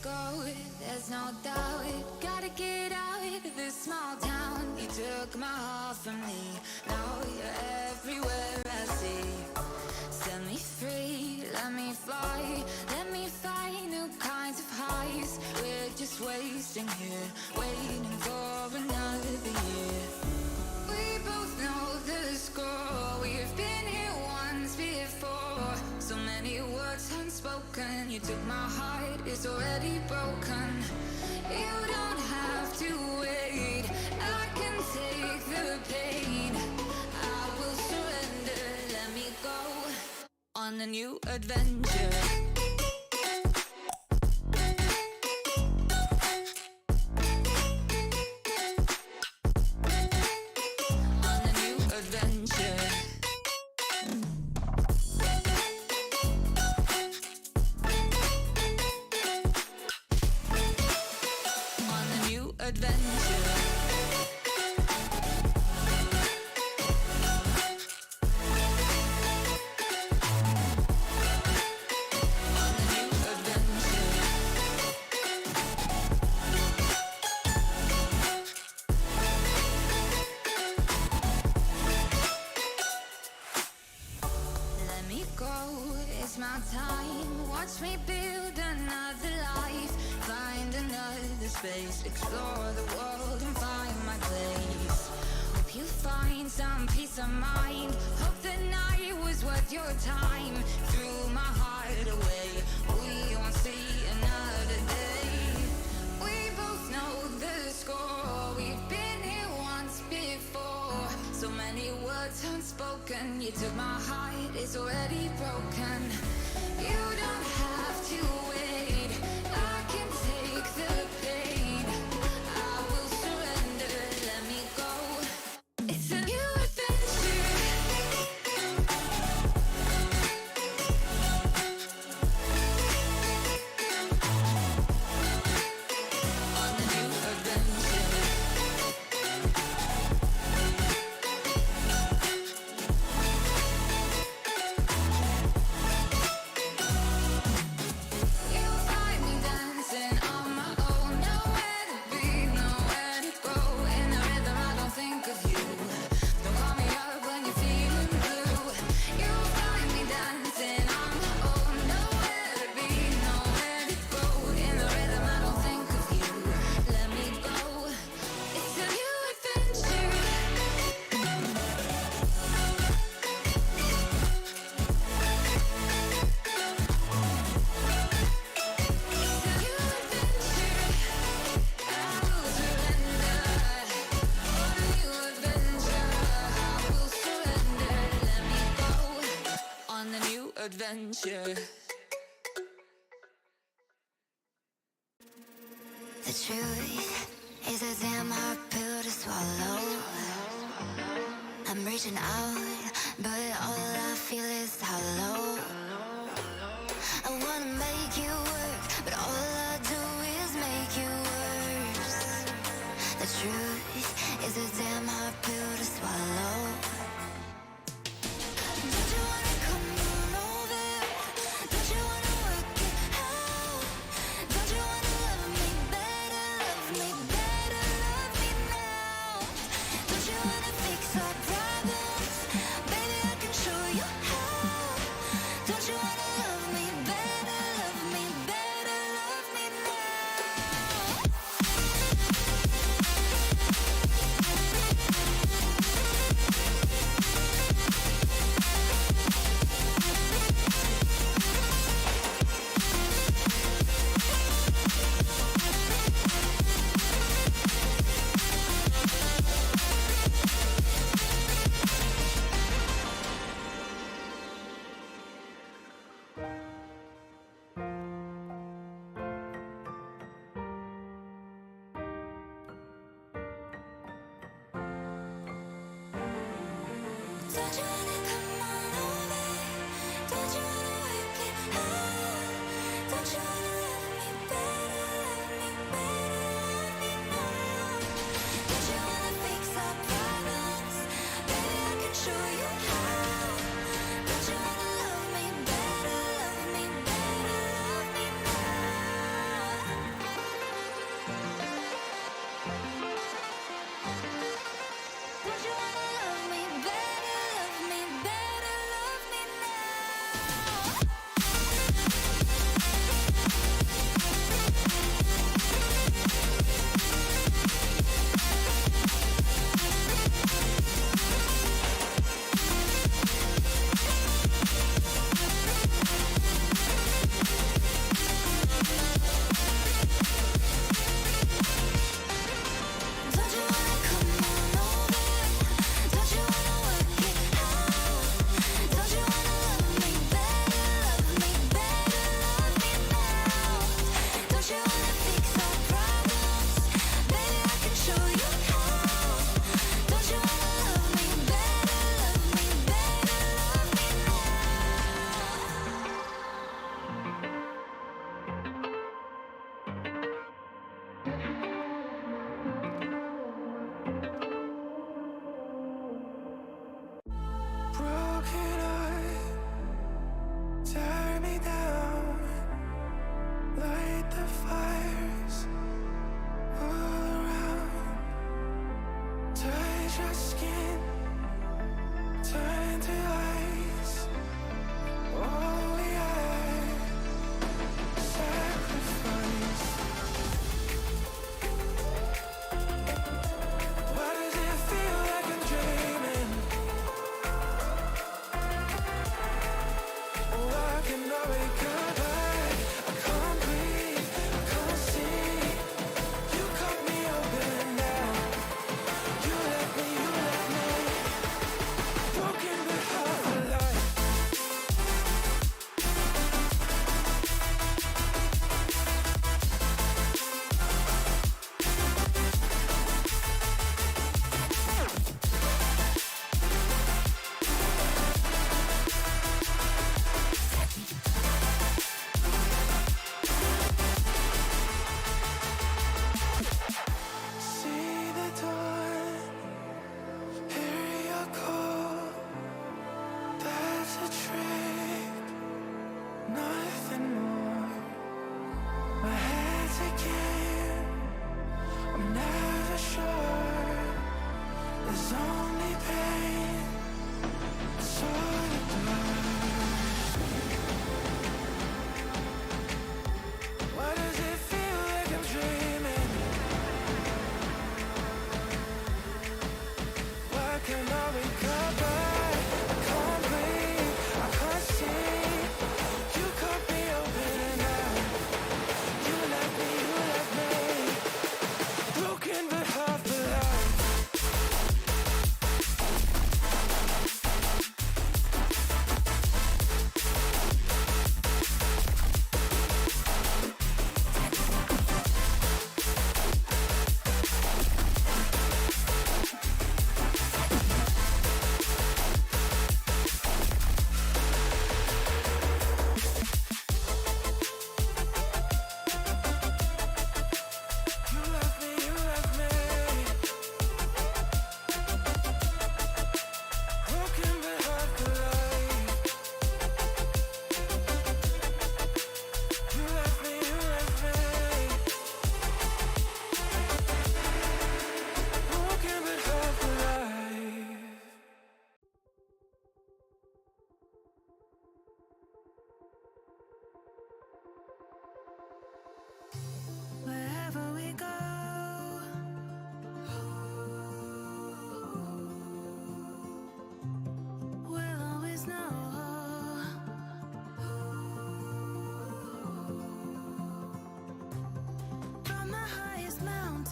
go, there's no doubt. Gotta get out of this small town. You took my heart from me, now you're everywhere I see. Set me free, let me fly, let me find new kinds of highs. We're just wasting here, waiting for another year. We both know the score, we've been here once before. So many words unspoken, you took my heart, it's already broken. You don't have to wait, I can take the pain. I will surrender, let me go on a new adventure. Watch me build another life, find another space, explore the world and find my place. Hope you find some peace of mind, hope the night was worth your time. Threw my heart away, we won't see another day. We both know the score, we've been here once before. So many words unspoken, you took my heart, it's already broken. You don't have to wait, I can take the pain. I will surrender, let me go. It's a new adventure. On a new adventure. Adventure. The truth is a damn hard pill to swallow. I'm reaching out, but all I feel is hollow. I wanna make you work, but all I do is make you worse. The truth is a damn hard pill to swallow. Don't you wanna come on over? Don't you wanna work it out? Don't you wanna love me better, love me better, love me now? Don't you wanna fix our problems? Baby, I can show you how. Don't you wanna love me better, love me better, love me now? Don't you wanna come on over? Don't you wanna work it out? Don't you wanna love me better, love me better, love me now? Don't you wanna fix our problems? Baby, I can show you how. Don't you wanna love me better, love me better, love me now?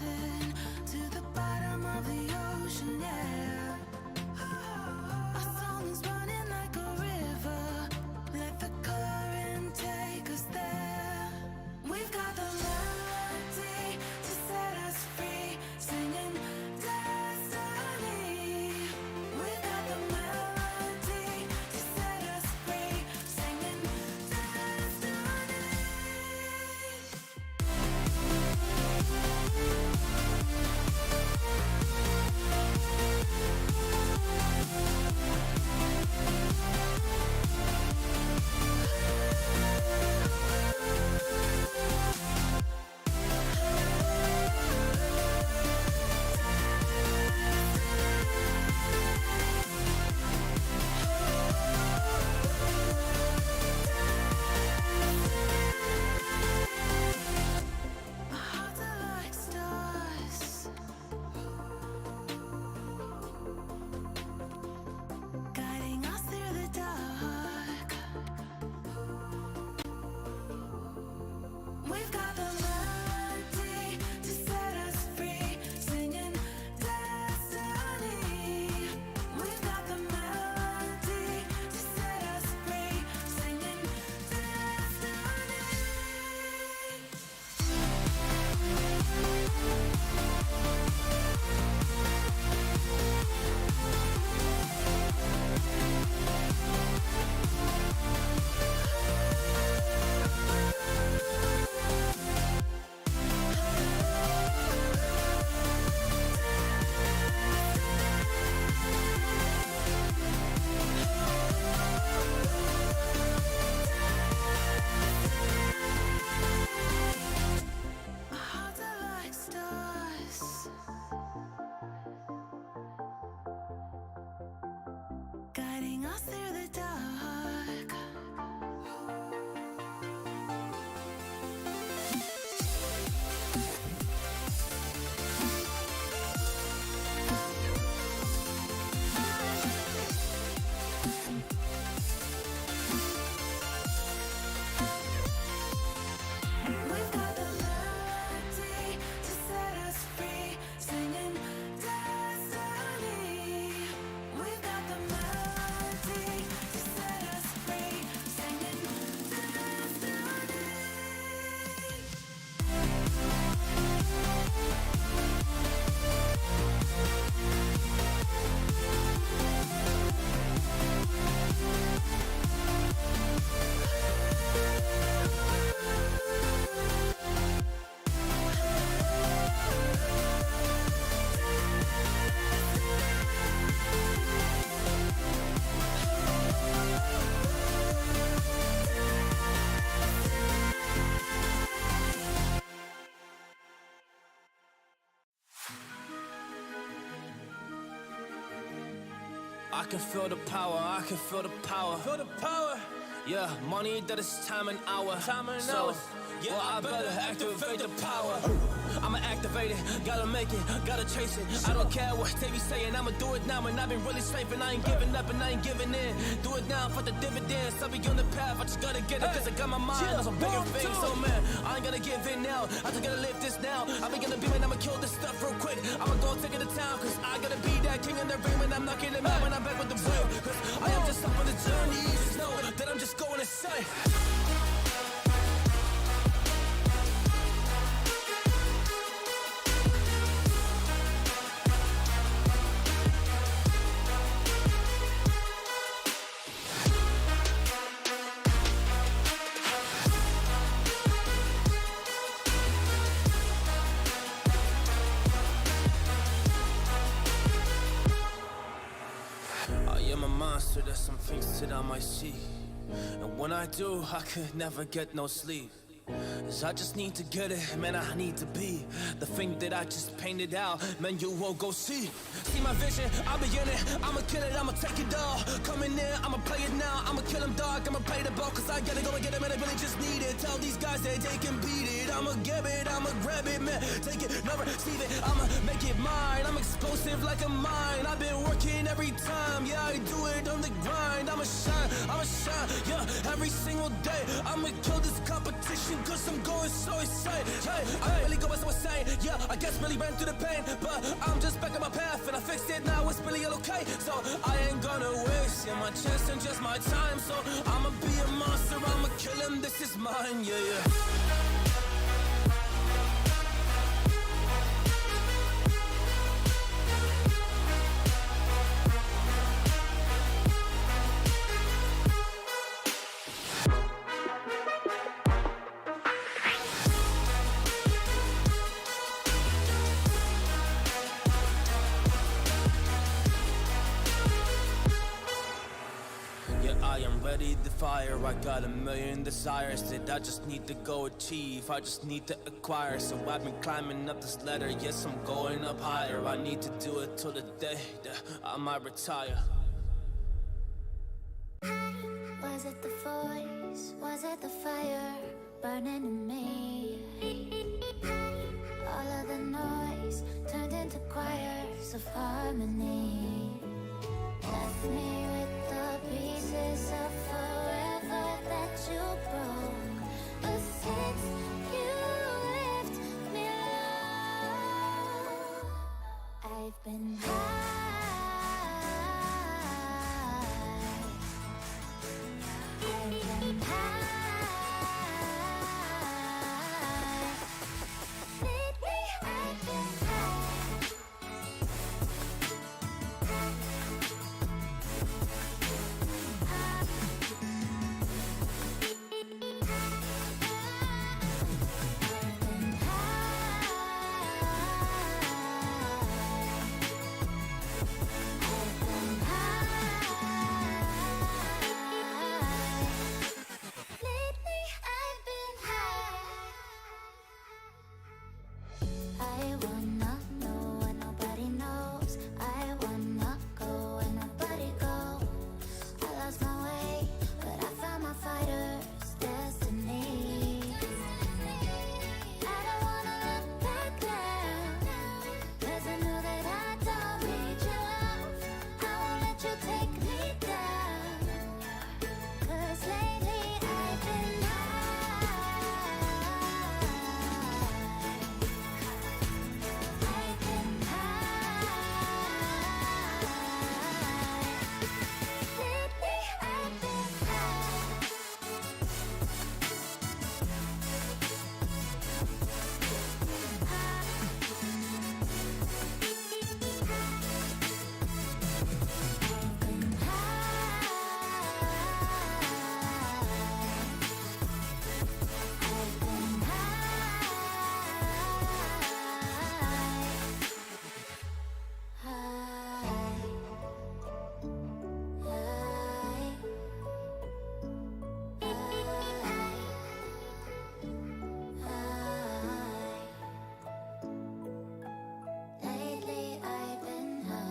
mountain to the bottom of the ocean, yeah. Our song is running like a river. Let the current take us there. We've got the melody to set us free, singing destiny. We've got the melody to set us free, singing destiny. Our hearts are like stars, guiding us through the dark. We've got the melody to set us free, singing destiny. We've got the melody to set us free, singing destiny. Our hearts are like stars, guiding us through the dark. We've got the melody to set us free, singing destiny. We've got the melody to set us free, singing destiny. I can feel the power, I can feel the power. Feel the power. Yeah, money that is time and hour. So, yeah, well, I better activate the power. I'ma activate it, gotta make it, gotta chase it. I don't care what they be saying, I'ma do it now. And I've been really saving, I ain't giving up and I ain't giving in. Do it now for the dividends, I'll be on the path, I just gotta get it. Cause I got my mind on some bigger things. So man, I ain't gonna give in now, I just gotta live this now. I be gonna be man, I'ma kill this stuff real quick. I'ma go take it to town, cause I gotta be that king in the ring. When I'm knocking them out, when I'm back with the wheel. Cause I am just up on the journey, just know that I'm just going insane. I am a monster, there's some things that I might see. And when I do, I could never get no sleep. Cause I just need to get it, man, I need to be the thing that I just painted out, man, you will go see. See my vision, I'll be in it, I'ma kill it, I'ma take it all. Coming in, I'ma play it now, I'ma kill him dog, I'ma play the ball. Cause I gotta go and get it, man, I really just need it. Tell these guys that they can beat it, I'ma get it, I'ma grab it, man. Take it, never receive it, I'ma make it mine. I'm explosive like a mine, I've been working every time. Yeah, I do it on the grind, I'ma shine, yeah, every single day. I'ma kill this competition cause I'm going so insane. Hey, I really go by what I'm saying. okay. Yeah, I guess really ran through the pain, but I'm just back on my path and I fixed it now. It's really all okay. So I ain't gonna waste my chance and just my time. So I'ma be a monster, I'ma kill him. This is mine, yeah, yeah. I am ready to fire. I got a million desires that I just need to go achieve. I just need to acquire. So I've been climbing up this ladder. Yes, I'm going up higher. I need to do it till the day that I might retire. Was it the voice? Was it the fire burning in me? All of the noise turned into choirs of harmony. Left me with the pieces of forever that you broke. But since you left me alone, I've been high. I've been high. Lately I've been high.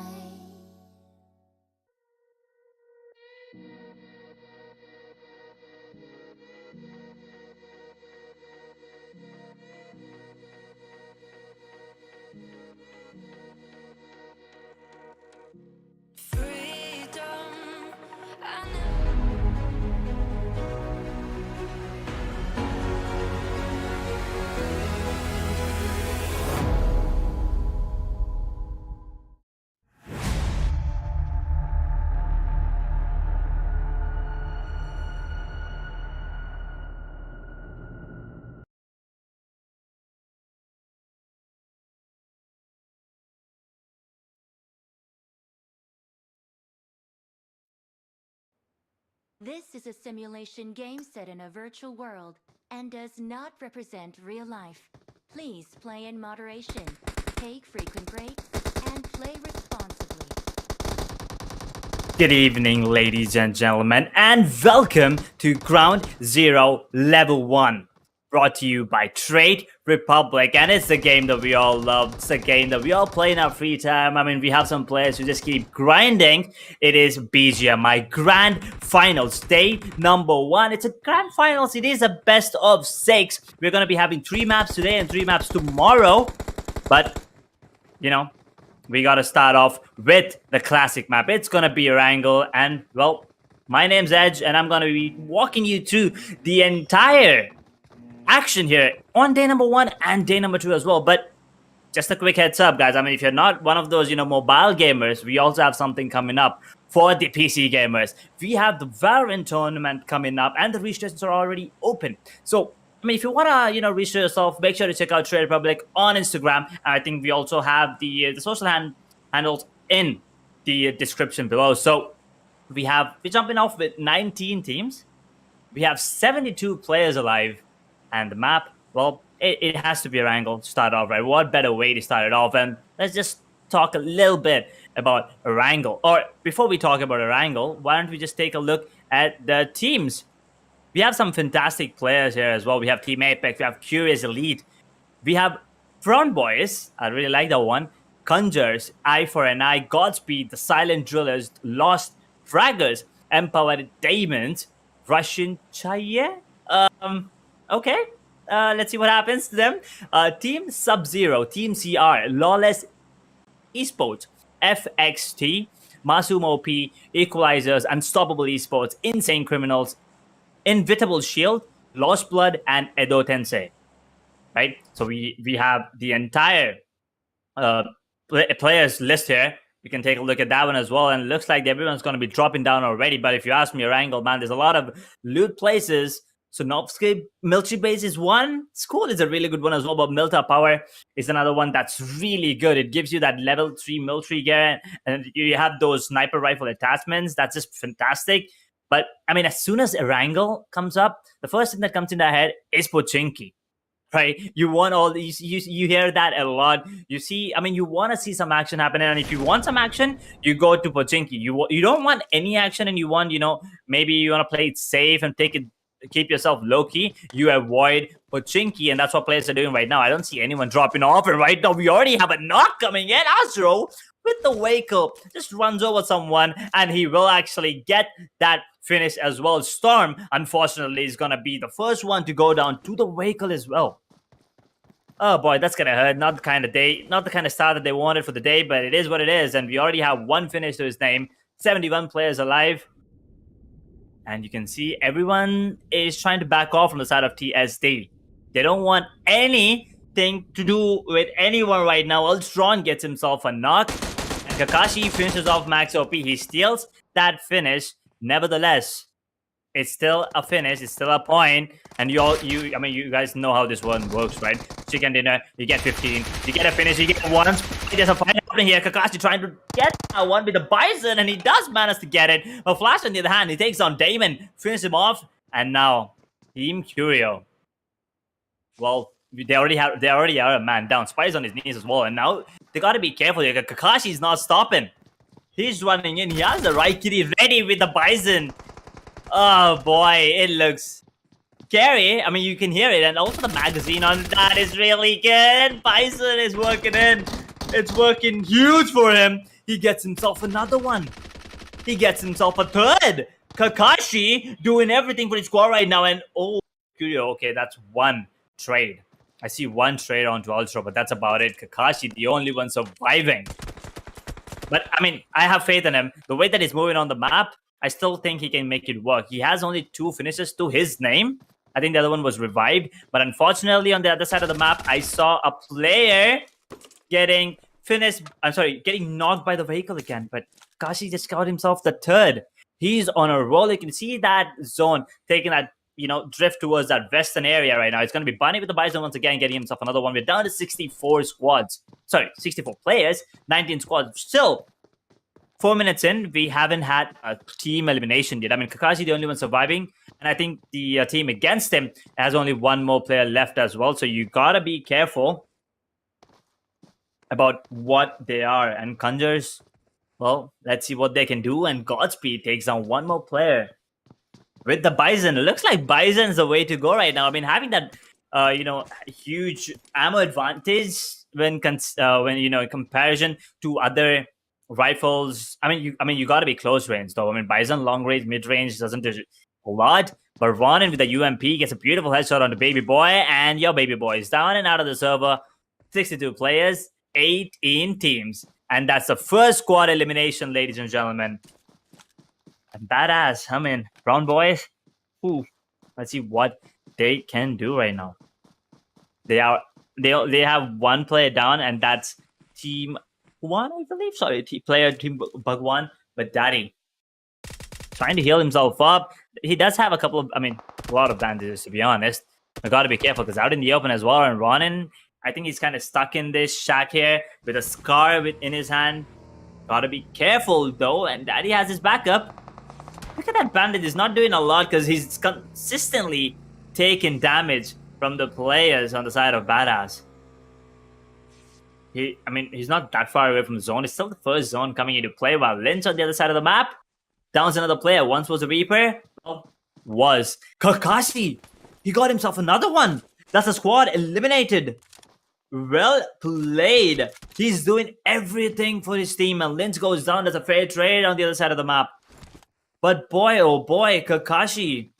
This is a simulation game set in a virtual world and does not represent real life. Please play in moderation, take frequent breaks, and play responsibly. Good evening, ladies and gentlemen, and welcome to Ground Zero Level 1. Brought to you by Trade Republic, and it's a game that we all love. It's a game that we all play in our free time. I mean, we have some players who just keep grinding. It is BGMI Grand Finals, day number 1. It's a Grand Finals. It is a best of 6. We're going to be having 3 maps today and 3 maps tomorrow. But, you know, we got to start off with the classic map. It's going to be Erangel, and, well, my name's Edge, and I'm going to be walking you through the entire action here on day number 1 and day number 2 as well. But just a quick heads up, guys. I mean, if you're not one of those, mobile gamers, we also have something coming up for the PC gamers. We have the Valorant tournament coming up, and the registrations are already open. So, I mean, if you wanna, register yourself, make sure to check out Trade Republic on Instagram. And I think we also have the social handles in the description below. So we're jumping off with 19 teams. We have 72 players alive, and the map, well, it has to be Erangel to start off, right? What better way to start it off? And let's just talk a little bit about Erangel. Or before we talk about Erangel, why don't we just take a look at the teams? We have some fantastic players here as well. We have Team Apex, we have Curious Elite, we have Brown Boys, I really like that one, Conjures, Eye for an Eye, Godspeed, the Silent Drillers, Lost Fraggers, Empowered Diamonds, Russian Chaye. Okay. Let's see what happens to them. Team Sub-Zero, Team CR, Lawless Esports, FXT, Masumo P, Equalizers, Unstoppable Esports, Insane Criminals, Invitable Shield, Lost Blood, and Edo Tensei. Right? So we have the entire players list here. You can take a look at that one as well. And it looks like everyone's going to be dropping down already. But if you ask me, Erangel, man, there's a lot of loot places. Sonovsky military base is one. School is a really good one as well. But Milta Power is another one that's really good. It gives you that level 3 military gear. And you have those sniper rifle attachments. That's just fantastic. But, I mean, as soon as Erangel comes up, the first thing that comes in their head is Pochinki. Right, you want all these. You hear that a lot. You see, I mean, you want to see some action happening, and if you want some action, you go to Pochinki. You don't want any action, and you want, maybe you want to play it safe and keep yourself low key. You avoid Pochinki, and that's what players are doing right now. I don't see anyone dropping off, and right now we already have a knock coming in. Astro with the vehicle just runs over someone, and he will actually get that finish as well. Storm, unfortunately, is gonna be the first one to go down to the vehicle as well. Oh boy, that's gonna hurt. Not the kind of start that they wanted for the day, but it is what it is. And we already have one finish to his name. 71 players alive. And you can see everyone is trying to back off from the side of TSD. They don't want anything to do with anyone right now. Ultron gets himself a knock. And Kakashi finishes off Max OP. He steals that finish. Nevertheless, it's still a finish. It's still a point. And I mean, you guys know how this one works, right? Chicken dinner, you get 15. You get a finish, you get one. There's a fight happening here. Kakashi trying to get that one with the Bison, and he does manage to get it. But Flash, on the other hand, he takes on Damon, finishes him off, and now Team Curio. Well, they already are a man down. Spice on his knees as well, and now they gotta be careful here. Kakashi's not stopping. He's running in. He has the right kitty ready with the Bison. Oh boy, it looks scary. I mean, you can hear it, and also the magazine on that is really good. Bison is working in. It's working huge for him. He gets himself another one. He gets himself a third. Kakashi doing everything for his squad right now, and oh, Curio. Okay, that's one trade. I see one trade onto Ultra, but that's about it. Kakashi, the only one surviving. But I mean, I have faith in him. The way that he's moving on the map, I still think he can make it work. He has only 2 finishes to his name. I think the other one was revived. But unfortunately, on the other side of the map, I saw a player getting knocked by the vehicle again. But Kashi just got himself the third. He's on a roll. You can see that zone taking that, drift towards that western area right now. It's going to be Bunny with the Bison once again, getting himself another one. We're down to 64 squads. Sorry, 64 players, 19 squads. Still, 4 minutes in, we haven't had a team elimination yet. I mean, Kakashi the only one surviving, and I think the team against him has only one more player left as well. So you gotta be careful about what they are. And Conjures, well, let's see what they can do. And Godspeed takes on one more player with the Bison. It looks like Bison's the way to go right now. I mean, having that, huge ammo advantage when in comparison to other rifles. I mean, you got to be close range though. I mean, Bison long range, mid range doesn't do a lot. But Ronin with the UMP gets a beautiful headshot on the baby boy, and your baby boy is down and out of the server. 62 players, 18 teams, and that's the first squad elimination, ladies and gentlemen. And badass. I mean, Brown Boys. Ooh, let's see what they can do right now. They are they have one player down, and that's team one, I believe. Sorry, team bug one. But Daddy trying to heal himself up. He does have a lot of bandages, to be honest. I got to be careful because out in the open as well. And Ronin, I think he's kind of stuck in this shack here with a scar in his hand. Got to be careful though. And Daddy has his backup. Look at that bandage. He's not doing a lot because he's consistently taking damage from the players on the side of Badass. He's not that far away from the zone. It's still the first zone coming into play, while Lynch on the other side of the map downs another player. Once was a Reaper. Was Kakashi. He got himself another one. That's a squad eliminated. Well played. He's doing everything for his team, and Lynch goes down. There's a fair trade on the other side of the map. But boy, oh boy, Kakashi.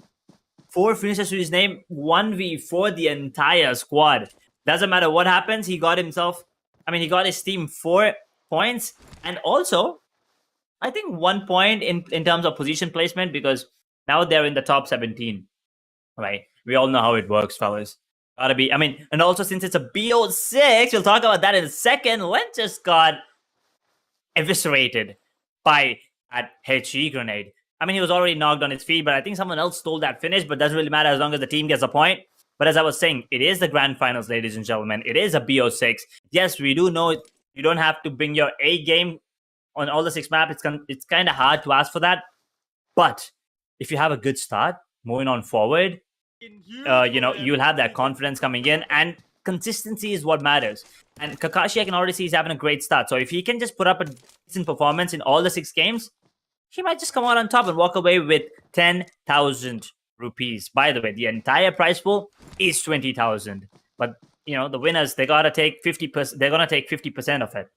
4 finishes to his name, 1v4 the entire squad. Doesn't matter what happens, he got his team 4 points. And also, I think 1 point in terms of position placement, because now they're in the top 17. Right? We all know how it works, fellas. Gotta be, and also since it's a BO6, we'll talk about that in a second. Lynch just got eviscerated by that HE grenade. He was already knocked on his feet, but I think someone else stole that finish, but doesn't really matter as long as the team gets a point. But as I was saying, it is the grand finals, ladies and gentlemen. It is a BO6. Yes, we do know you don't have to bring your A game on all the 6 maps. It's kind of hard to ask for that. But if you have a good start, moving on forward, you'll have that confidence coming in, and consistency is what matters. And Kakashi, I can already see he's having a great start. So if he can just put up a decent performance in all the 6 games, he might just come out on top and walk away with 10,000 rupees. By the way, the entire prize pool is 20,000. But the winners, they gotta take 50%. They're gonna take 50% of it,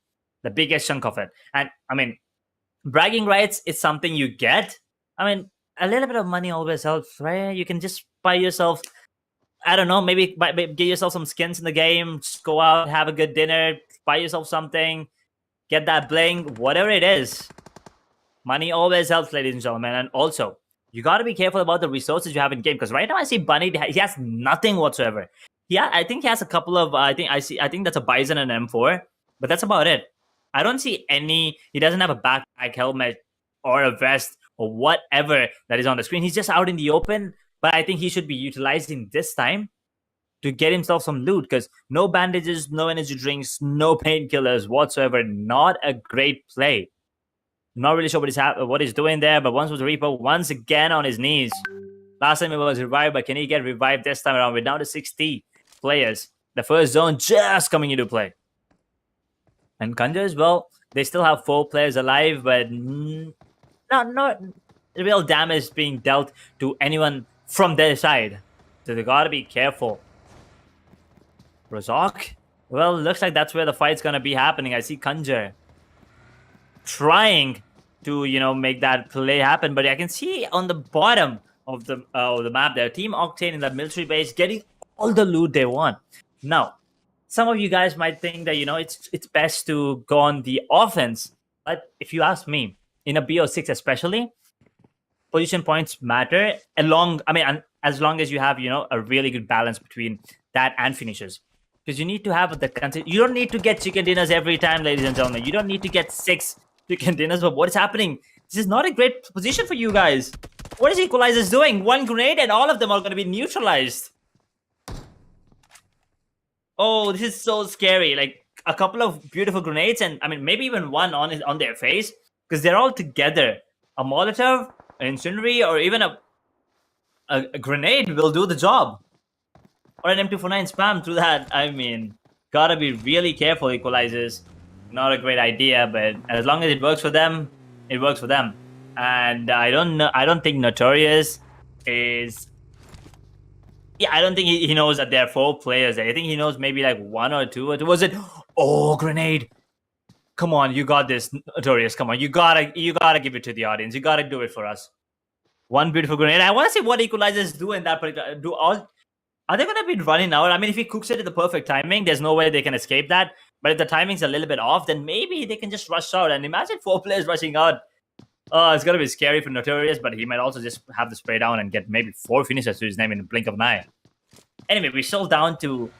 the biggest chunk of it. And bragging rights is something you get. A little bit of money always helps, right? You can just buy yourself, I don't know, maybe get yourself some skins in the game. Just go out, have a good dinner, buy yourself something, get that bling, whatever it is. Money always helps, ladies and gentlemen. And also, you got to be careful about the resources you have in game, because right now I see Bunny, he has nothing whatsoever. Yeah, I think he has a couple of, I think that's a Bison and an M4, but that's about it. I don't see any, he doesn't have a backpack, helmet, or a vest, or whatever that is on the screen. He's just out in the open, but I think he should be utilizing this time to get himself some loot, because no bandages, no energy drinks, no painkillers whatsoever. Not a great play. Not really sure what he's doing there, but once was Reaper once again on his knees. Last time it was revived, but can he get revived this time around? We're down to 60 players. The first zone just coming into play. And Kanjas, well, they still have 4 players alive, but not real damage being dealt to anyone from their side. So they gotta be careful. Razak? Well, looks like that's where the fight's gonna be happening. I see Kanjar trying to, make that play happen, but I can see on the bottom of the map there, Team Octane in that military base getting all the loot they want. Now, some of you guys might think that it's best to go on the offense, but if you ask me, in a BO6 especially, position points matter as long as you have a really good balance between that and finishes. Because you need to have you don't need to get chicken dinners every time, ladies and gentlemen. You don't need to get 6 chicken dinners. But what is happening? This is not a great position for you guys. What is Equalizers doing? 1 grenade and all of them are going to be neutralized. Oh, this is so scary. Like a couple of beautiful grenades, and maybe even one on their face, because they're all together. A Molotov, an incendiary, or even a grenade will do the job. Or an M249 spam through that. Gotta be really careful, Equalizers. Not a great idea, but as long as it works for them, it works for them. And I don't think Notorious is... Yeah, I don't think he knows that there are 4 players there. I think he knows maybe like 1 or 2. Or was it? Oh, grenade! Come on, you got this, Notorious. Come on, you gotta give it to the audience. You gotta do it for us. 1 beautiful grenade. I want to see what Equalizers do in that particular... Are they going to be running out? If he cooks it at the perfect timing, there's no way they can escape that. But if the timing's a little bit off, then maybe they can just rush out. And imagine 4 players rushing out. Oh, it's going to be scary for Notorious, but he might also just have the spray down and get maybe 4 finishes to his name in the blink of an eye. Anyway, we're still down to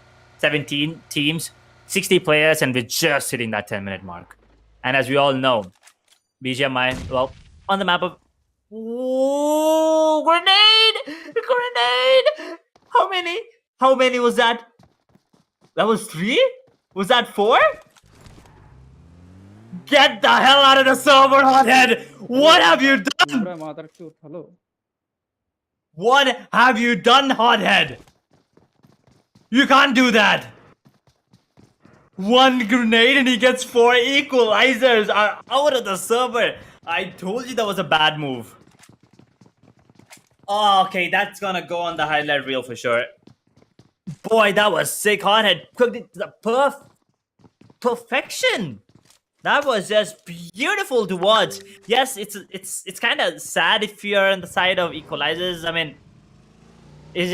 17 teams, 60 players, and we're just hitting that 10-minute mark. And as we all know, BGMI, well, on the map of... Ooh, grenade! Grenade! How many? How many was that? That was 3? Was that 4? Get the hell out of the server, hothead! What have you done? Hello. What have you done, hothead? You can't do that! 1 grenade and he gets 4 equalizers out of the server. I told you that was a bad move. Oh, okay, that's gonna go on the highlight reel for sure. Boy, that was sick. Hothead cooked it to the perfection. That was just beautiful to watch. Yes, it's kind of sad if you're on the side of equalizers. I mean, it's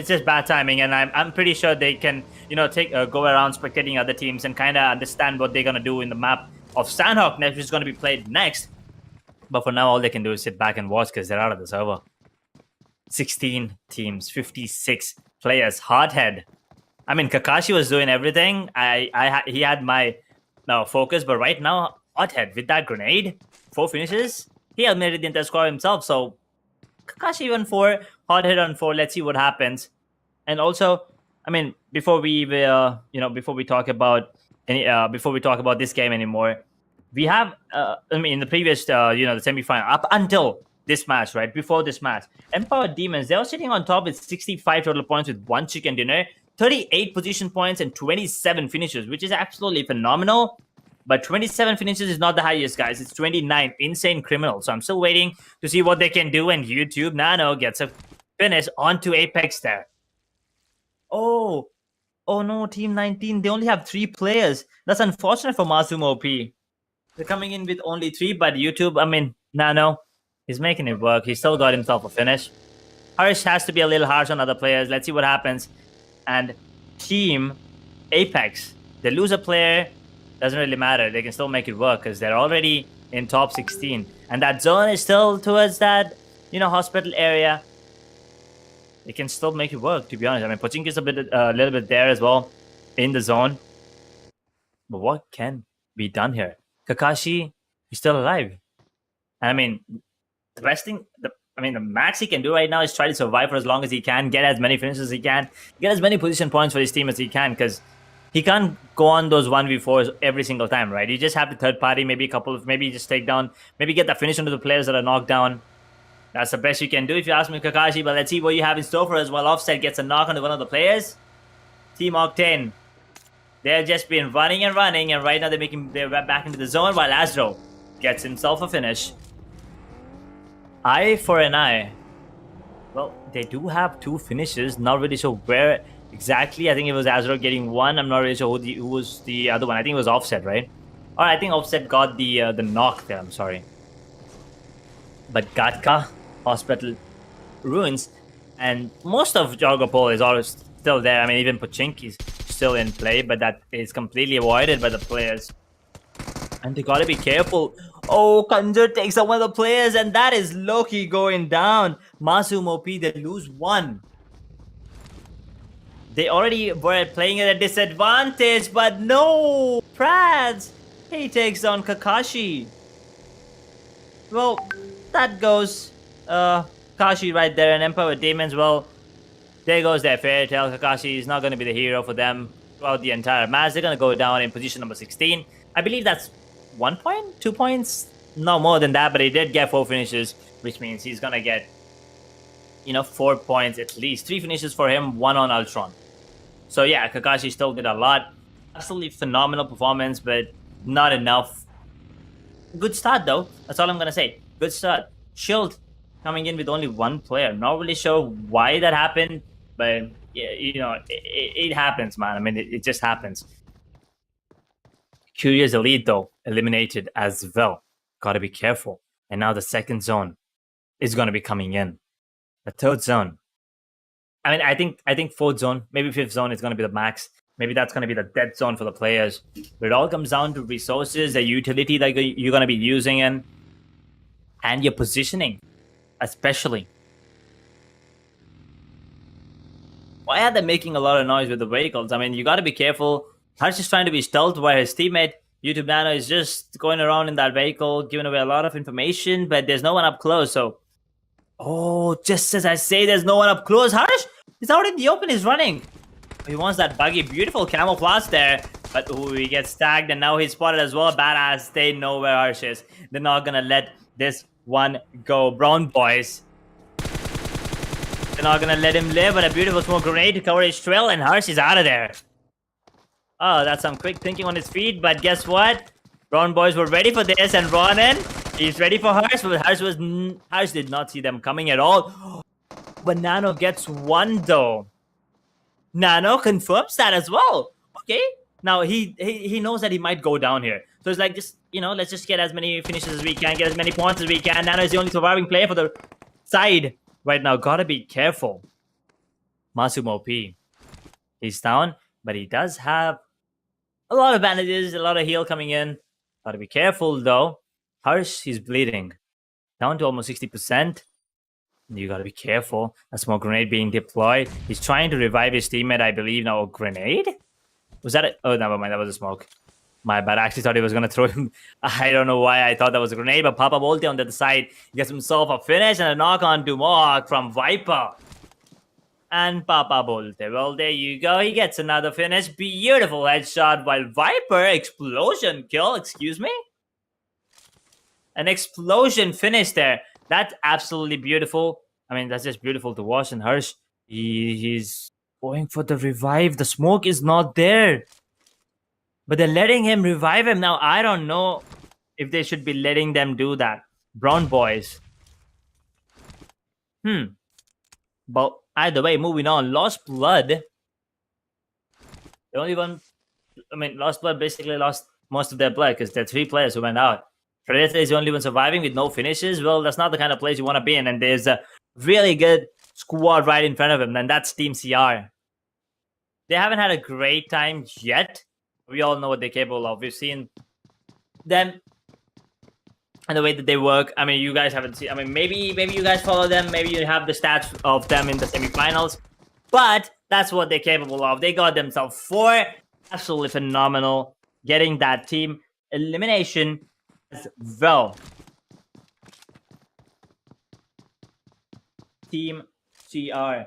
just bad timing, and I'm pretty sure they can go around spectating other teams and kind of understand what they're gonna do in the map of Sanhok, which is gonna be played next. But for now, all they can do is sit back and watch because they're out of the server. 16 teams, 56 players. Hothead. I mean, Kakashi was doing everything. He had my focus, but right now, Hothead with that grenade, 4 finishes. He eliminated the entire squad himself. So Kakashi on 4, Hothead on 4. Let's see what happens. And also, I mean, before we talk about this game anymore, we have in the previous the semi-final up until this match, right? Before this match, Empowered Demons, they were sitting on top with 65 total points with 1 chicken dinner, 38 position points, and 27 finishes, which is absolutely phenomenal. But 27 finishes is not the highest, guys. It's 29. Insane criminal. So I'm still waiting to see what they can do. And YouTube Nano gets a finish onto Apex there. Oh no, Team 19. They only have 3 players. That's unfortunate for Masum OP. They're coming in with only 3, but YouTube, I mean, Nano, he's making it work. He still got himself a finish. Harsh has to be a little harsh on other players. Let's see what happens. And Team Apex, they lose a player, doesn't really matter. They can still make it work because they're already in top 16. And that zone is still towards that, hospital area. They can still make it work, to be honest. I mean, Pochinki is a little bit there as well in the zone. But what can be done here? Kakashi is still alive. And I mean, the max he can do right now is try to survive for as long as he can, get as many finishes as he can, get as many position points for his team as he can, because he can't go on those 1v4s every single time, right? You just have the third party, maybe just take down, maybe get the finish into the players that are knocked down. That's the best you can do if you ask me, Kakashi, but let's see what you have in store for us while Offset gets a knock onto one of the players. Team Octane, they're just been running, and right now they're back into the zone while Azro gets himself a finish. Eye for an eye. Well, they do have 2 finishes. Not really sure where exactly. I think it was Azro getting 1. I'm not really sure who was the other one. I think it was Offset, right? Or I think Offset got the knock there. I'm sorry. But Gatka, Hospital, Ruins, and most of Jogopol is always still there. I mean, even Pochinki's still in play, but that is completely avoided by the players. And they gotta be careful. Oh, Kanjur takes out one of the players, and that is Loki going down. Masum OP, they lose 1. They already were playing at a disadvantage, but no! Prads, he takes on Kakashi. Well, that goes Kakashi right there, and Empowered Demons, well, there goes their fairy tale. Kakashi is not going to be the hero for them throughout the entire match. They're going to go down in position number 16. I believe that's 1 point? 2 points? No more than that, but he did get 4 finishes, which means he's going to get, 4 points at least. 3 finishes for him, 1 on Ultron. So yeah, Kakashi still did a lot. Absolutely phenomenal performance, but not enough. Good start though. That's all I'm going to say. Good start. Shield coming in with only 1 player. Not really sure why that happened, but yeah, it happens, man. I mean, it just happens. Curious Elite though, eliminated as well. Gotta be careful. And now the second zone is gonna be coming in. The third zone. I mean, I think fourth zone, maybe fifth zone is gonna be the max. Maybe that's gonna be the dead zone for the players. But it all comes down to resources, the utility that you're gonna be using in, and your positioning, especially. Why are they making a lot of noise with the vehicles? I mean, you got to be careful. Harsh is trying to be stealth while his teammate YouTube Nano is just going around in that vehicle, giving away a lot of information, but there's no one up close. So, oh, just as I say, there's no one up close. Harsh is out in the open. He's running. He wants that buggy. Beautiful camouflage there. But ooh, he gets tagged and now he's spotted as well. Badass. They know where Harsh is. They're not going to let this one go. Brown boys. They're not going to let him live. But a beautiful smoke grenade to cover his trail. And Harsh is out of there. Oh, that's some quick thinking on his feet. But guess what? Brown boys were ready for this. And Ronan, he's ready for Harsh. But Harsh did not see them coming at all. But Nano gets one though. Nano confirms that as well. Okay. Now he knows that he might go down here. So it's like just, let's just get as many finishes as we can, get as many points as we can. Nano is the only surviving player for the side right now. Gotta be careful. Masum OP. He's down, but he does have a lot of bandages, a lot of heal coming in. Gotta be careful though. Harsh, he's bleeding. Down to almost 60%. You gotta be careful. A smoke grenade being deployed. He's trying to revive his teammate, I believe. Now, a grenade? Was that it? Oh, never mind. That was a smoke. My bad. I actually thought he was gonna throw him. I don't know why I thought that was a grenade, but Papa Volte on the other side gets himself a finish and a knock on to Mohawk from Viper. And Papa Volte. Well, there you go. He gets another finish. Beautiful headshot while Viper explosion kill. Excuse me? An explosion finish there. That's absolutely beautiful. I mean, that's just beautiful to watch. And Harsh, he's going for the revive. The smoke is not there. But they're letting him revive him. Now, I don't know if they should be letting them do that. Brown boys. But either way, moving on. Lost Blood. The only one... I mean, Lost Blood basically lost most of their blood because there are 3 players who went out. Predator is the only one surviving with no finishes. Well, that's not the kind of place you want to be in. And there's a really good squad right in front of him. And that's Team CR. They haven't had a great time yet. We all know what they're capable of. We've seen them and the way that they work. I mean, you guys haven't seen... I mean, maybe you guys follow them. Maybe you have the stats of them in the semifinals. But that's what they're capable of. They got themselves 4. Absolutely phenomenal. Getting that team elimination as well. Team CR.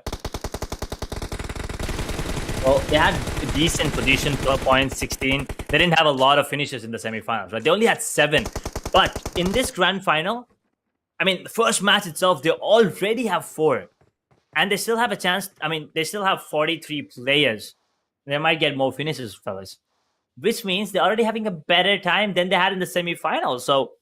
Well, they had a decent position, 12 points, 16. They didn't have a lot of finishes in the semifinals, right? They only had 7. But in this grand final, I mean, the first match itself, they already have 4. And they still have a chance. I mean, they still have 43 players. They might get more finishes, fellas. Which means they're already having a better time than they had in the semifinals. So,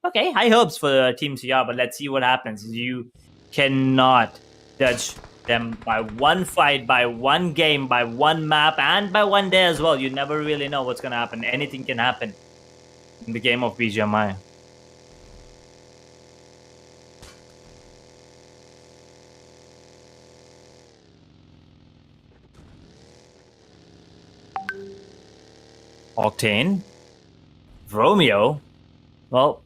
okay, high hopes for Team CR, but let's see what happens. You cannot judge them by one fight, by one game, by one map, and by one day as well. You never really know what's going to happen. Anything can happen in the game of BGMI. Octane. Romeo. Well,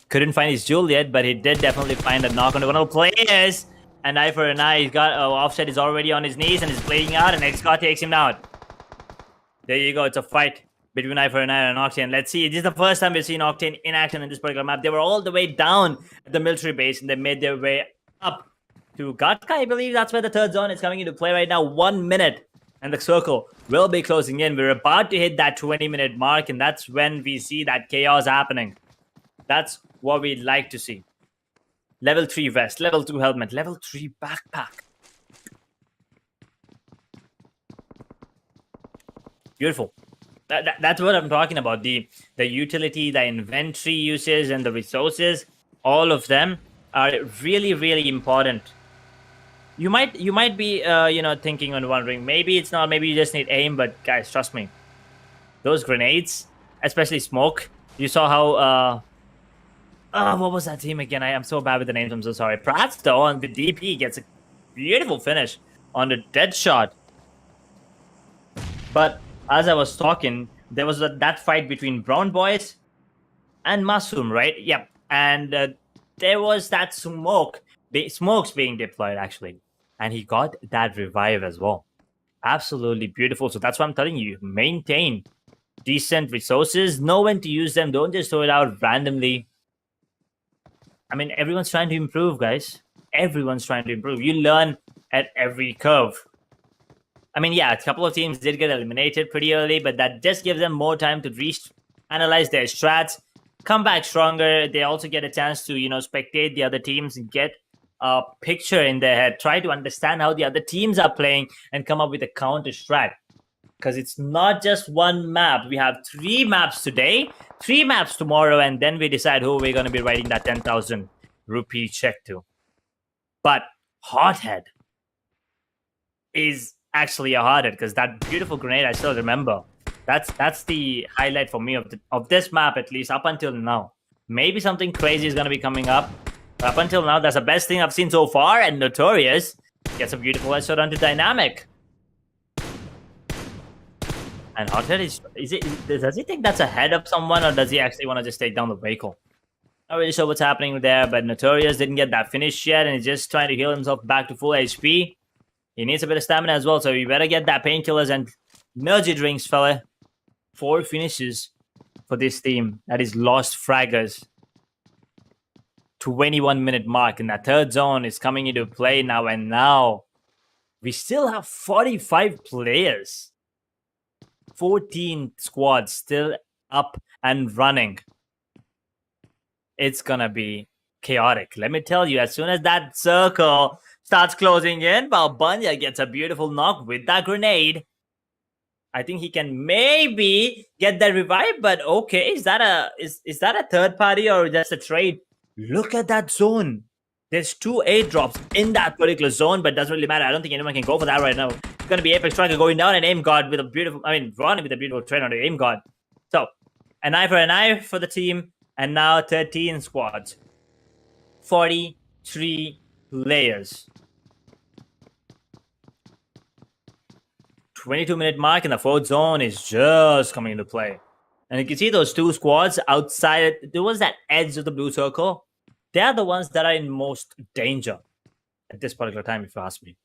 couldn't find his Juliet, but he did definitely find a knock on one of the players. And eye for an eye. He's got Offset is already on his knees and is bleeding out, and X-God takes him out. There you go. It's a fight between eye for an eye and Octane. Let's see. This is the first time we've seen Octane in action in this particular map. They were all the way down at the military base, and they made their way up to Gatka, I believe. That's where the third zone is coming into play right now. 1 minute. And the circle will be closing in. We're about to hit that 20-minute mark, and that's when we see that chaos happening. That's what we'd like to see. Level 3 vest, level 2 helmet, level 3 backpack. Beautiful. That's what I'm talking about. The utility, the inventory uses, and the resources, all of them are really, really important. You might be thinking and wondering, maybe it's not, maybe you just need aim, but guys, trust me. Those grenades, especially smoke, you saw how what was that team again? I am so bad with the names, I'm so sorry. Prats though on the DP gets a beautiful finish on the dead shot. But as I was talking, there was that fight between Brown Boys and Masum, right? Yep. And there was that smokes being deployed actually. and he got that revive as well. Absolutely beautiful. So that's why I'm telling you, maintain decent resources, know when to use them, don't just throw it out randomly. I mean, everyone's trying to improve, guys. Everyone's trying to improve. You learn at every curve. I mean, yeah, a couple of teams did get eliminated pretty early, but that just gives them more time to analyze their strats, come back stronger. They also get a chance to, spectate the other teams and get a picture in their head, try to understand how the other teams are playing and come up with a counter strat. Because it's not just one map. We have 3 maps today, 3 maps tomorrow, and then we decide who we're going to be writing that 10,000 rupee check to. But Hothead is actually a hothead because that beautiful grenade I still remember. That's the highlight for me of this map, at least up until now. Maybe something crazy is going to be coming up. But up until now, that's the best thing I've seen so far. And Notorious gets a beautiful headshot onto Dynamic. And Hothead does he think that's ahead of someone, or does he actually want to just take down the vehicle? Not really sure what's happening there, but Notorious didn't get that finish yet, and he's just trying to heal himself back to full HP. He needs a bit of stamina as well, so you better get that painkillers and energy drinks, fella. 4 finishes for this team. That is Lost Fraggers. 21-minute mark, and that third zone is coming into play now, and now we still have 45 players. 14 squads still up and running. It's gonna be chaotic. Let me tell you, as soon as that circle starts closing in, Balbunya gets a beautiful knock with that grenade. I think he can maybe get that revive, but okay, is that a third party or just a trade? Look at that zone. There's 2 airdrops in that particular zone, but it doesn't really matter. I don't think anyone can go for that right now. It's going to be Apex Striker going down and Aim God with a beautiful, Ronnie with a beautiful trade on the Aim God. So, an eye for the team, and now 13 squads. 43 players. 22-minute mark, and the 4th zone is just coming into play. And you can see those 2 squads outside. There was that edge of the blue circle. They are the ones that are in most danger at this particular time, if you ask me.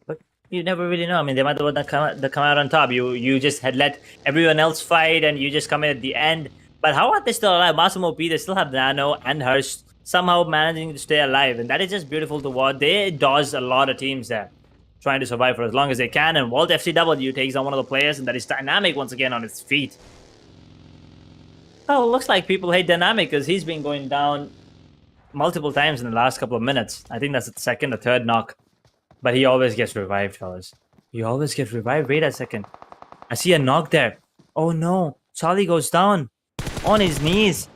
But you never really know. I mean, they might be the one that come out on top. You just had let everyone else fight, and you just come in at the end. But how are they still alive? Massimo P, they still have Nano and Hurst somehow managing to stay alive. And that is just beautiful to watch. They dodged a lot of teams there, trying to survive for as long as they can. And Walt FCW takes on one of the players, and that is Dynamic once again on his feet. Oh, it looks like people hate Dynamic because he's been going down multiple times in the last couple of minutes. I think that's the 2nd or 3rd knock. But he always gets revived, fellas. He always gets revived. Wait a second. I see a knock there. Oh no. Charlie goes down on his knees.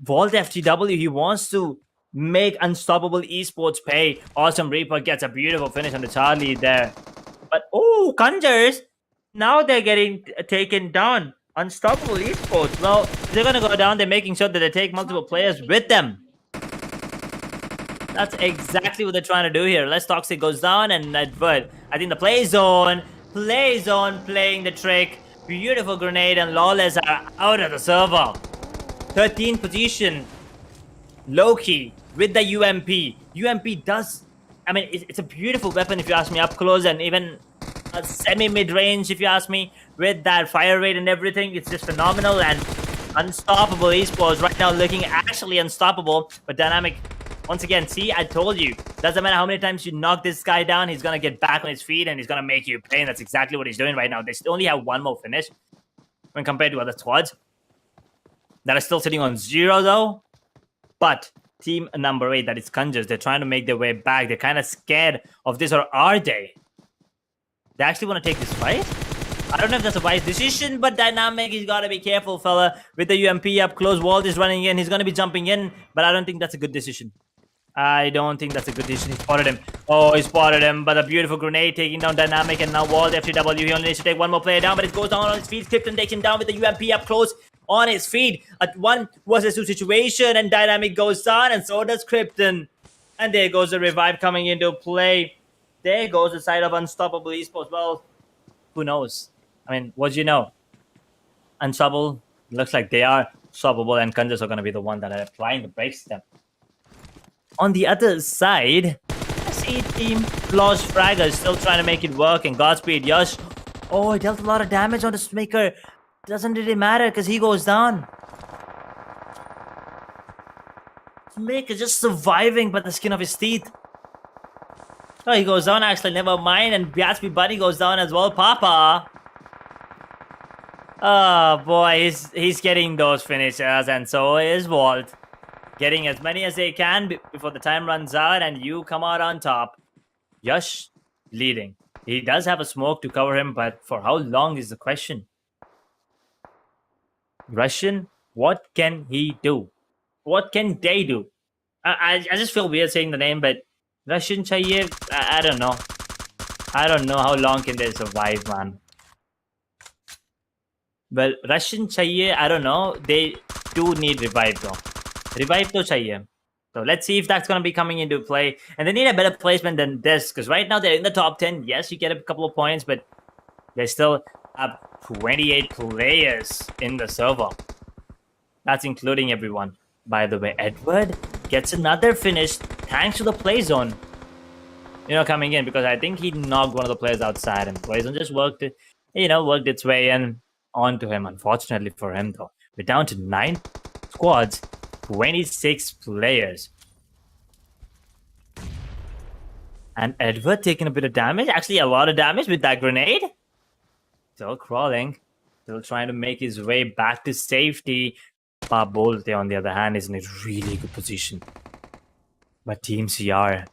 Vault FTW, he wants to make Unstoppable Esports pay. Awesome Reaper gets a beautiful finish on the Charlie there. But, oh, Conjures. Now they're getting taken down. Unstoppable Esports. Well, they're going to go down. They're making sure that they take multiple players with them. That's exactly what they're trying to do here. Less Toxic goes down, and Advert. I think the play zone playing the trick. Beautiful grenade, and Lawless are out of the server. 13th position. Loki with the UMP. UMP does... I mean, it's a beautiful weapon if you ask me, up close, and even a semi-mid-range if you ask me. With that fire rate and everything, it's just phenomenal. And Unstoppable Esports right now looking actually unstoppable. But Dynamic, once again, see, I told you. Doesn't matter how many times you knock this guy down, he's going to get back on his feet and he's going to make you pay. And that's exactly what he's doing right now. They only have 1 more finish when compared to other squads that are still sitting on 0 though. But team number 8, that is Conjures, they're trying to make their way back. They're kind of scared of this, or are they? They actually want to take this fight? I don't know if that's a wise decision, but Dynamic, he's got to be careful, fella. With the UMP up close, Walt is running in. He's going to be jumping in, but I don't think that's a good decision. I don't think that's a good decision. He spotted him. Oh, he spotted him, but a beautiful grenade taking down Dynamic, and now Walt, FTW, he only needs to take 1 more player down, but it goes down on his feet. Clifton takes him down with the UMP up close on his feet. At 1 versus 2 situation, and Dynamic goes down, and so does Krypton. And there goes the revive coming into play. There goes the side of Unstoppable Esports. Well, who knows? I mean, what do you know? Unstoppable looks like they are stoppable, and Conjures are going to be the one that are applying the brakes to them. On the other side, see team lost fraggers still trying to make it work, and Godspeed Yash. Oh, he dealt a lot of damage on the Smaker. Doesn't really matter because he goes down. Smaker just surviving by the skin of his teeth. Oh, he goes down actually, never mind. And Gatsby Bunny goes down as well. Papa. Oh boy, he's getting those finishes, and so is Walt. Getting as many as they can before the time runs out, and you come out on top. Yash leading. He does have a smoke to cover him, but for how long is the question? Russian, what can he do? What can they do? I just feel weird saying the name, but Russian Chahiye, I don't know. I don't know how long can they survive, man. Well, Russian Chahiye, I don't know. They do need revive though. Revive to Chahiye. So let's see if that's going to be coming into play. And they need a better placement than this, because right now they're in the top 10. Yes, you get a couple of points, but they still have 28 players in the server. That's including everyone. By the way, Edward gets another finish thanks to the play zone. Coming in, because I think he knocked one of the players outside, and play zone just worked its way in onto him. Unfortunately for him, though, we're down to 9 squads. 26 players. And Edward taking a bit of damage. Actually, a lot of damage with that grenade. Still crawling. Still trying to make his way back to safety. Bolte, on the other hand, is in a really good position. But Team CR,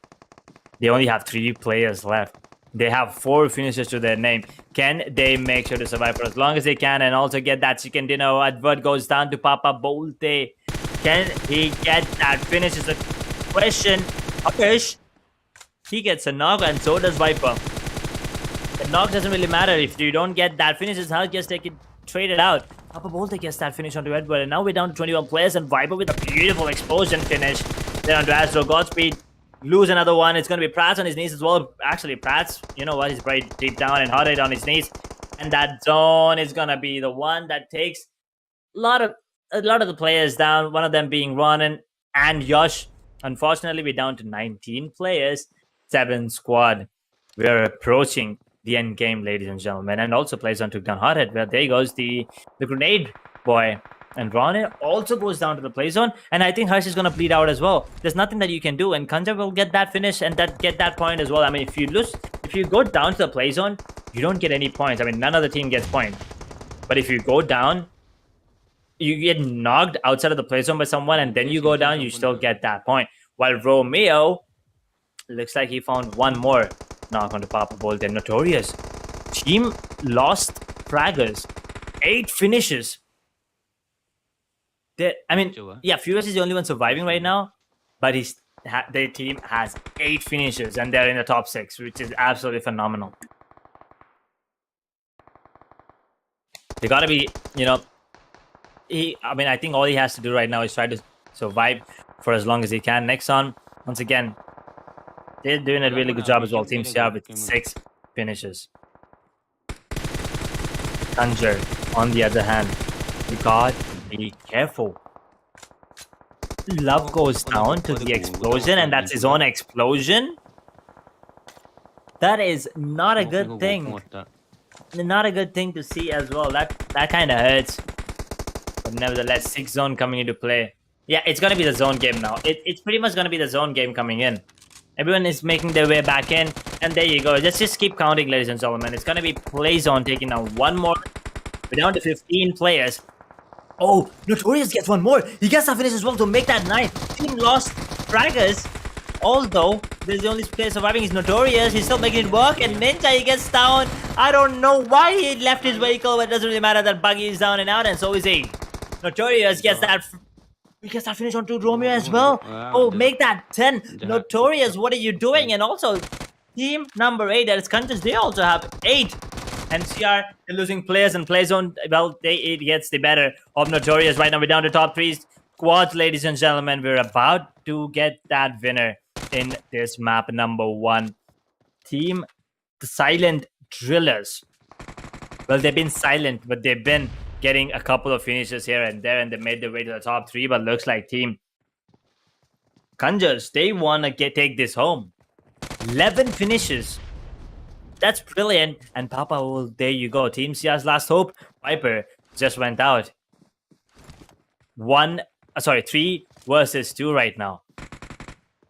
they only have 3 players left. They have 4 finishes to their name. Can they make sure to survive for as long as they can and also get that chicken dinner? Edward goes down to Papa Bolte. Can he get that finish is the question. Akish, he gets a knock, and so does Viper. The knock doesn't really matter if you don't get that finish. It's how just they can trade it out. Papa Bolte gets that finish onto Edward, and now we're down to 21 players, and Viper with a beautiful explosion finish. Then onto Astro. Godspeed lose another one. It's going to be Pratt's on his knees as well. Actually, Pratt's, you know what, he's right deep down and hearted on his knees. And that zone is going to be the one that takes a lot of the players down, one of them being Ronan and Yash. Unfortunately, we're down to 19 players, 7 squad. We're approaching the end game, ladies and gentlemen. And also Playzone took down Hothead. Well, there goes the grenade boy. And Ronan also goes down to the Playzone. And I think Harsh is going to bleed out as well. There's nothing that you can do. And Kanja will get that finish and get that point as well. I mean, if you go down to the Playzone, you don't get any points. I mean, none of the team gets points. But if you go down, you get knocked outside of the play zone by someone, and then you go down, you still get that point. While Romeo looks like he found one more knock onto Papa Bolt. And Notorious team lost fraggers, 8 finishes. Furious is the only one surviving right now, but their team has 8 finishes, and they're in the top 6, which is absolutely phenomenal. They gotta be, I think all he has to do right now is try to survive for as long as he can. Nexon, once again, they're doing a really good job as well. Team CR with 6 finishes. Conjure, on the other hand, you gotta be careful. Love goes down to the explosion, and that's his own explosion. That is not a good thing. Not a good thing to see as well. That kind of hurts. But nevertheless, 6 zone coming into play. Yeah, it's going to be the zone game now. It's pretty much going to be the zone game coming in. Everyone is making their way back in. And there you go. Let's just keep counting, ladies and gentlemen. It's going to be play zone taking down one more. We're down to 15 players. Oh, Notorious gets one more. He gets that finish as well to make that 9. Team lost fraggers. Although, there's the only player surviving is Notorious. He's still making it work. And Ninja, he gets down. I don't know why he left his vehicle, but it doesn't really matter. That Buggy is down and out, and so is he. Notorious gets that finish onto Romeo as well. Oh, make that 10. Notorious, what are you doing? And also, team number 8, that is Countries, they also have 8. And CR, they're losing players, and Playzone, well, it gets the better of Notorious. Right now, we're down to top 3 squads, ladies and gentlemen. We're about to get that winner in this map number 1. Team the Silent Drillers. Well, they've been silent, but they've been getting a couple of finishes here and there, and they made their way to the top 3. But looks like Team Conjures, they want to take this home. 11 finishes. That's brilliant. And Papa, well, there you go. Team CR's last hope. Viper just went out. 3 versus 2 right now.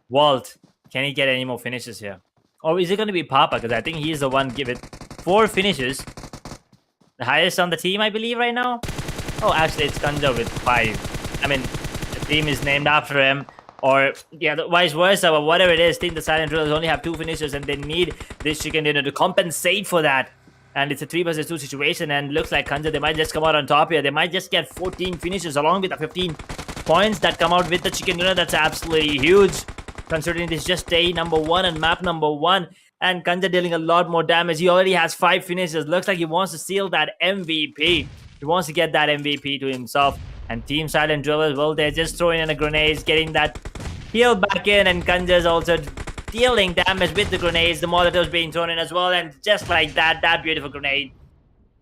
Walt, can he get any more finishes here? Or is it going to be Papa? Because I think he's the one give it 4 finishes. The highest on the team, I believe, right now. Oh, actually, it's Kanja with 5. I mean, the team is named after him. Or, yeah, vice versa, but whatever it is, Team the Silent Drillers only have 2 finishes and they need this chicken dinner to compensate for that. And it's a 3 versus 2 situation, and looks like Kanja, they might just come out on top here. They might just get 14 finishes along with the 15 points that come out with the chicken dinner. That's absolutely huge, considering this is just day number 1 and map number 1. And Kanja dealing a lot more damage. He already has 5 finishes. Looks like he wants to seal that MVP. He wants to get that MVP to himself. And Team Silent Drillers, well, they're just throwing in the grenades, getting that heal back in. And Kanja's also dealing damage with the grenades. The Molotovs being thrown in as well. And just like that, that beautiful grenade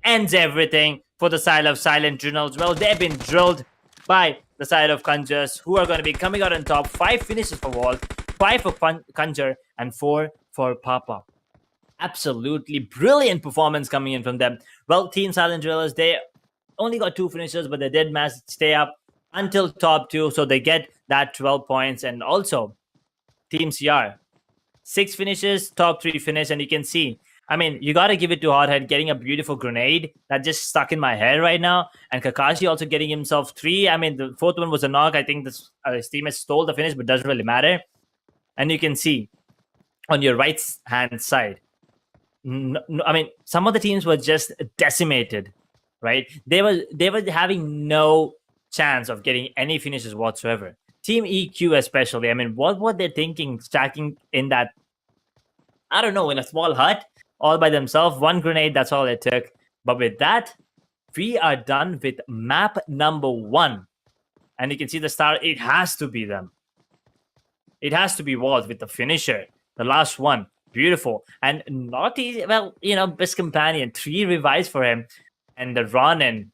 ends everything for the side of Silent Drillers. Well, they've been drilled by the side of Kanjas, who are going to be coming out on top. 5 finishes for Walt, 5 for Kanjar, and 4 for Papa. Absolutely brilliant performance coming in from them. Well, Team Silent Drillers, they only got 2 finishes, but they did manage to stay up until top 2, so they get that 12 points. And also, Team CR, 6 finishes, top 3 finish, and you can see, I mean, you got to give it to Hothead getting a beautiful grenade that just stuck in my head right now. And Kakashi also getting himself 3. I mean, the 4th one was a knock. I think this his teammate stole the finish, but doesn't really matter. And you can see on your right hand side, I mean, some of the teams were just decimated, right? They were having no chance of getting any finishes whatsoever. Team EQ especially, I mean, what were they thinking stacking in that, I don't know, in a small hut all by themselves? 1 grenade, that's all it took. But with that, we are done with map number 1. And you can see the star, it has to be them. It has to be Walt with the finisher, the last one. Beautiful. And not easy. Well, you know, best companion, 3 revives for him. And the Ronin,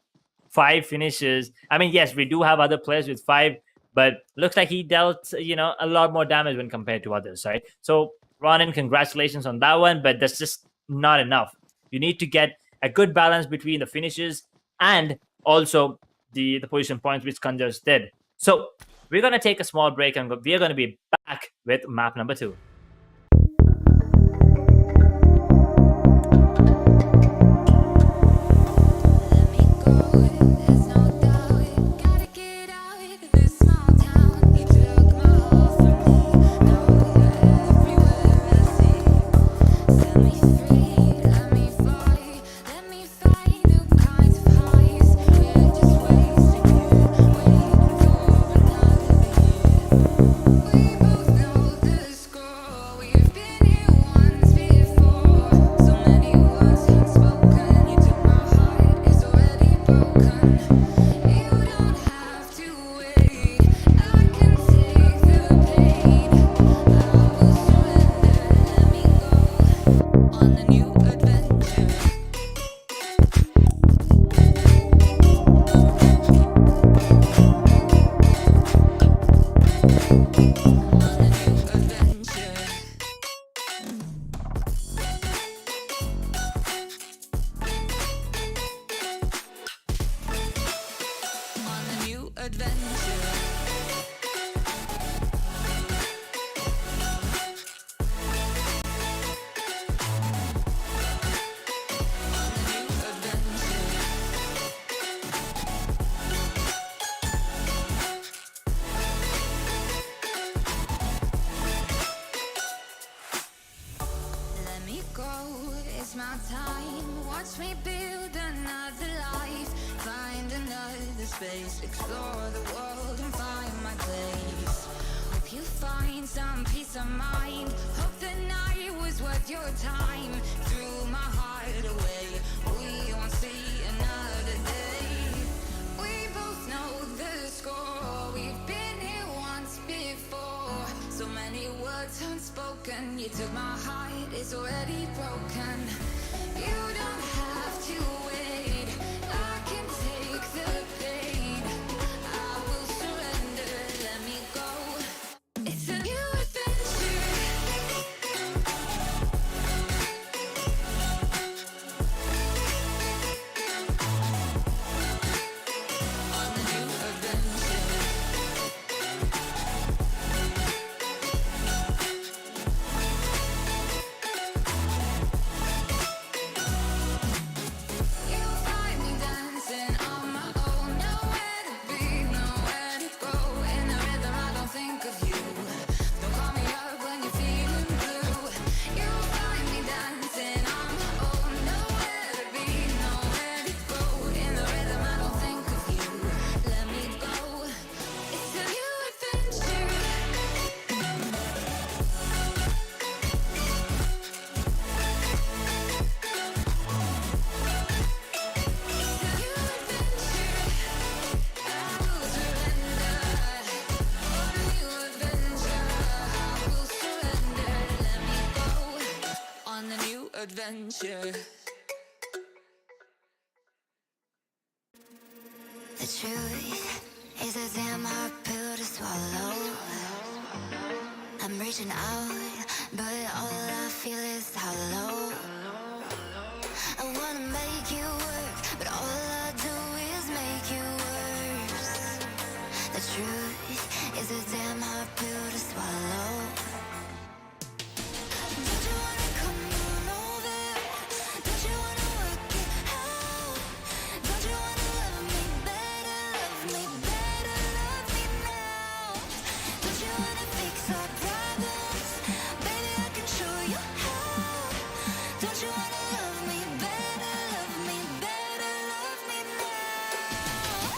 5 finishes. I mean, yes, we do have other players with 5, but looks like he dealt, you know, a lot more damage when compared to others, right? So, Ronin, congratulations on that one, but that's just not enough. You need to get a good balance between the finishes and also the position points, which Kanjas did. So, we're going to take a small break and we are going to be back with map number 2. It's my time, watch me build another life. Find another space, explore the world and find my place. Hope you find some peace of mind. Hope the night was worth your time. Threw my heart away, we won't see another day. We both know the score, we've been here once before. So many words unspoken, you took my heart, it's already broken. You don't have to wait, I can take the pain. I will surrender, let me go. It's a new adventure. adventure. The truth is a damn hard pill to swallow. I'm reaching out, but all I feel is hollow. I wanna make you work, but all I do is make you worse. The truth is a damn hard pill to swallow. Don't you wanna come on over? Don't you wanna work it out? Don't you wanna love me better, love me better, love me now? Don't you wanna fix our problems? Baby, I can show you how. Don't you wanna love me better, love me better, love me now?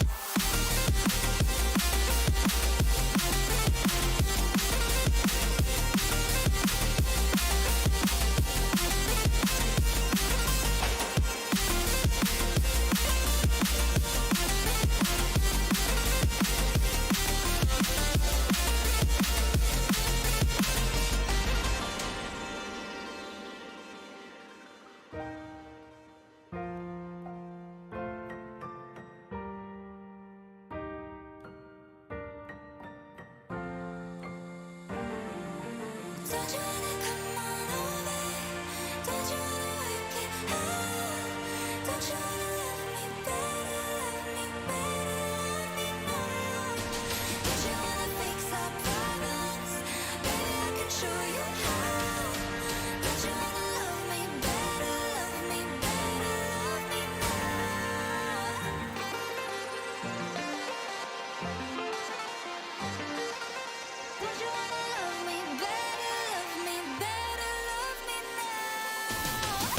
Don't you wanna come on over? Don't you wanna work it out? Don't you wanna love me better, love me better, love me now? Don't you wanna fix our problems? Baby, I can show you how. Don't you wanna love me better, love me better, love me now? Don't you wanna love me better, love me better, love me now?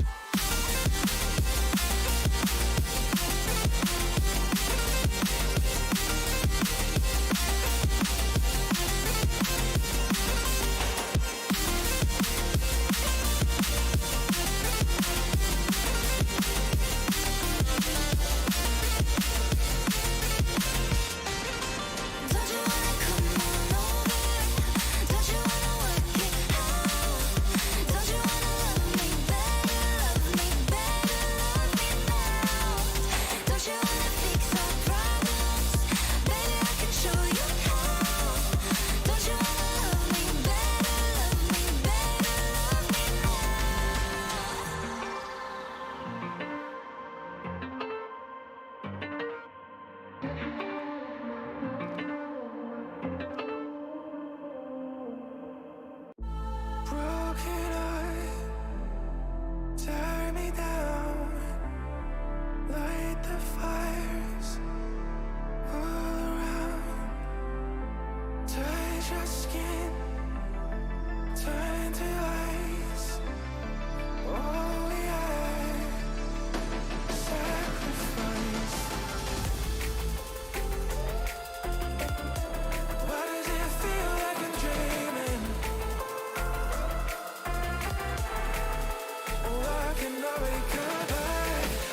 Don't you wanna come on over? Don't you wanna work it out? Don't you wanna love me better, love me better, love me now? Don't you wanna fix our problems? Baby, I can show you how. Don't you wanna love me better, love me better, love me Broken heart, tear me down, light the fires all around. Touch your skin, turn to ice. All we are, sacrifice. Why does it feel like I'm dreaming? Why can I wake up?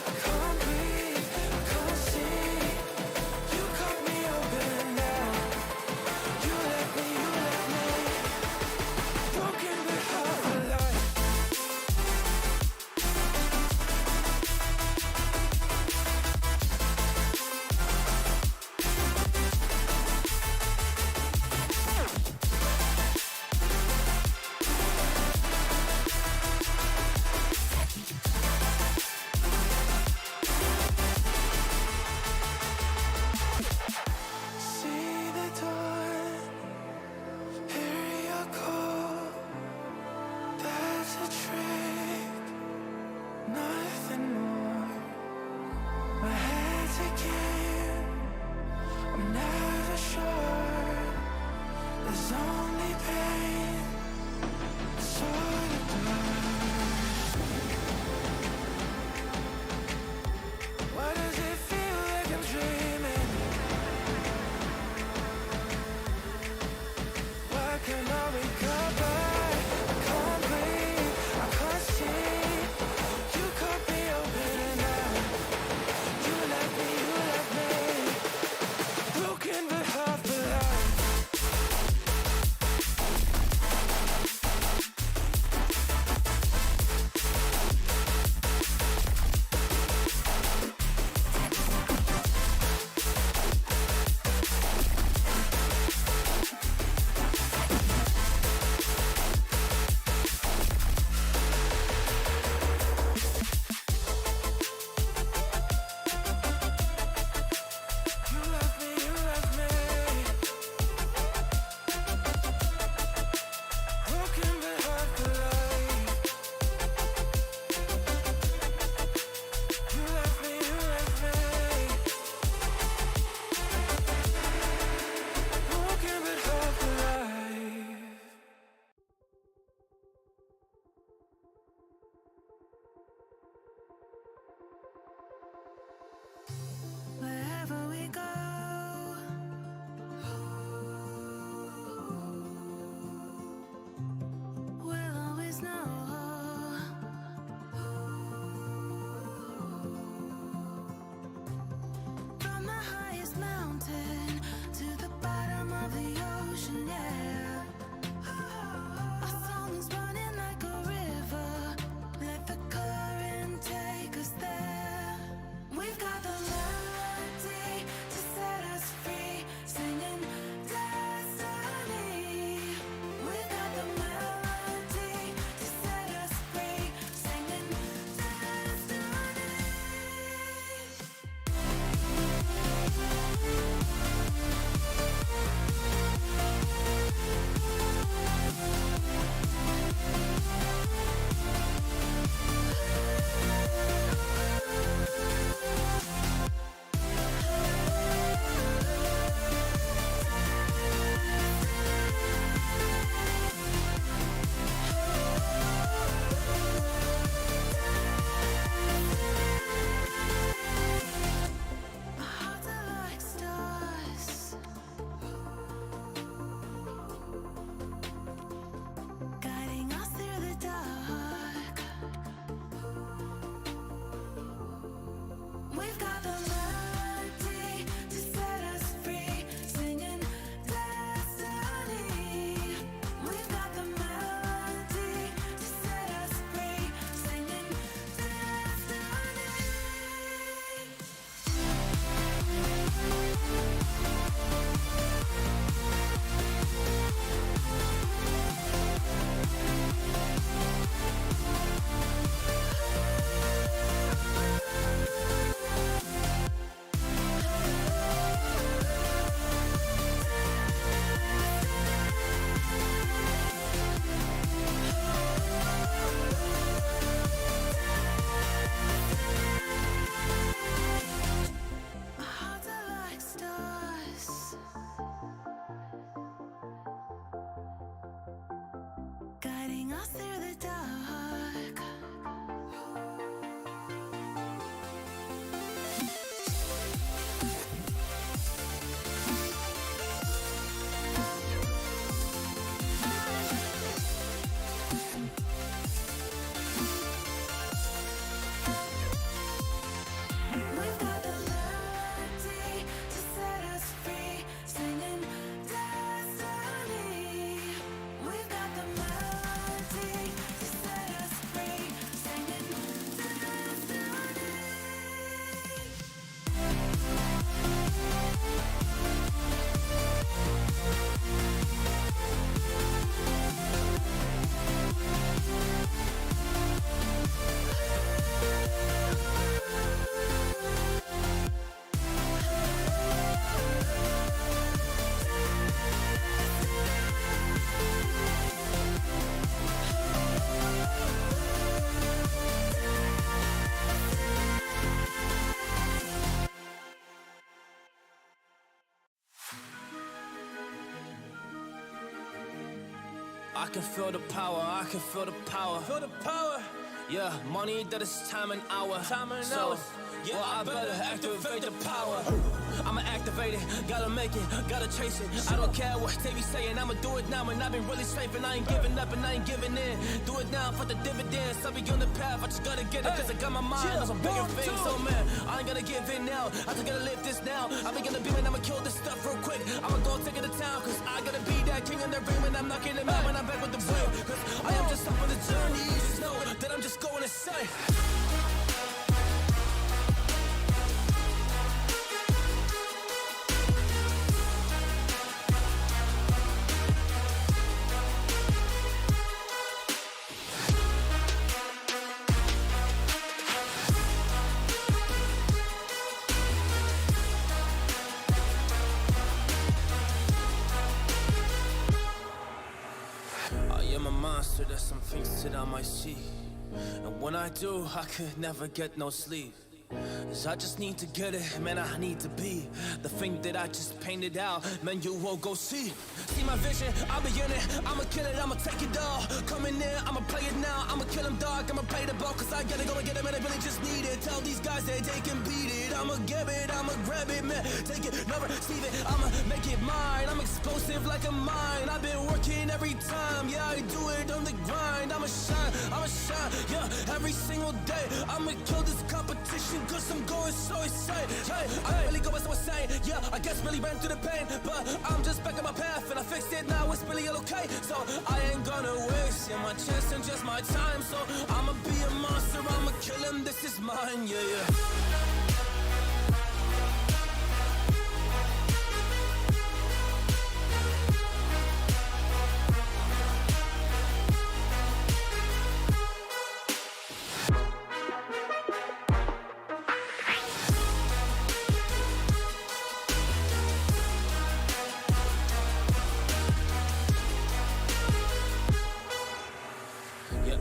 I can't breathe, I can't see. You cut me open now. You left me, broken but half alive. See the dawn, hear your call. That's a trick, nothing more. My head's again, I'm never sure. There's only pain, it's all about. Why does it feel like I'm dreaming? Why can't I wake up? I can't breathe, I can't see. You cut me open now. You left me, broken but half alive. guiding us through the dark. We've got the melody to set us free, singing destiny. We've got the melody to set us free, singing destiny. I can feel the power, I can feel the power. Feel the power. Yeah, money that is time and hour. Time and hour. Yeah, well, I better activate the power. I'ma activate it, gotta make it, gotta chase it. I don't care what they be saying, I'ma do it now. And I've been really safe and I ain't giving up and I ain't giving in. Do it now for the dividends, I'll be on the path, I just gotta get it. Cause I got my mind on some bigger things. So man, I ain't gonna give in now, I just gotta live this now. I be gonna be man, I'ma kill this stuff real quick. I'ma go take it to town, cause I gotta be that king in the ring. When I'm knocking him out, when I'm back with the blame. Cause I am just up on the journey, you just know that I'm just going insane. I am a monster, there's some things that I might see. And when I do, I could never get no sleep. Cause I just need to get it, man, I need to be the thing that I just painted out, man, you won't go see. See my vision, I'll be in it, I'ma kill it, I'ma take it all. Coming in, I'ma play it now, I'ma kill him dog, I'ma play the ball. Cause I gotta go and get it, man, I really just need it. Tell these guys that they can beat it, I'ma give it, I'ma grab it, man. Take it, never receive it, I'ma make it mine. I'm explosive like a mine, I've been working every time. Yeah, I do it on the grind, I'ma shine, yeah, every single day. I'ma kill this competition cause I'm going so insane. Hey, I really go so insane. Yeah, I guess really ran through the pain, but I'm just back on my path and I fixed it now. It's really okay. So I ain't gonna waste my chance and just my time. So I'ma be a monster. I'ma kill him. This is mine. Yeah, yeah.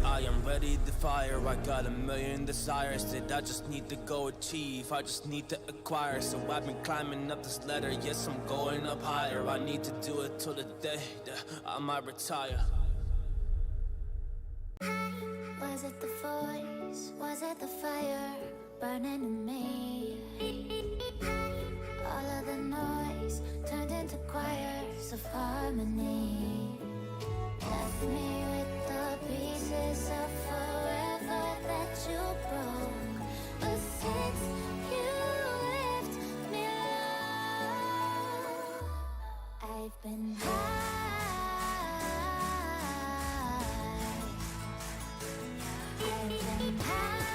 I am ready to fire. I got a million desires that I just need to go achieve. I just need to acquire. So I've been climbing up this ladder. Yes, I'm going up higher. I need to do it till the day that I might retire. Was it the voice? Was it the fire burning in me? All of the noise turned into choirs of harmony. Left me with the pieces of forever that you broke. But since you left me alone, I've been high. I've been high.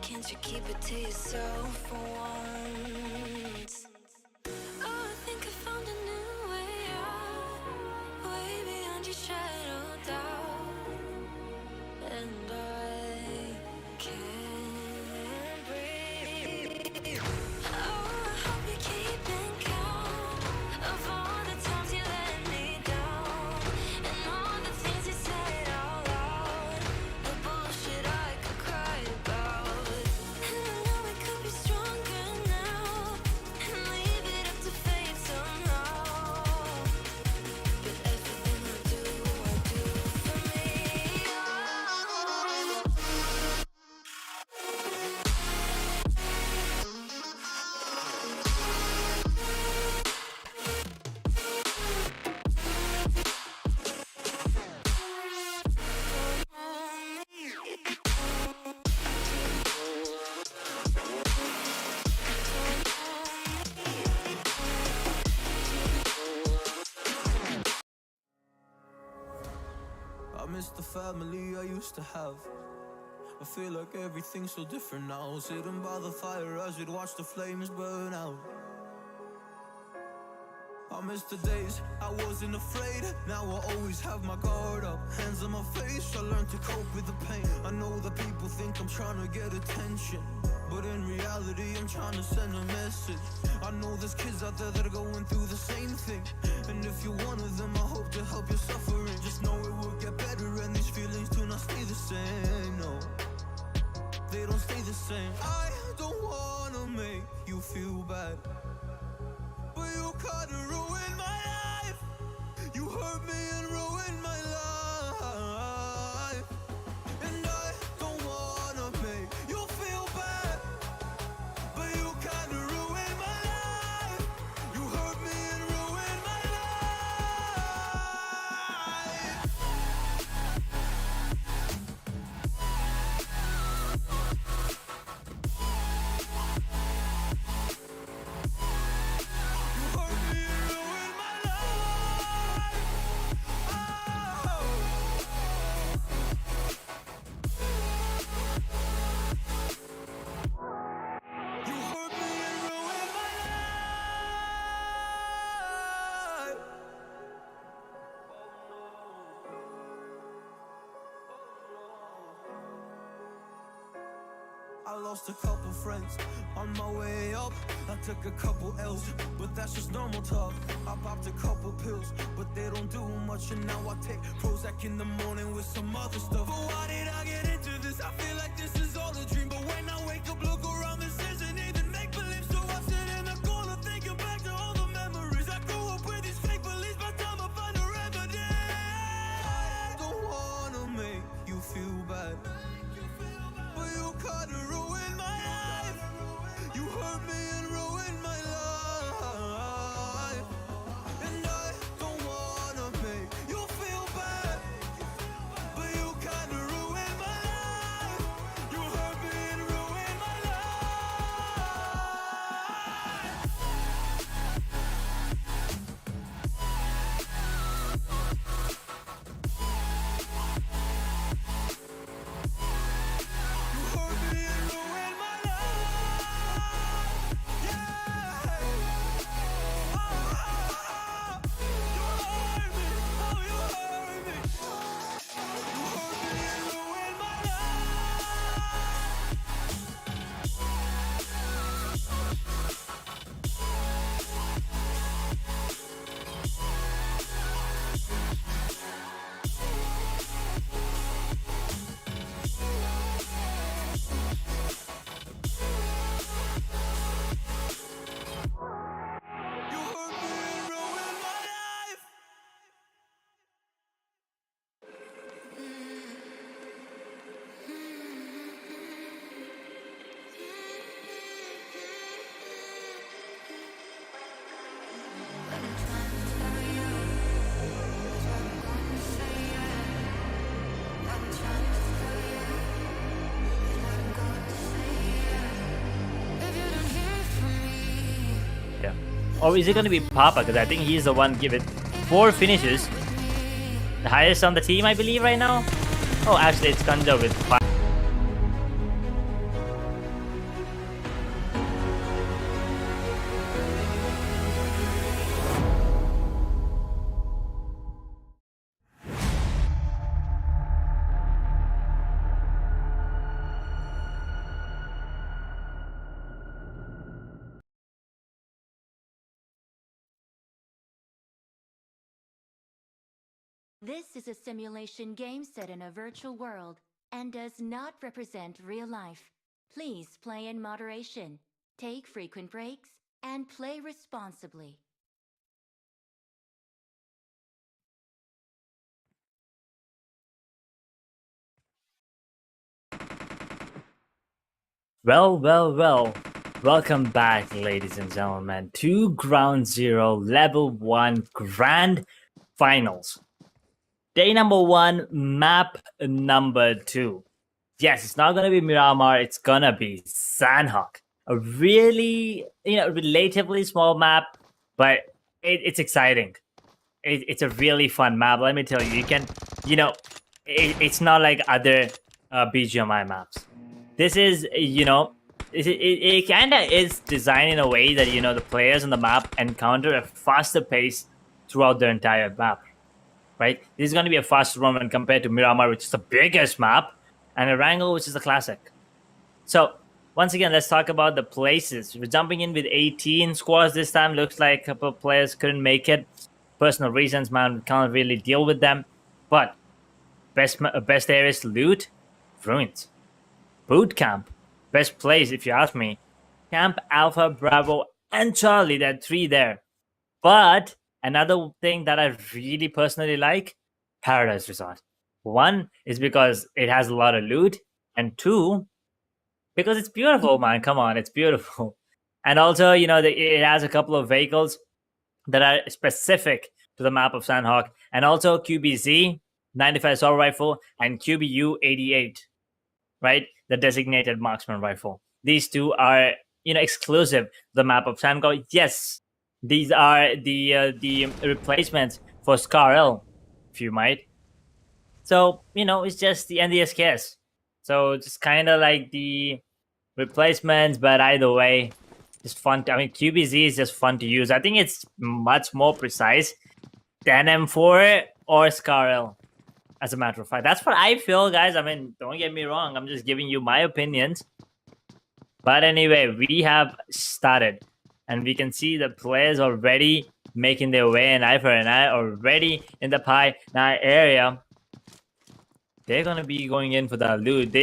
Can't you keep it to yourself for once? Oh, I think I found a new way out, way beyond your shadow doubt, and I can't breathe. Oh, I hope you're keeping count of all the times you let me down, and all the things you said out loud, the bullshit I could cry about. And I know we could be stronger now, and leave it up to fate somehow. But everything I do for me. I miss the family I used to have. I feel like everything's so different now. Sitting by the fire as we'd watch the flames burn out. I miss the days I wasn't afraid. Now I always have my guard up, hands on my face. I learned to cope with the pain. I know that people think I'm trying to get attention, but in reality I'm trying to send a message. I know there's kids out there that are going through the same thing, and if you're one of them, I hope to help your suffering. Just know it will get better, and these feelings do not stay the same. No, they don't stay the same. I don't wanna make you feel bad, but you kinda ruined my life. You hurt me and ruined my life, and I don't wanna make you feel bad, but you kinda ruined my life. You hurt me and ruined my life. You hurt me and ruined my life. Oh. You hurt me and ruined my life. I lost a couple friends on my way up. I took a couple L's, but that's just normal talk. I popped a couple pills, but they don't do much. And now I take Prozac in the morning with some other stuff. But why did I get into this? I feel like this is all a dream. But when I wake up, look around, this isn't even make-believe. So I sit in the corner thinking back to all the memories. I grew up with these fake beliefs, by the time I find a remedy. I don't wanna make you feel bad, but you kinda ruined my life. You hurt me and ruined my life, and I don't wanna make you feel bad, but you kinda ruined my life. You hurt me and ruined my life. You hurt me and ruined my life. Yeah. Oh, you hurt me. Oh, you hurt me. You hurt me and ruined my You hurt me and ruined my life. Yeah. Or is it gonna be Papa? Because I think he's the one give it 4 finishes. The highest on the team, I believe, right now. Oh, actually, it's Kanja with 5. This is a simulation game set in a virtual world and does not represent real life. Please play in moderation, take frequent breaks, and play responsibly. Well. Welcome back, ladies and gentlemen, to Ground Zero Level 1 Grand Finals. Day number 1, map number 2. Yes, it's not going to be Miramar, it's going to be Sanhok. A really, relatively small map, but it's exciting. It's a really fun map. Let me tell you, you can, it's not like other BGMI maps. This is, it kind of is designed in a way that, the players on the map encounter a faster pace throughout the entire map, right? This is going to be a faster run when compared to Miramar, which is the biggest map, and Erangel, which is the classic. So, once again, let's talk about the places. We're jumping in with 18 squads this time. Looks like a couple of players couldn't make it. Personal reasons, man, can't really deal with them. But best areas to loot, ruins. Boot camp, best place if you ask me. Camp Alpha, Bravo, and Charlie. There are 3 there. But another thing that I really personally like, Paradise Resort. 1 is because it has a lot of loot, and 2, because it's beautiful, man. Come on, it's beautiful. And also, it has a couple of vehicles that are specific to the map of Sanhok, and also QBZ 95 assault rifle and QBU 88, right? The designated marksman rifle. These 2 are exclusive to the map of Sanhok. Yes, these are the replacements for Scar-L, if you might. So it's just the NDSKs. So just kind of like the replacements, but either way, it's fun. QBZ is just fun to use. I think it's much more precise than M4 or Scar-L, as a matter of fact. That's what I feel, guys. Don't get me wrong. I'm just giving you my opinions. But anyway, we have started. And we can see the players already making their way in eye for an eye, already in the Pi 9 area. They're going to be going in for the loot.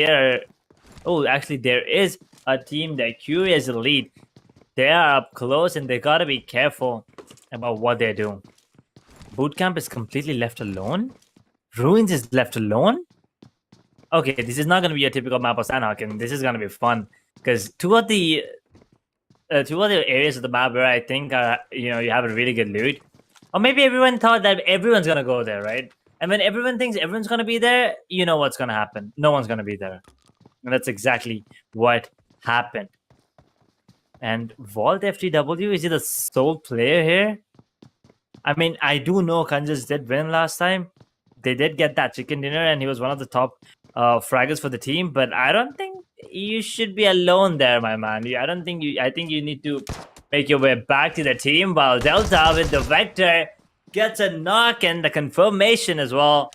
Actually, there is a team that Curious Elite. They are up close and they gotta be careful about what they're doing. Bootcamp is completely left alone? Ruins is left alone? Okay, this is not gonna be a typical map of Sanhok, and this is gonna be fun. Because two of the areas of the map where I think you have a really good loot. Or maybe everyone thought that everyone's gonna go there, right? And when everyone thinks everyone's gonna be there, you know what's gonna happen. No one's gonna be there. And that's exactly what happened. And Vault FTW, is he the sole player here? I do know Kanjas did win last time. They did get that chicken dinner, and he was one of the top fraggers for the team. But I don't think you should be alone there, my man. I think you need to make your way back to the team. While Delta with the Vector gets a knock and the confirmation as well.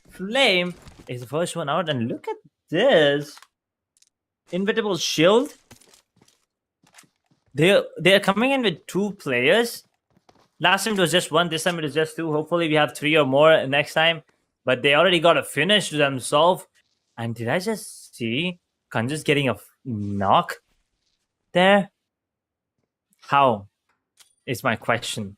Flame is the first one out, and look at this. Inevitable Shield. They're coming in with 2 players. Last time it was just 1. This time it is just 2. Hopefully we have 3 or more next time. But they already got a finish to themselves. And did I just see Kanjas getting a knock there? How is my question.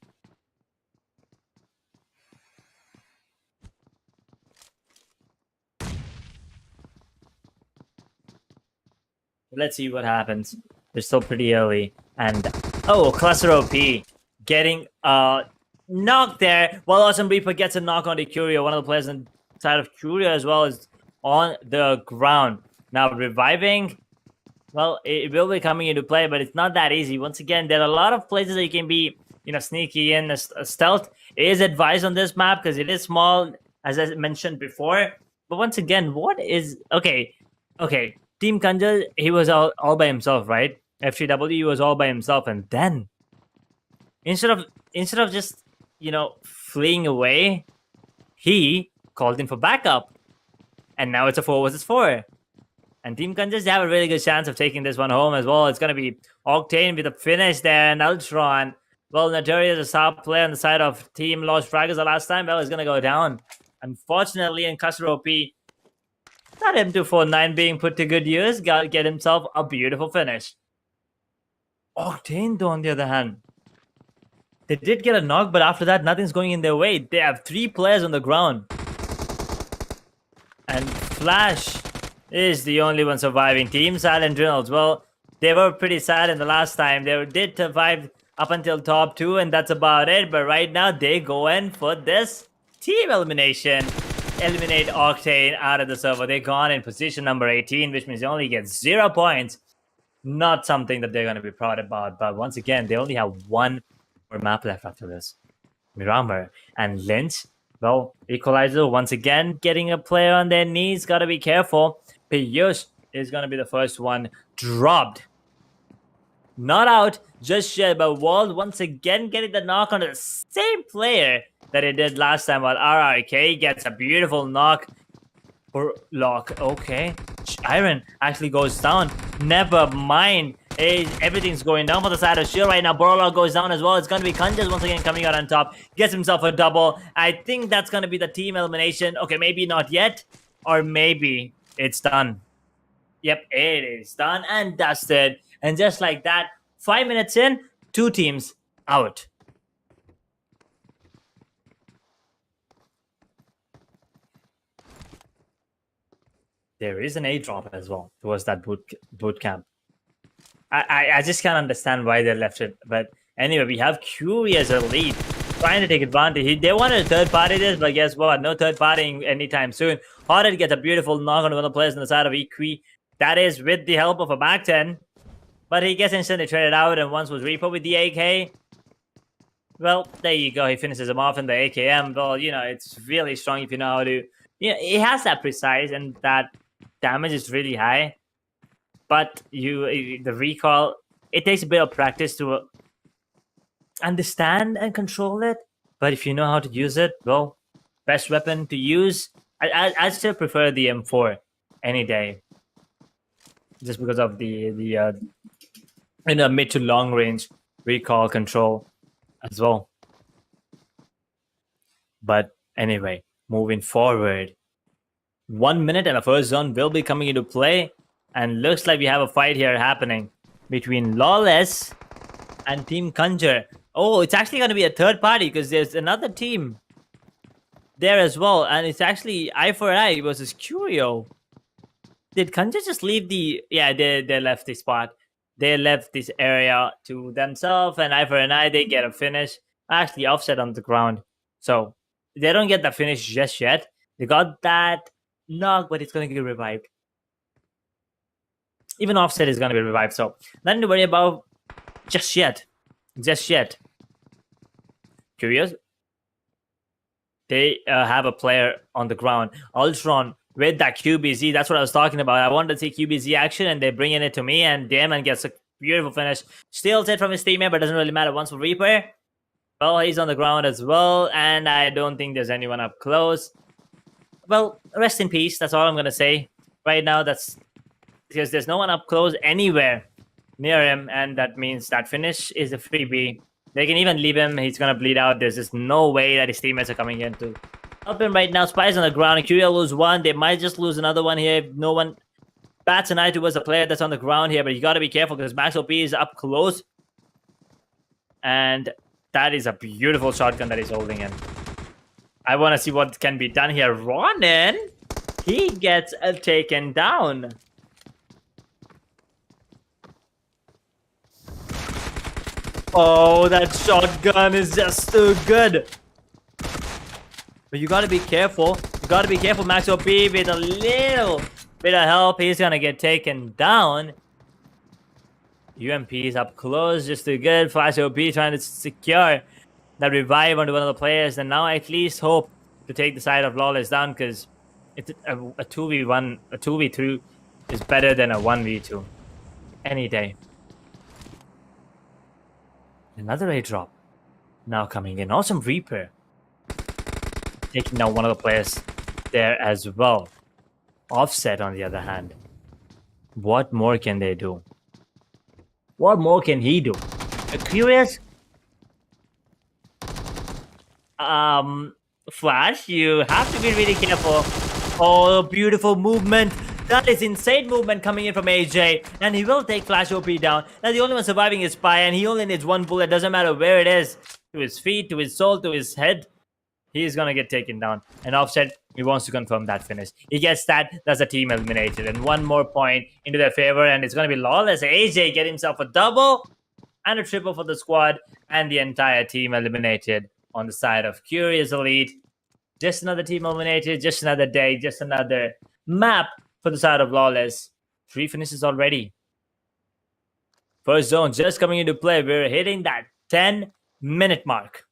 Let's see what happens. They're still pretty early. And Cluster OP getting knocked there, while Awesome Reaper gets a knock on the Curio. One of the players inside of Curio as well is on the ground. Now reviving, well, it will be coming into play, but it's not that easy. Once again, there are a lot of places that you can be, sneaky in. Stealth is advised on this map because it is small, as I mentioned before. But once again, what is okay? Team Kanja, he was all by himself, right? FTW, he was all by himself, and then instead of just fleeing away, he called in for backup, and now it's a 4 versus 4. And Team Kanja have a really good chance of taking this one home as well. It's gonna be Octane with a finish there, and Ultron Well, Notorious, a star player on the side of Team Lost Fraggers the last time, well, is going to go down. Unfortunately, in Custer OP, that M249 being put to good use, got to get himself a beautiful finish. Octane, though, on the other hand, they did get a knock, but after that, nothing's going in their way. They have 3 players on the ground. And Flash is the only one surviving. Team Silent Drills, well, they were pretty sad in the last time. They did survive up until top 2, and that's about it. But right now, they go in for this team elimination. Eliminate Octane out of the server. They're gone in position number 18, which means they only get 0 points. Not something that they're going to be proud about. But once again, they only have 1 more map left after this. Miramar and Lynch. Well, Equalizer once again getting a player on their knees. Got to be careful. Piyush is going to be the first one dropped. Not out just yet, but Wald once again getting the knock on the same player that he did last time. While RRK gets a beautiful knock for Lock. Okay, Iron actually goes down. Never mind. Everything's going down for the side of Shield right now. Borlock goes down as well. It's going to be Kunjas once again coming out on top. Gets himself a double. I think that's going to be the team elimination. Okay, maybe not yet. Or maybe it's done. Yep, it is done and dusted. And just like that, 5 minutes in, 2 teams out. There is an A drop as well towards that boot camp. I just can't understand why they left it. But anyway, we have QE as a lead, trying to take advantage. They wanted a third party this, but guess what? No third partying anytime soon. Hornet gets a beautiful knock on one of the players on the side of EQ. That is with the help of a back 10. But he gets instantly traded out, and once was Reaper with the AK. Well, there you go. He finishes him off in the AKM. Well, you know, it's really strong if you know how to... You know, it has that precise, and that damage is really high. But the recall, it takes a bit of practice to understand and control it. But if you know how to use it, well, best weapon to use. I still prefer the M4 any day, just because of the mid to long range recall control as well. But anyway, moving forward, 1 minute and the first zone will be coming into play. And looks like we have a fight here happening between Lawless and Team Conjure. Oh, it's actually going to be a third party because there's another team there as well. And it's actually Eye for Eye versus Curio. Did Conjure just leave the... Yeah, they left the spot. They left this area to themselves. And Eye for an Eye, they get a finish. Actually, Offset on the ground. So, they don't get the finish just yet. They got that knock, but it's going to get revived. Even Offset is going to be revived, so nothing to worry about just yet. Just yet. Curious? They have a player on the ground. Ultron with that QBZ. That's what I was talking about. I wanted to see QBZ action, and they're bringing it to me, and Damon gets a beautiful finish. Steals it from his teammate, but doesn't really matter. Once for Reaper, well, he's on the ground as well, and I don't think there's anyone up close. Well, rest in peace. That's all I'm going to say. Right now, that's... because there's no one up close anywhere near him, and that means that finish is a freebie. They can even leave him. He's going to bleed out. There's just no way that his teammates are coming in to help him right now. Spy's on the ground. Curio lose one. They might just lose another one here if no one bats an eye towards the player that's on the ground here, but you got to be careful because Max OP is up close. And that is a beautiful shotgun that he's holding in. I want to see what can be done here. Ronin, he gets taken down. Oh, that shotgun is just too good. But you gotta be careful. You gotta be careful, Max OP. With a little bit of help, he's gonna get taken down. UMP is up close, just too good. Flash OP trying to secure that revive onto one of the players. And now I at least hope to take the side of Lawless down, because it's a 2v1, a 2v2 is better than a 1v2. Any day. Another A drop now coming in. Awesome Reaper taking down one of the players there as well. Offset, on the other hand, what more can they do? What more can he do? Curious, Flash, you have to be really careful. Oh, beautiful movement. That is insane movement coming in from AJ. And he will take Flash OP down. Now the only one surviving is Spy, and he only needs one bullet. Doesn't matter where it is. To his feet, to his soul, to his head. He's gonna get taken down. And Offset, he wants to confirm that finish. He gets that, that's a team eliminated. And one more point into their favor, and it's gonna be lawless. AJ get himself a double and a triple for the squad, and the entire team eliminated on the side of Curious Elite. Just another team eliminated, just another day, just another map for the side of Lawless. 3 finishes already. First zone just coming into play. We're hitting that 10-minute mark.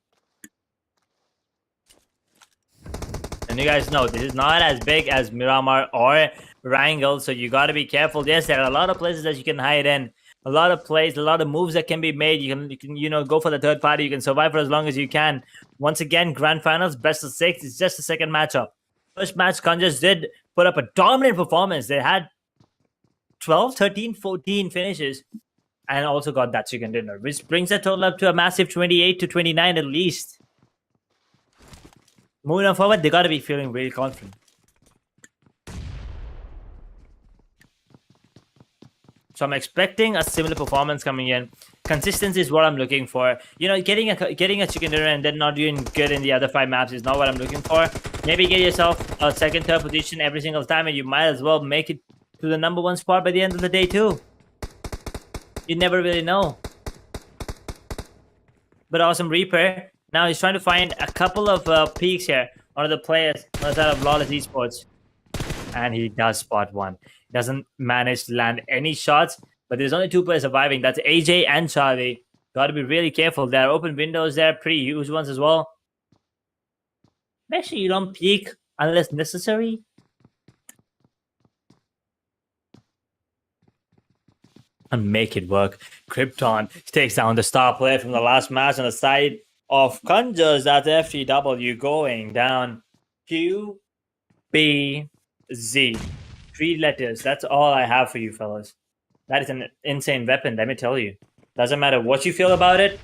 And you guys know, this is not as big as Miramar or Erangel, so you gotta be careful. Yes, there are a lot of places that you can hide in. A lot of plays, a lot of moves that can be made. You can go for the third party. You can survive for as long as you can. Once again, grand finals, best of 6. It's just the second matchup. First match, Conjures did put up a dominant performance. They had 12, 13, 14 finishes, and also got that chicken dinner, which brings the total up to a massive 28 to 29 at least. Moving on forward, they got to be feeling really confident. So I'm expecting a similar performance coming in. Consistency is what I'm looking for. You know, getting a chicken dinner and then not doing good in the other 5 maps is not what I'm looking for. Maybe get yourself a second, third position every single time, and you might as well make it to the number 1 spot by the end of the day too. You never really know. But awesome Reaper. Now he's trying to find a couple of peaks here. One of the players on the side of Lawless Esports. And he does spot one. Doesn't manage to land any shots, but there's only 2 players surviving. That's AJ and Charlie. Got to be really careful. There are open windows there, pretty huge ones as well. Make sure you don't peek unless necessary. And make it work. Krypton takes down the star player from the last match on the side of Conjures. That's FTW going down. Q, B, Z. 3 letters. That's all I have for you, fellas. That is an insane weapon, let me tell you. Doesn't matter what you feel about it.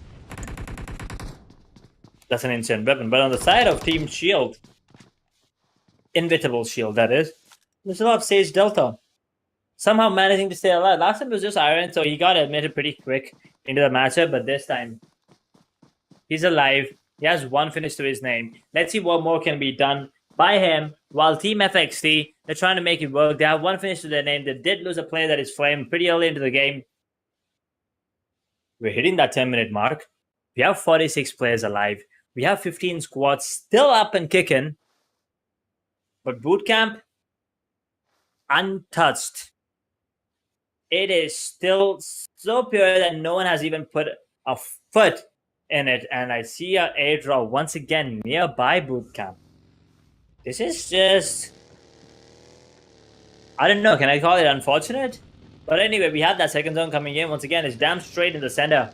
That's an insane weapon. But on the side of Team Shield, Inevitable Shield, that is, there's a lot of Sage Delta. Somehow managing to stay alive. Last time it was just Iron, so he got admitted pretty quick into the matchup. But this time, he's alive. He has 1 finish to his name. Let's see what more can be done by him, while Team FXT, they're trying to make it work. They have 1 finish to their name. They did lose a player that is flamed pretty early into the game. We're hitting that 10-minute mark. We have 46 players alive. We have 15 squads still up and kicking. But Bootcamp, untouched. It is still so pure that no one has even put a foot in it. And I see an airdrop once again nearby Bootcamp. This is just, I don't know, can I call it unfortunate? But anyway, we have that second zone coming in. Once again, it's damn straight in the center.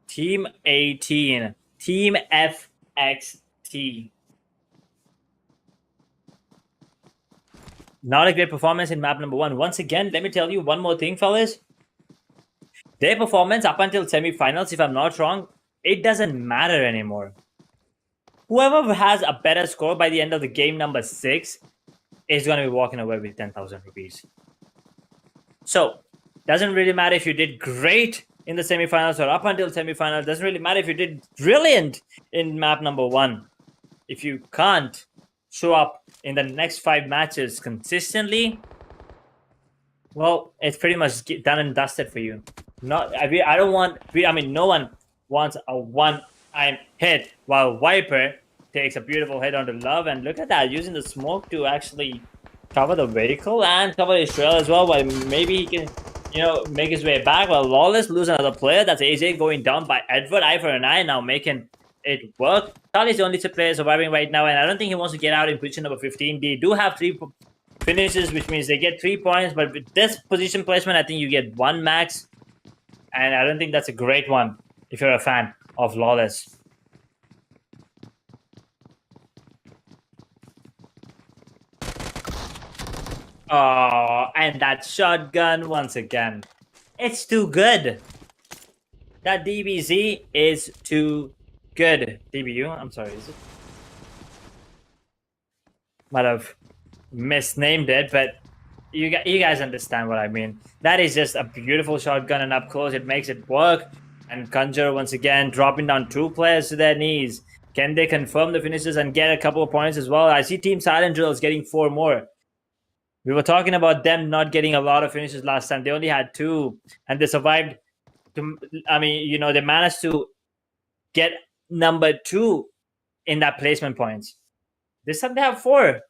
Team 18. Team FXT. Not a great performance in map number 1. Once again, let me tell you one more thing, fellas. Their performance up until semifinals, if I'm not wrong, it doesn't matter anymore. Whoever has a better score by the end of the game number 6 is going to be walking away with 10,000 rupees. So, doesn't really matter if you did great in the semifinals or up until semifinals. Doesn't really matter if you did brilliant in map number 1. If you can't show up in the next 5 matches consistently, well, it's pretty much done and dusted for you. No one wants a one-time hit, while Viper takes a beautiful hit onto Love, and look at that, using the smoke to actually cover the vehicle and cover his trail as well, while maybe he can, make his way back. While Lawless lose another player. That's AJ going down by Edward. Eye for an eye now, making it work. Charlie's the only 2 player surviving right now, and I don't think he wants to get out in position number 15. They do have 3 finishes, which means they get 3 points, but with this position placement, I think you get 1 max, and I don't think that's a great one if you're a fan of Lawless. Oh, and that shotgun once again. It's too good. That DBZ is too good. DBU? I'm sorry, is it? Might have misnamed it, but you guys understand what I mean. That is just a beautiful shotgun and up close. It makes it work. And Conjure once again dropping down 2 players to their knees. Can they confirm the finishes and get a couple of points as well? I see Team Silent Drills getting 4 more. We were talking about them not getting a lot of finishes last time. They only had 2, and they survived. They managed to get number 2 in that placement points. This time they have 4.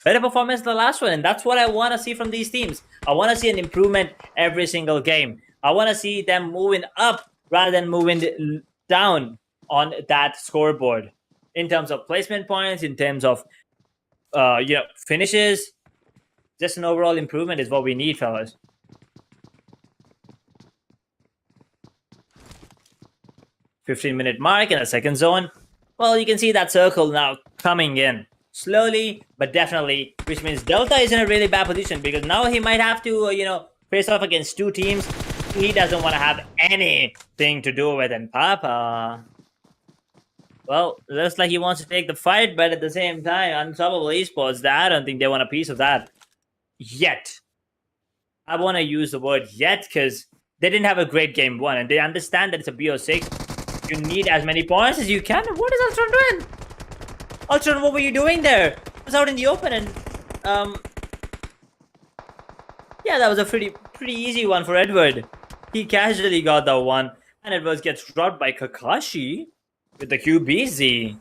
Better performance than the last one, and that's what I want to see from these teams. I want to see an improvement every single game. I want to see them moving up rather than moving down on that scoreboard in terms of placement points, in terms of finishes. Just an overall improvement is what we need, fellas. $15-minute mark in the second zone. Well, you can see that circle now coming in. Slowly, but definitely, which means Delta is in a really bad position because now he might have to, face off against 2 teams he doesn't want to have anything to do with. And Papa, well, looks like he wants to take the fight, but at the same time, Unstoppable Esports, I don't think they want a piece of that. Yet. I want to use the word yet because they didn't have a great game 1, and they understand that it's a BO6. You need as many points as you can. What is Ultron doing? Ultron, what were you doing there? It was out in the open, and yeah, that was a pretty easy one for Edward. He casually got that one, and Edward gets dropped by Kakashi with the QBZ.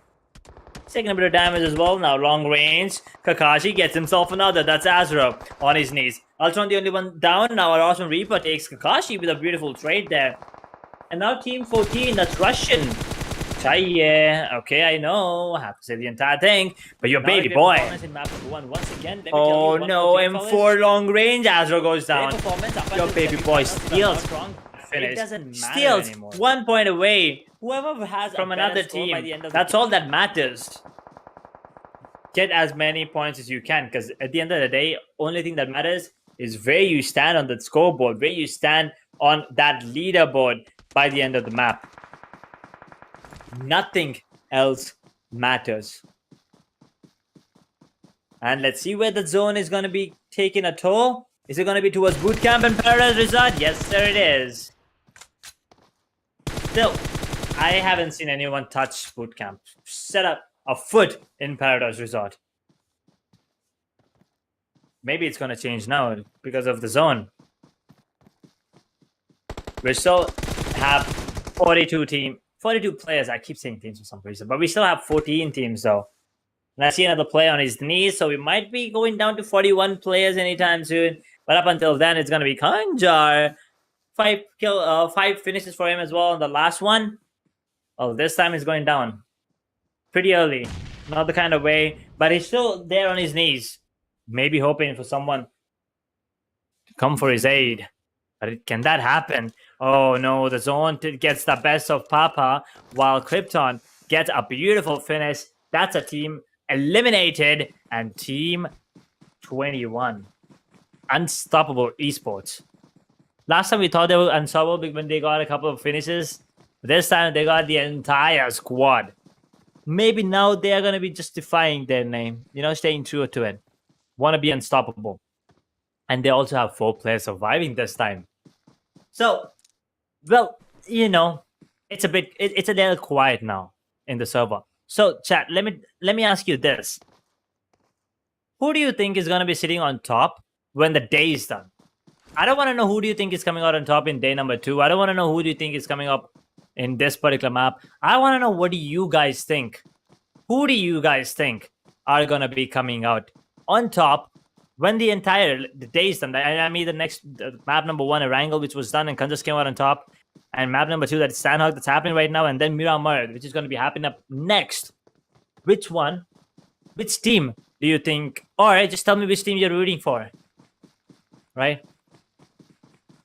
Taking a bit of damage as well. Now long range. Kakashi gets himself another. That's Azra on his knees. Ultron the only one down. Now our awesome Reaper takes Kakashi with a beautiful trade there. And now Team 14, that's Russian. Chaye. Okay, I know. I have to say the entire thing. But your baby boy. In map one, once again, oh no, M4 long range. Azra goes down. Your baby boy steals. Finish. It doesn't matter steals anymore. 1 point away. Whoever has from another team, by the end of that's all that matters. Get as many points as you can, because at the end of the day, only thing that matters is where you stand on the scoreboard, where you stand on that leaderboard by the end of the map. Nothing else matters. And let's see where the zone is going to be taking a toll. Is it going to be towards Bootcamp and Paradise Resort? Yes, sir, it is. Still, I haven't seen anyone touch Bootcamp. Set up a foot in Paradise Resort. Maybe it's going to change now because of the zone. We still have 42 players. I keep saying teams for some reason, but we still have 14 teams though. And I see another player on his knees, so we might be going down to 41 players anytime soon. But up until then, it's going to be Kanjar. 5 finishes for him as well on the last one. Oh, this time he's going down. Pretty early. Not the kind of way, but he's still there on his knees. Maybe hoping for someone to come for his aid. But can that happen? Oh no, the zone gets the best of Papa, while Krypton gets a beautiful finish. That's a team eliminated, and Team 21. Unstoppable Esports. Last time we thought they were unstoppable when they got a couple of finishes. This time they got the entire squad. Maybe now they are going to be justifying their name. Staying true to it. Want to be unstoppable. And they also have 4 players surviving this time. So, well, it's a little quiet now in the server. So, chat, let me ask you this. Who do you think is going to be sitting on top when the day is done? I don't want to know who do you think is coming out on top in day number 2. I don't want to know who do you think is coming up in this particular map. I want to know what do you guys think? Who do you guys think are going to be coming out on top when the day is done? I mean, the map number 1, Erangel, which was done and Kansas came out on top. And map number 2, that's Sanhok, that's happening right now. And then Miramar, which is going to be happening up next. Which one? Which team do you think? Alright, just tell me which team you're rooting for. Right?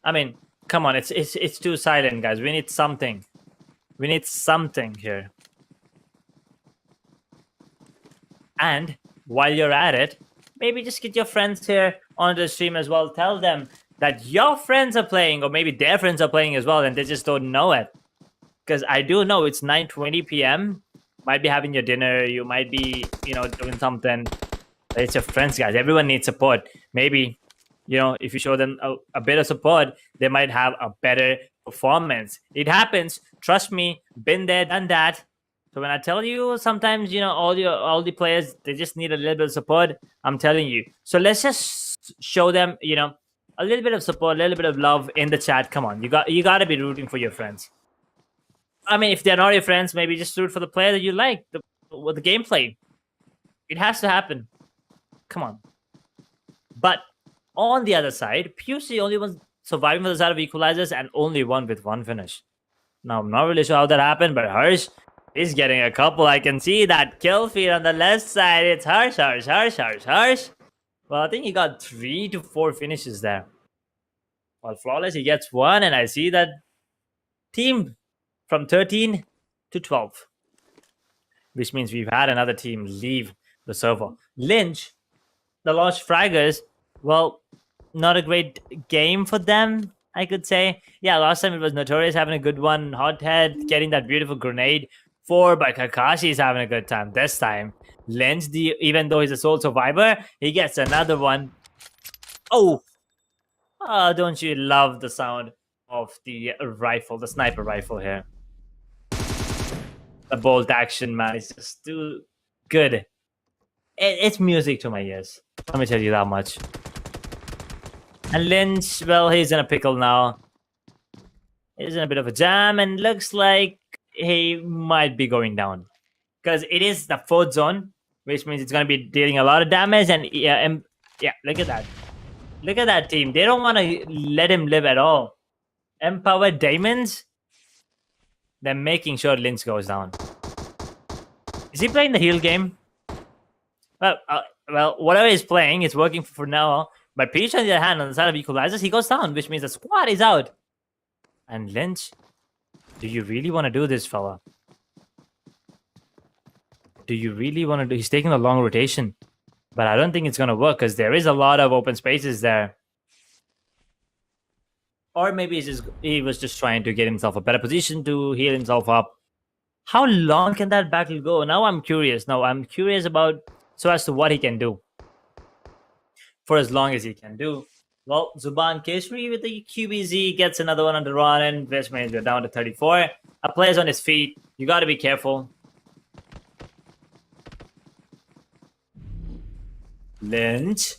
I mean, come on, it's too silent, guys. We need something. We need something here. And while you're at it, maybe just get your friends here on the stream as well. Tell them that your friends are playing, or maybe their friends are playing as well, and they just don't know it. Because I do know it's 9:20 p.m. Might be having your dinner, you might be, doing something. But it's your friends, guys. Everyone needs support. Maybe, if you show them a bit of support, they might have a better performance. It happens. Trust me. Been there, done that. So when I tell you, sometimes all the players, they just need a little bit of support. I'm telling you. So let's just show them, a little bit of support, a little bit of love in the chat. Come on, you got to be rooting for your friends. I mean, if they're not your friends, maybe just root for the player that you like, the gameplay. It has to happen. Come on. But on the other side, PUC only was surviving for the side of equalizers and only one with one finish. Now, I'm not really sure how that happened, but Harsh is getting a couple. I can see that kill feed on the left side. It's Harsh. Well, I think he got 3 to 4 finishes there. While Flawless, he gets 1, and I see that team from 13 to 12. Which means we've had another team leave the server. Lynch, the Lost Fraggers, well, not a great game for them, I could say. Yeah, last time it was Notorious having a good one. Hothead getting that beautiful grenade. 4, but Kakashi's having a good time this time. Lynch, even though he's a sole survivor, he gets another one. Oh, don't you love the sound of the rifle, the sniper rifle here? The bolt action, man, is just too good. It's music to my ears. Let me tell you that much. And Lynch, well, he's in a pickle now. He's in a bit of a jam, and looks like he might be going down. Because it is the 4th zone, which means it's going to be dealing a lot of damage. And yeah, look at that. Look at that team. They don't want to let him live at all. Empowered Diamonds, they're making sure Lynch goes down. Is he playing the heal game? Well, whatever he's playing, it's working for now. But Peach, on the other hand, on the side of equalizers, he goes down, which means the squad is out. And Lynch, do you really want to do this, fella? Do you really want to do? He's taking a long rotation, but I don't think it's going to work because there is a lot of open spaces there. Or maybe he was just trying to get himself a better position to heal himself up. How long can that battle go? Now I'm curious. About so as to what he can do. For as long as he can do. Well, Zuban Kesri with the QBZ gets another one on the run, and which means we're down to 34. A player's on his feet. You got to be careful. Lynch.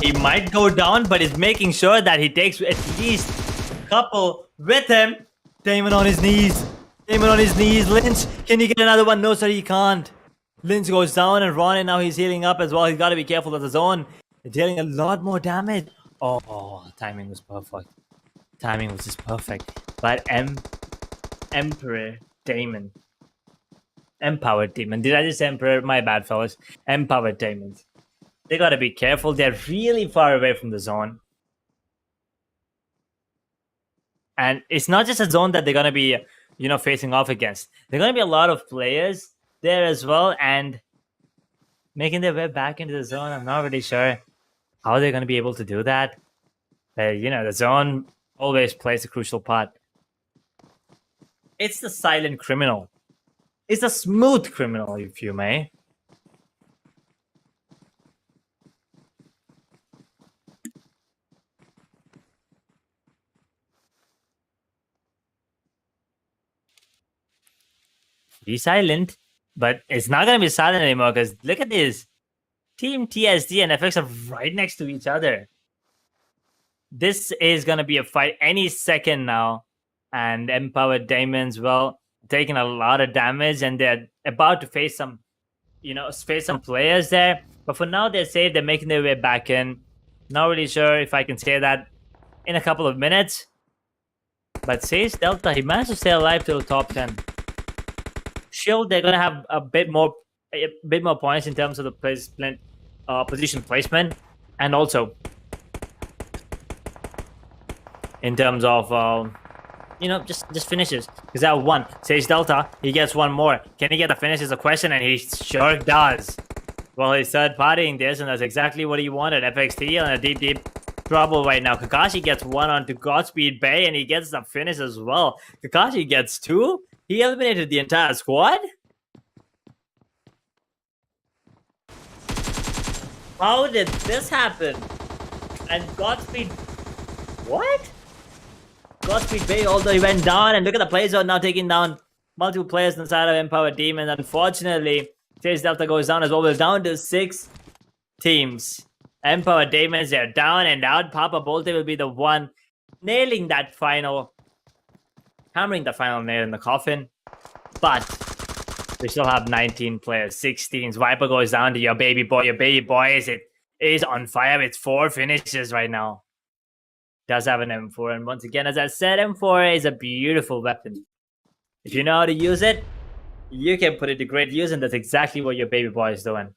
He might go down, but he's making sure that he takes at least a couple with him. Damon on his knees. Lynch, can you get another one? No, sir, he can't. Lynch goes down, and Ron, and now he's healing up as well. He's got to be careful of the zone. They're dealing a lot more damage. Oh, timing was perfect. Timing was just perfect. But Empowered Demon. Did I just say Emperor? My bad, fellas. Empowered Demons. They got to be careful. They're really far away from the zone. And it's not just a zone that they're going to be, facing off against. There are going to be a lot of players there as well, and making their way back into the zone. I'm not really sure how they're going to be able to do that. But, the zone always plays a crucial part. It's the silent criminal. It's a smooth criminal, if you may. Be silent, but it's not going to be silent anymore because look at this. Team TSD and FX are right next to each other. This is going to be a fight any second now. And Empowered Diamonds, well, taking a lot of damage, and they're about to face some players there. But for now, they're safe. They're making their way back in. Not really sure if I can say that in a couple of minutes. But Sage Delta, he managed to stay alive till the top 10. Shield, they're gonna have a bit more points in terms of the position placement, and also in terms of just finishes. Because that one Sage Delta, he gets one more. Can he get the finish is a question, and he sure does. Well, he's third partying this, and that's exactly what he wanted. FXT on a deep trouble right now. Kakashi gets one onto Godspeed Bay and he gets the finish as well. Kakashi gets two. He eliminated the entire squad. How did this happen? And Godspeed... What? Godspeed Bay, although he went down, and look at the play zone now taking down multiple players inside of Empower Demons. Unfortunately, Chase Delta goes down as well. We're down to 6 teams. Empower Demons, they're down and out. Papa Bolte will be the one nailing that final, hammering the final nail in the coffin. But we still have 19 players, 16. Viper goes down to your baby boy. Your baby boy is on fire with 4 finishes right now. Does have an M4, and once again, as I said, M4 is a beautiful weapon. If you know how to use it, you can put it to great use, and that's exactly what your baby boy is doing.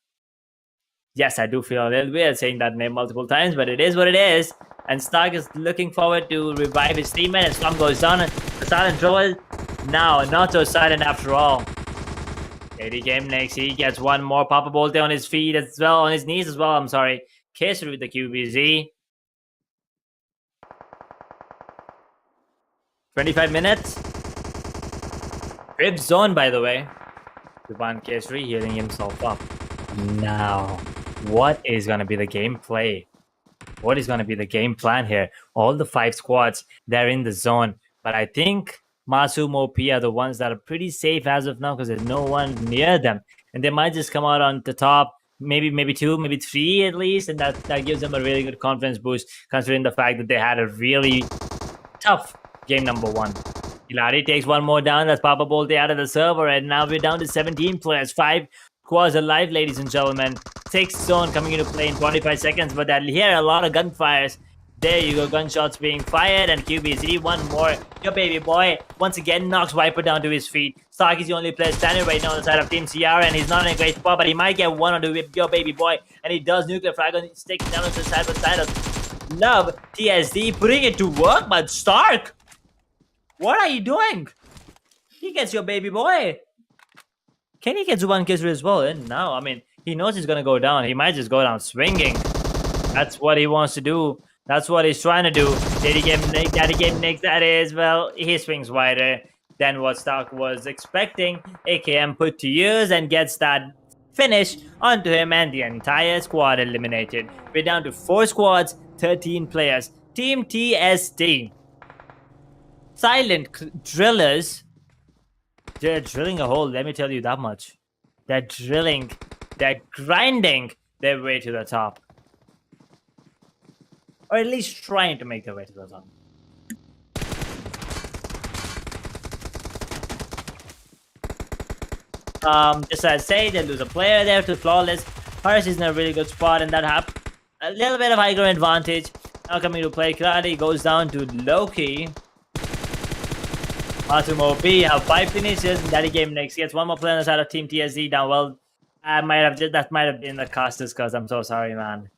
Yes, I do feel a little weird saying that name multiple times, but it is what it is. And Stark is looking forward to revive his teammate, and Storm goes down, and the silent trouble now not so silent after all. AD game next, he gets one more Papa Bolte on his feet as well, on his knees as well, I'm sorry. Kesri with the QBZ. 25 minutes. Rib zone, by the way. Vivan Kesri healing himself up. Now, what is going to be the gameplay? What is going to be the game plan here? All the 5 squads, they're in the zone. But I think Masumo P are the ones that are pretty safe as of now because there's no one near them. And they might just come out on the top, maybe 2, maybe 3 at least. And that gives them a really good confidence boost considering the fact that they had a really tough game number 1. Hilari takes one more down. That's Papa Bolte out of the server. And now we're down to 17 players. 5 squads alive, ladies and gentlemen. 6 zone coming into play in 25 seconds. But I hear a lot of gunfires. There you go. Gunshots being fired. And QBZ, one more. Your baby boy once again knocks Viper down to his feet. Stark is the only player standing right now on the side of Team CR. And he's not in a great spot. But he might get one onto your baby boy. And he does nuclear frag on his stick down to the side of Love. TSD putting it to work. But Stark, what are you doing? He gets your baby boy. Can he get Zuban Kisser as well? And now, I mean, he knows he's going to go down. He might just go down swinging. That's what he wants to do. That's what he's trying to do. Daddy game next, that is, well, he swings wider than what Stark was expecting. AKM put to use and gets that finish onto him, and the entire squad eliminated. We're down to 4 squads, 13 players. Team TSD. Silent drillers, they're drilling a hole, let me tell you that much. They're grinding their way to the top. Or at least trying to make their way to the top. Just as I say, they lose a player there to Flawless. Harris is in a really good spot, and that a little bit of high ground advantage. Now coming to play, Karate goes down to Loki. Masumo P have 5 finishes. Daddy game next gets one more player on the side of Team TSD down. Well, that might have been the casters curse. I'm so sorry, man.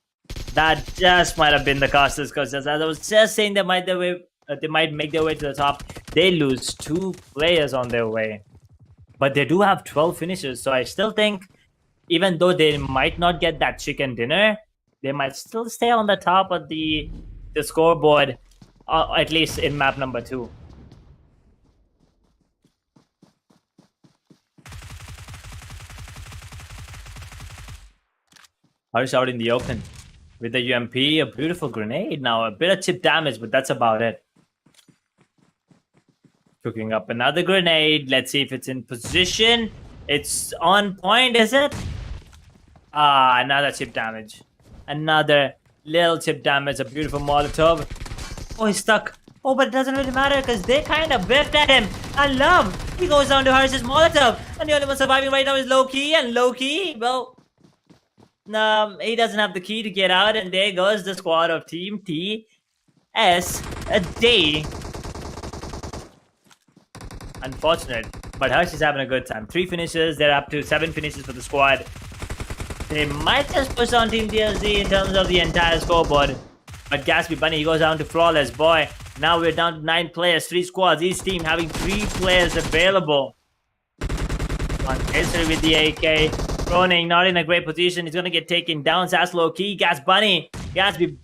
That just might have been the casters curse. As I was just saying, they might make their way to the top. They lose 2 players on their way, but they do have 12 finishes. So I still think, even though they might not get that chicken dinner, they might still stay on the top of the scoreboard, at least in map number 2. Harsh out in the open with the UMP, a beautiful grenade. Now a bit of chip damage, but that's about it. Cooking up another grenade. Let's see if it's in position. It's on point, is it? Another chip damage. Another little chip damage. A beautiful Molotov. Oh, he's stuck. Oh, but it doesn't really matter because they kind of whiffed at him. I love. He goes down to Harsh's Molotov. And the only one surviving right now is Loki. And Loki, well, he doesn't have the key to get out, and there goes the squad of Team TSD. Unfortunate, but Harsh is having a good time. 3 finishes, they're up to 7 finishes for the squad. They might just push on Team TSD in terms of the entire scoreboard. But Gatsby Bunny, he goes down to Flawless. Boy, now we're down to 9 players, 3 squads. Each team having 3 players available. One history with the AK. Roning not in a great position. He's going to get taken down. Sass low key. Gatsby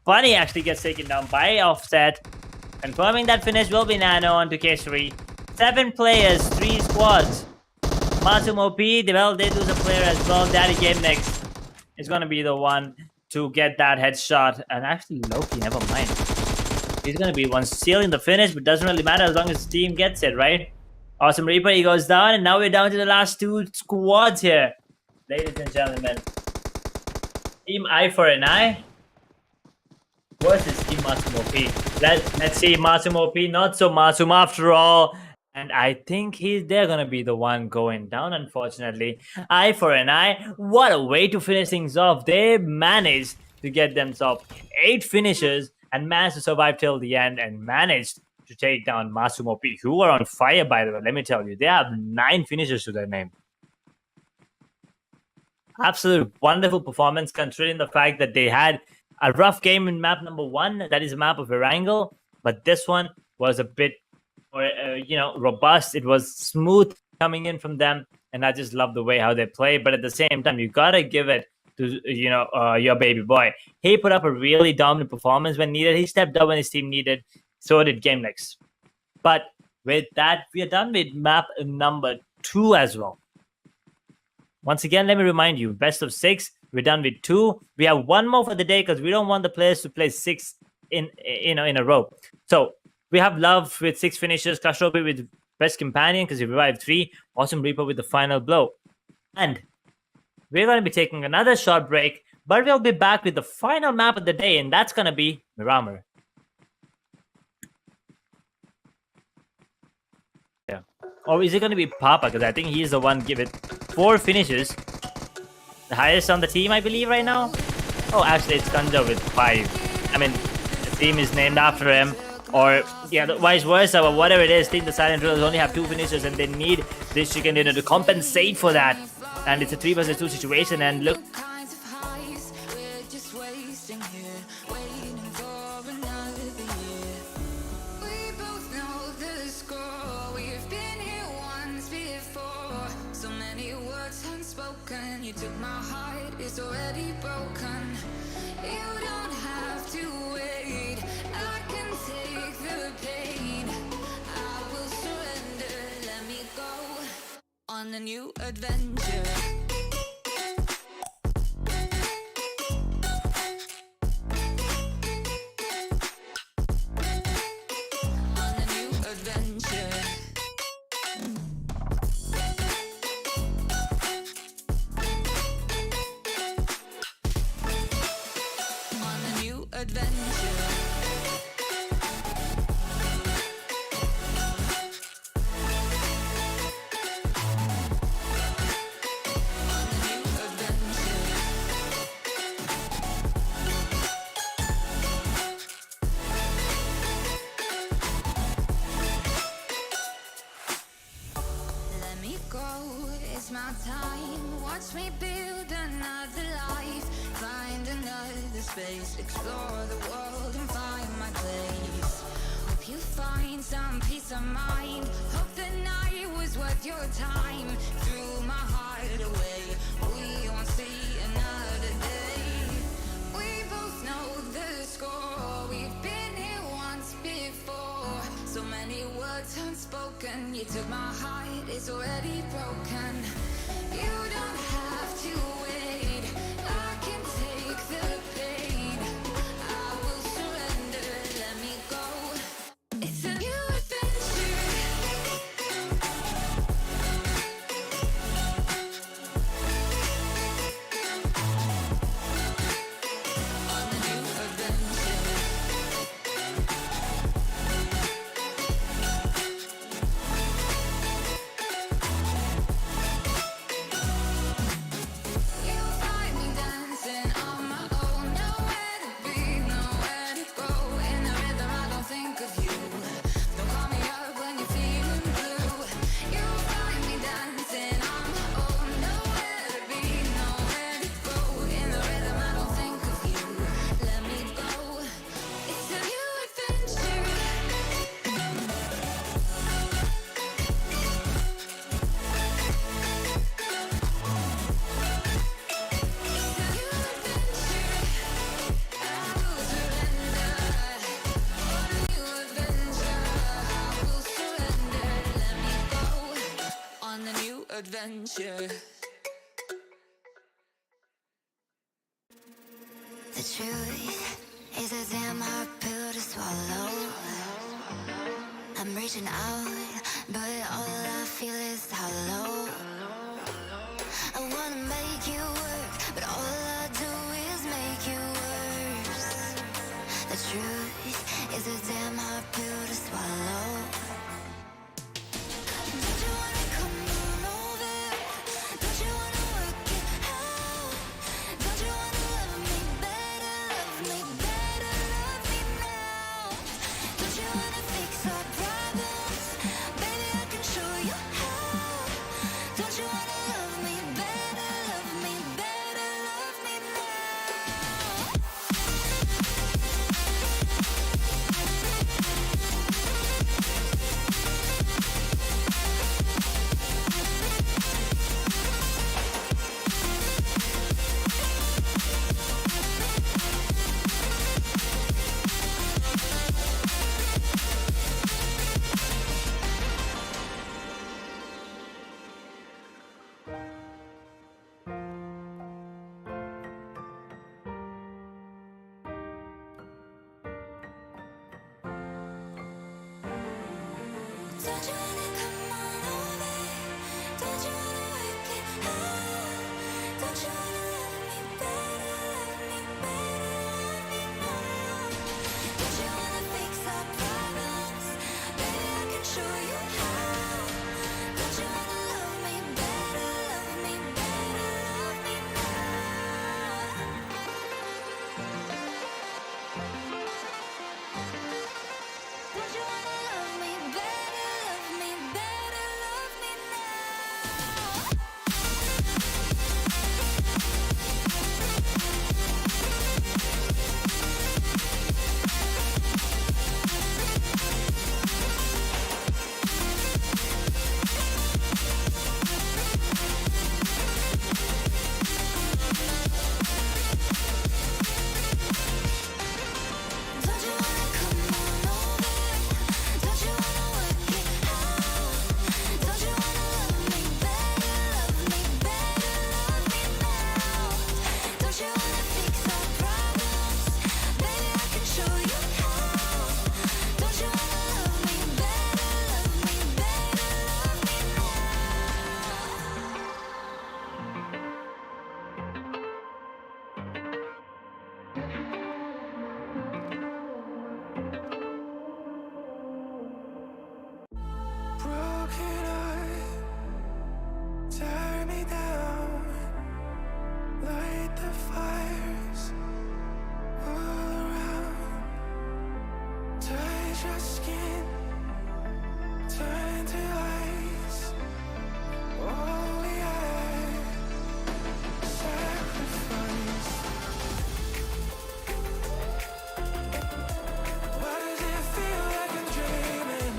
Funny actually gets taken down by Offset. Confirming that finish will be Nano onto Kesari. 7 players, 3 squads. Masumo P, well, they lose a player as well. Daddy Game Next is going to be the one to get that headshot. And actually, Loki, never mind. He's going to be one sealing the finish, but doesn't really matter as long as his team gets it, right? Awesome Reaper, he goes down, and now we're down to the last 2 squads here. Ladies and gentlemen. Team Eye for an Eye versus Team Masumo P. Let's see Masumo P, not so Masumo after all. And I think they're gonna be the one going down, unfortunately. Eye for an Eye. What a way to finish things off. They managed to get themselves 8 finishes and managed to survive till the end and managed to take down Masumo P, who are on fire, by the way. Let me tell you, they have 9 finishes to their name. Absolute wonderful performance, considering the fact that they had a rough game in map number 1, that is a map of Erangel, but this one was a bit more, robust. It was smooth coming in from them, and I just love the way how they play. But at the same time, you gotta give it to your baby boy. He put up a really dominant performance when needed. He stepped up when his team needed. So did GameNext. But with that, we are done with map number 2 as well. Once again, let me remind you, best of 6. We're done with 2. We have 1 more for the day because we don't want the players to play 6 in a row. So we have Love with 6 finishes, Kashobi with Best Companion because he revived 3, Awesome Reaper with the final blow. And we're going to be taking another short break, but we'll be back with the final map of the day, and that's going to be Miramar. Yeah. Or is it going to be Papa? Because I think he's the one give it 4 finishes. The highest on the team, I believe, right now. Oh, actually, it's Kanja with 5. I mean, the team is named after him. Or, yeah, vice versa, but whatever it is, Team the Silent Drillers only have 2 finishes, and they need this chicken dinner to compensate for that. And it's a 3 versus 2 situation, and look. Kinds of highs, we're just wasting here, waiting for another year. We both know the score. We've been here once before. So many words unspoken. You took my heart, it's already broken. You don't have to wait. I can take the pain. I will surrender. Let me go on a new adventure. On a new adventure. On a new adventure. Let me go, it's my time. Watch me build another life. Find another space. Explore the world and find my place. Hope you find some peace of mind. Hope the night was worth your time. Threw my heart away. We won't see another day. We both know the score. We've been here once before. So many words unspoken. You took my heart, it's already broken. You don't have to wait. I can take the pain. I will surrender. Let me go. It's a new adventure. On a new adventure. adventure. The truth is a damn hard pill to swallow. I'm reaching out, but all I feel is hollow. I wanna make you work, but all I do is make you worse. The truth is a damn hard pill to swallow. Don't you wanna come on over? Don't you wanna work it out? Don't you wanna love me better, love me better, love me now? Don't you wanna fix our problems? Baby, I can show you how. Don't you wanna love me better, love me better, love me now? Don't you wanna come on over? Don't you wanna work it out? Don't you wanna love me better, love me better, love me now? Don't you wanna fix our problems? Baby, I can show you how. Don't you wanna love me better, love me better, love me now? Don't you wanna love me better, love me better, love me now? Don't you wanna come on over? Don't you wanna work it out? Don't you wanna love me better, love me better, love me now? Don't you wanna fix our problems? Baby, I can show you how. Don't you wanna love me better, love me better, love me Broken heart, tear me down, light the fires all around. Touch your skin, turn to ice. All we had, sacrifice. Why does it feel like I'm dreaming?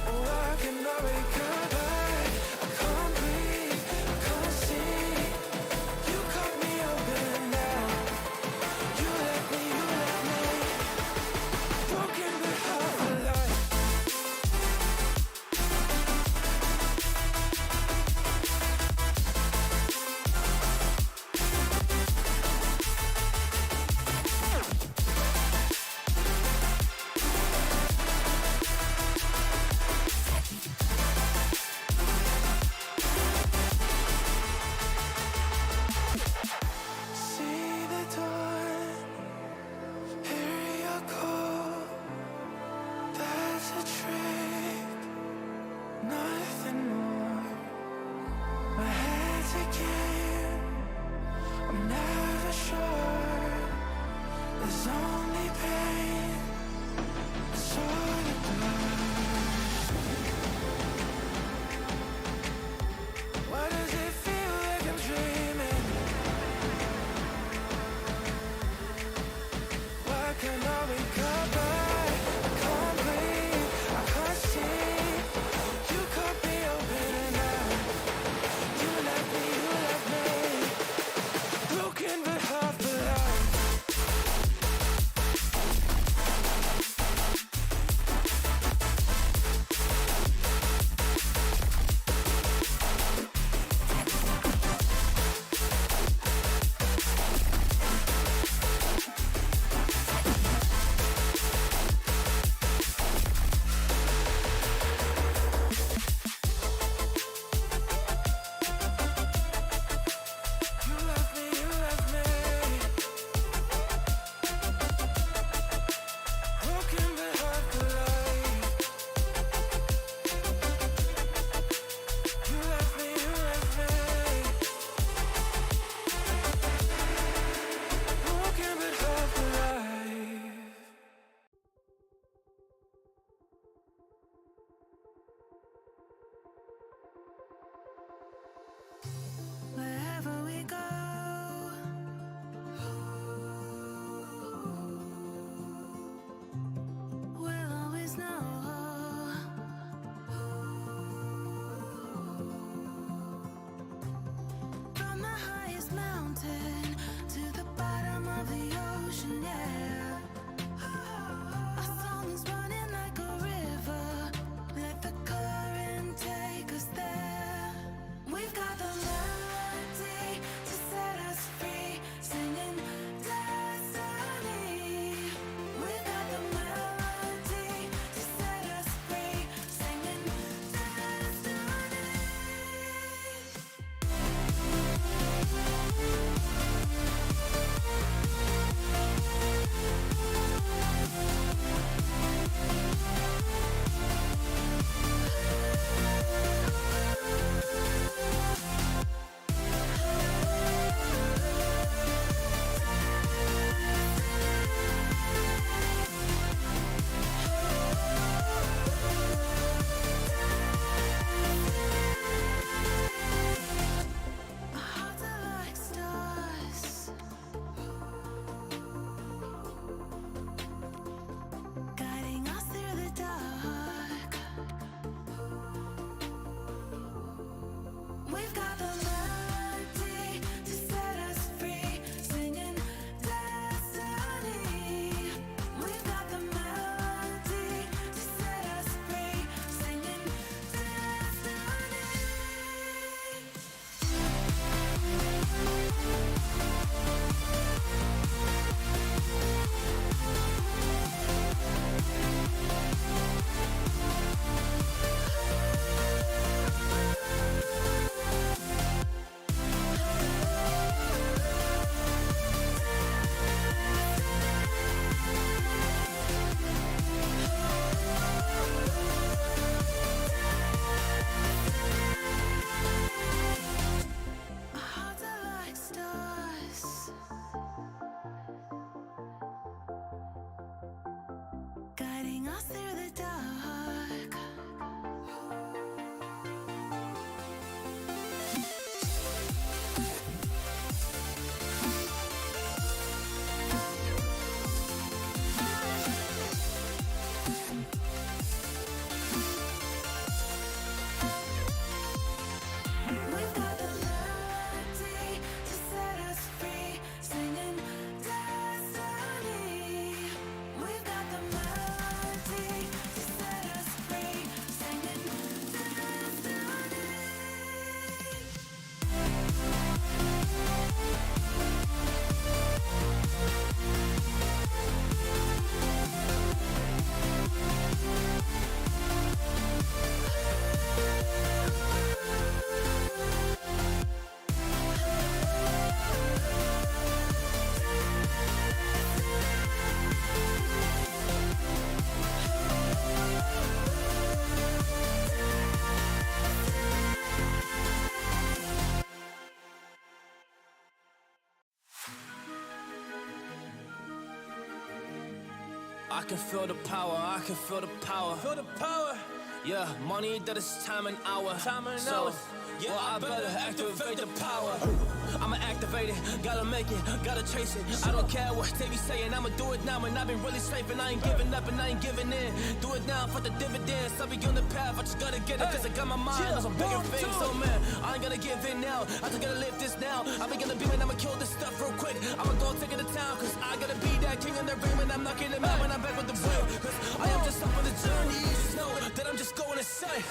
Why can I wake up? I can't breathe, I can't see. You cut me open now. You let me. Broken but whole. us through the dark. We've got the melody to set us free, singing destiny. We've got the melody to set us free, singing destiny. I can feel the power, I can feel the power. Feel the power. Yeah, money that is time and hour. So, yeah, I better activate the power. I'ma activate it, gotta make it, gotta chase it. I don't care what they be saying, I'ma do it now. And I've been really safe and I ain't giving up and I ain't giving in. Do it now for the dividends. I'll be on the path, I just gotta get it. Cause I got my mind on some bigger things. So man, I ain't gonna give in now. I just gotta live this now. I be gonna be and I'ma kill this stuff real quick. I'ma go take it to town. Cause I gotta be that king in the ring when I'm knocking them out when I'm back with the wheel. Cause I am just up on the journey. You just know that I'm just going insane.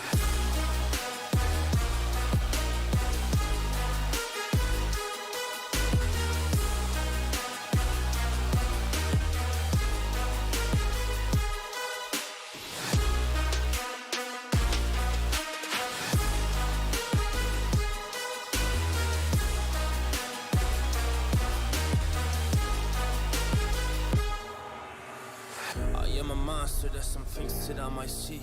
I am a monster, there's some things that I might see.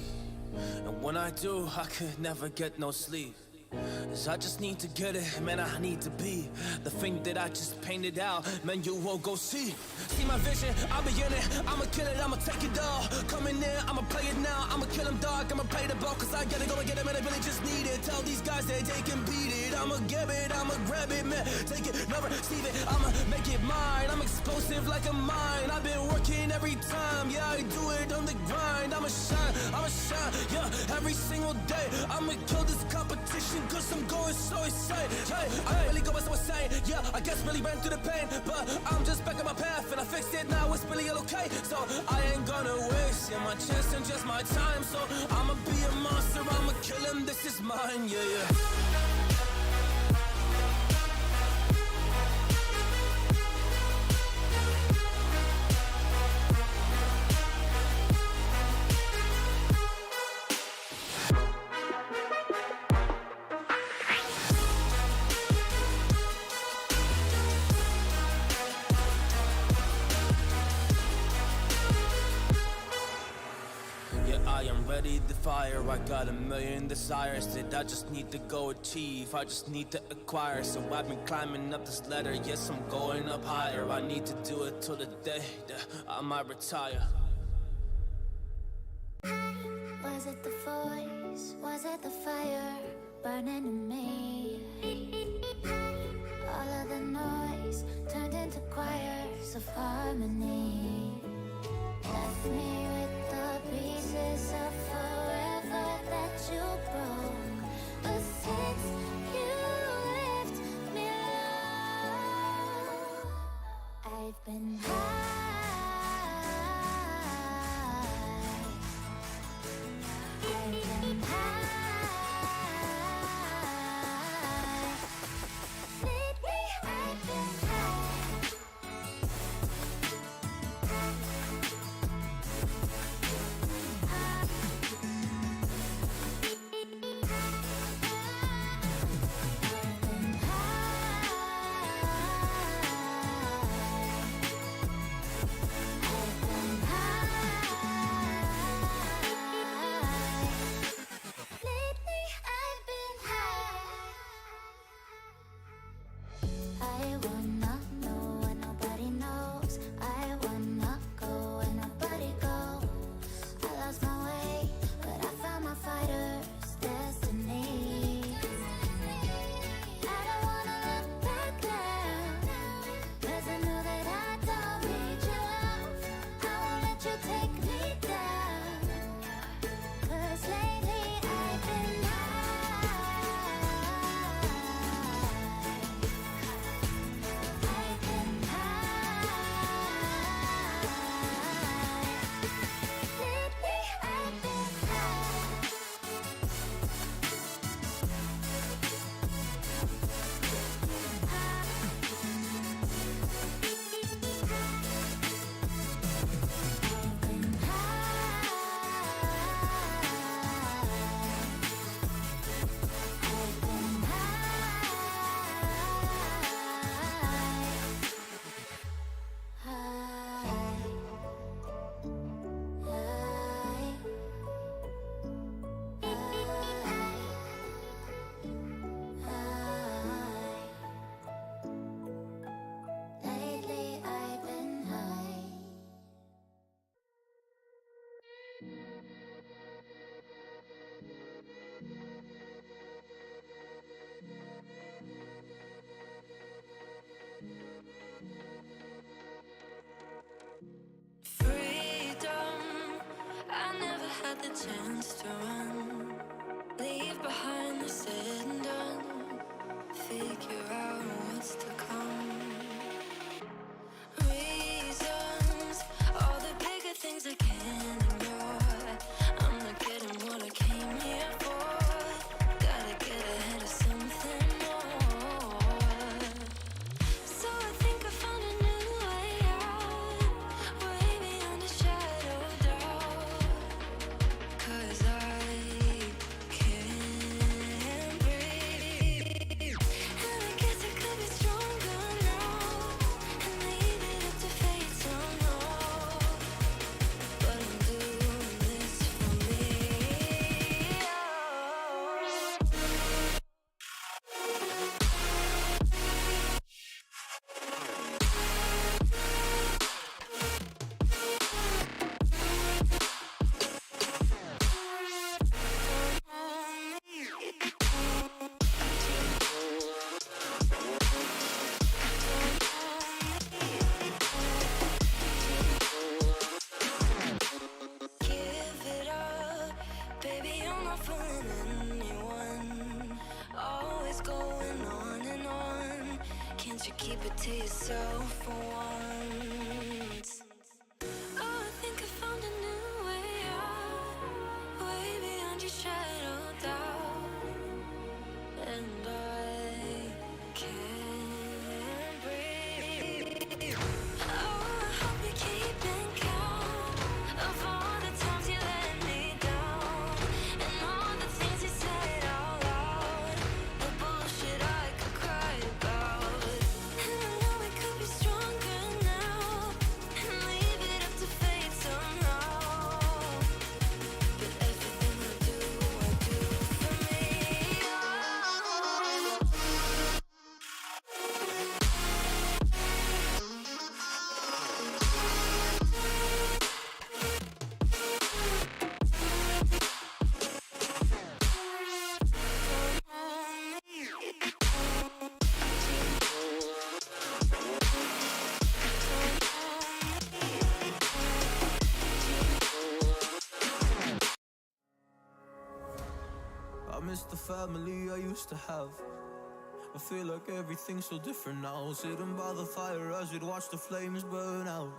And when I do, I could never get no sleep. 'Cause I just need to get it, man, I need to be the thing that I just painted out, man, you won't go see. See my vision, I'll be in it, I'ma kill it, I'ma take it all. Coming in, I'ma play it now, I'ma kill him dog, I'ma play the ball. 'Cause I gotta go and get it, man, I really just need it. Tell these guys that they can beat it, I'ma give it, I'ma grab it, man. Take it, never receive it, I'ma make it mine. I'm explosive like a mine, I've been working every time. Yeah, I do it on the grind, I'ma shine, yeah, every single day. I'ma kill this competition 'cause I'm going so insane. Hey, I really go by so insane. Yeah, I guess really ran through the pain, but I'm just back on my path and I fixed it now. It's really all okay. So I ain't gonna waste my chance and just my time. So I'ma be a monster. I'ma kill him. This is mine. Yeah, yeah. I am ready to fire. I got a million desires that I just need to go achieve. I just need to acquire. So I've been climbing up this ladder. Yes, I'm going up higher. I need to do it till the day that I might retire. Was it the voice? Was it the fire burning in me? All of the noise turned into choirs of harmony. Left me with the pieces of forever that you broke. But since you left me alone, I've been high. I've been high. Lately I've been high. chance to run, leave behind the said and done, figure out what's to come. Reasons, all the bigger things I can't ignore. I'm not getting what I came here for. Gotta get ahead of something more. So I think I found a new way out, way beyond a shadow of doubt. 'Cause I can't breathe, and I guess I could be stronger now and leave it up to fate somehow. But I'm doing this for me. Give it up, baby, you're not fooling anyone. Always going on and on. Can't you keep it to yourself for once? Oh, I think I found a new way out, way beyond your shadow of doubt. And I can't breathe. Oh, I hope you're keeping count of all the times you let me down, and all the things you said out loud, the bullshit I could cry about. And I know we could be stronger now and leave it up to fate somehow. But everything I do for me. I miss the family I used to have. I feel like everything's so different now. Sitting by the fire as we'd watch the flames burn out.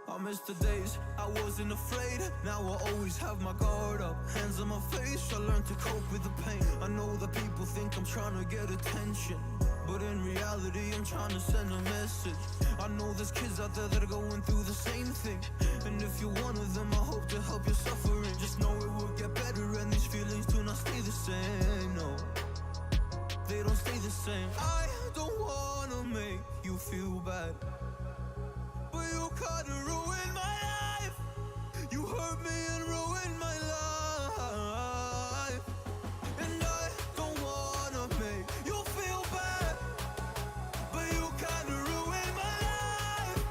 I miss the days I wasn't afraid. Now I always have my guard up, hands on my face. I learned to cope with the pain. I know that people think I'm trying to get attention, but in reality I'm trying to send a message. I know there's kids out there that are going through the same thing, and if you're one of them, I hope to help your suffering. Just know it will get better, and these feelings do not stay the same. No, they don't stay the same. I don't wanna make you feel bad, but you kinda ruined my life. You hurt me and ruined my life. And I don't wanna make you feel bad, but you kinda ruined my life.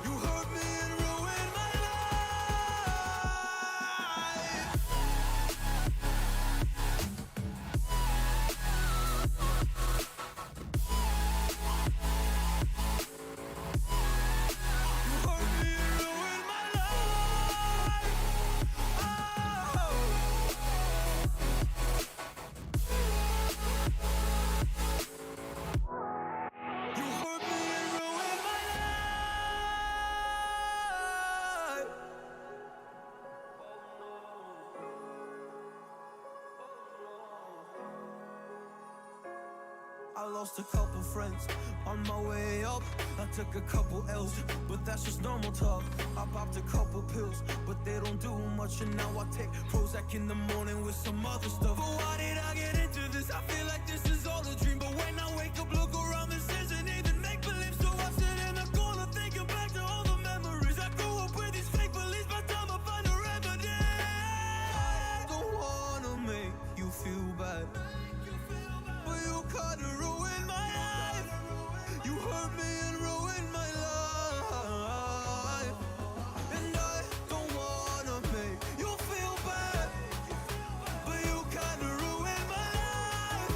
You hurt me and ruined my life. You hurt me and ruined my life. Oh. You hurt me and ruined my life. I lost a couple friends on my way up. I took a couple L's, but that's just normal talk. I popped a couple pills, but they don't do much. And now I take Prozac in the morning with some other stuff. But why did I get into this? I feel like this is all a dream. But when I wake up, look around, this isn't even make-believe. So I sit in the corner thinking back to all the memories. I grew up with these fake beliefs, by the time I find a remedy. I don't wanna make you feel bad, but you kinda ruined my life. You hurt me and ruined my life. And I don't wanna make you feel bad, but you kinda ruined my life.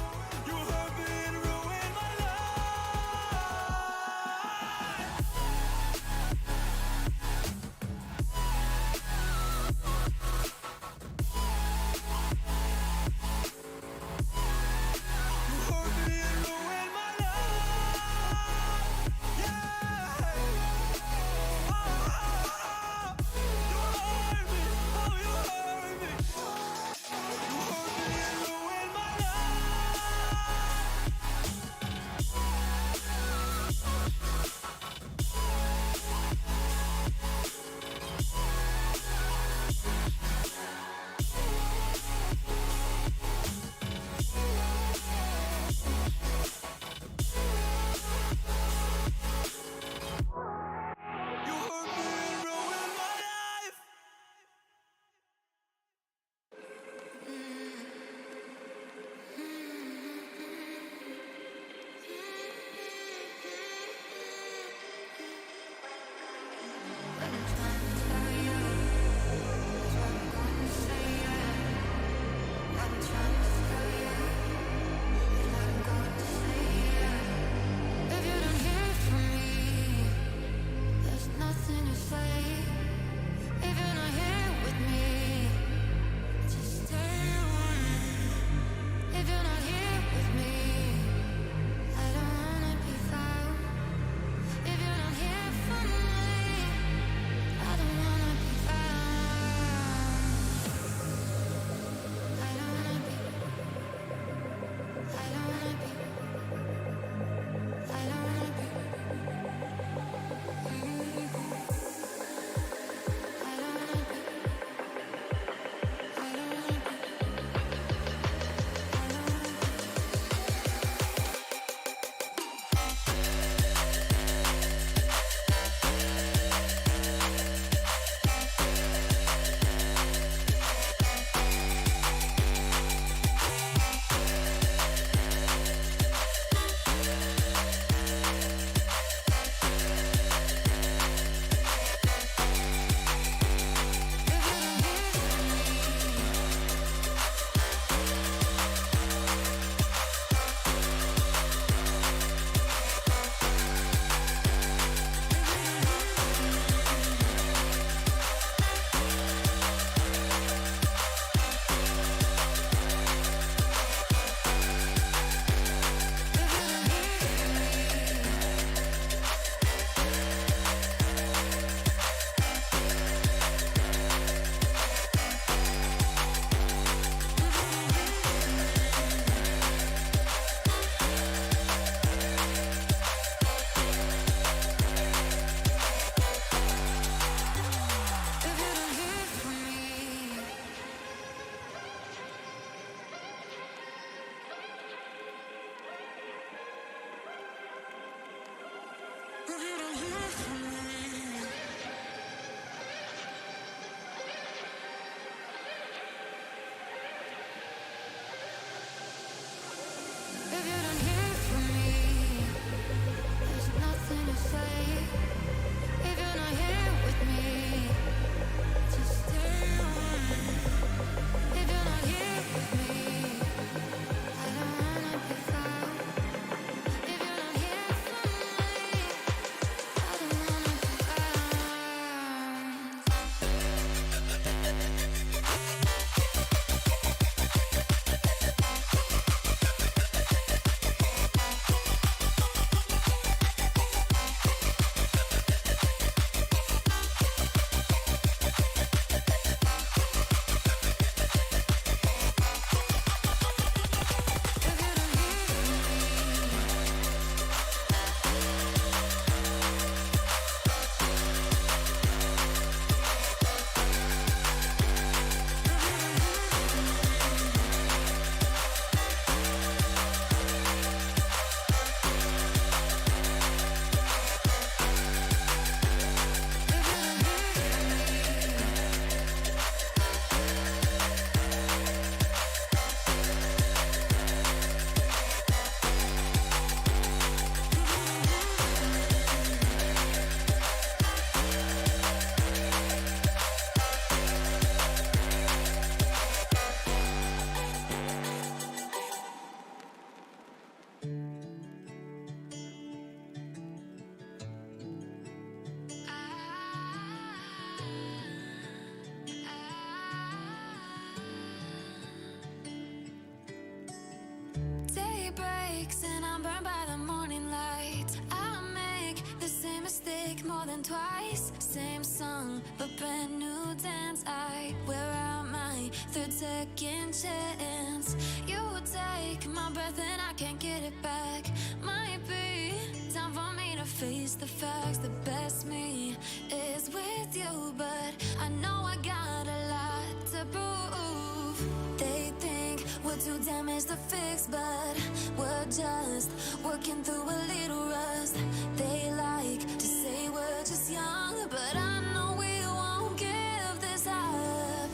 breaks and I'm burned by the morning light. I make the same mistake more than twice. Same song, but brand new dance. I wear out my third second chance. You take my breath and I can't get it back. Might be time for me to face the facts. The best me is with you, but I know I got a lot to prove. They think we're too damaged to fix, but we're just working through a little rust. They like to say we're just young, but I know we won't give this up.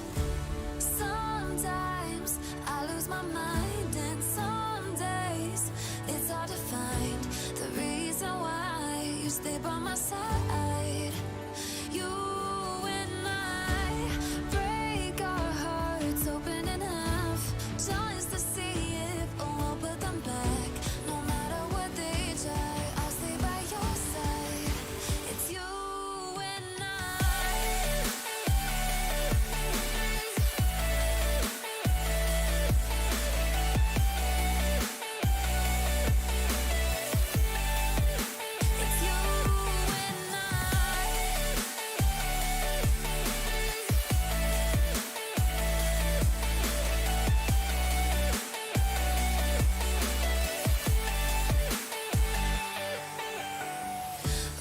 Sometimes I lose my mind, and some days it's hard to find the reason why you stay by my side. You and I break our hearts open enough just to see if we'll put them back. No matter what they try, I'll stay by your side. It's you and it's you and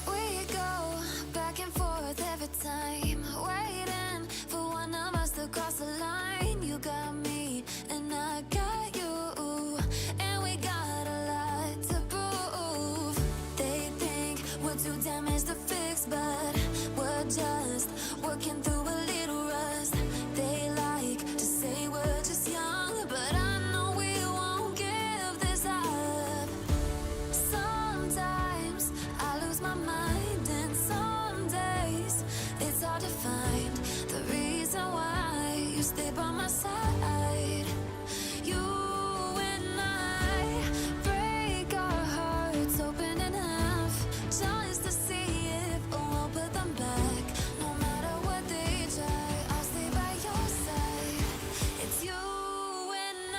we go back and forth every time, waiting for one of us to cross the line. You got me and I got you, and we got a lot to prove. They think we're too damaged to fix, but we're just working through a little rust. They like to say we're just young, but I know we won't give this up. Sometimes I lose my mind, and some days it's hard to find the reason why you stay by my side. You and I break our hearts open enough just to see if we'll put them back. No matter what they try, I'll stay by your side. It's you and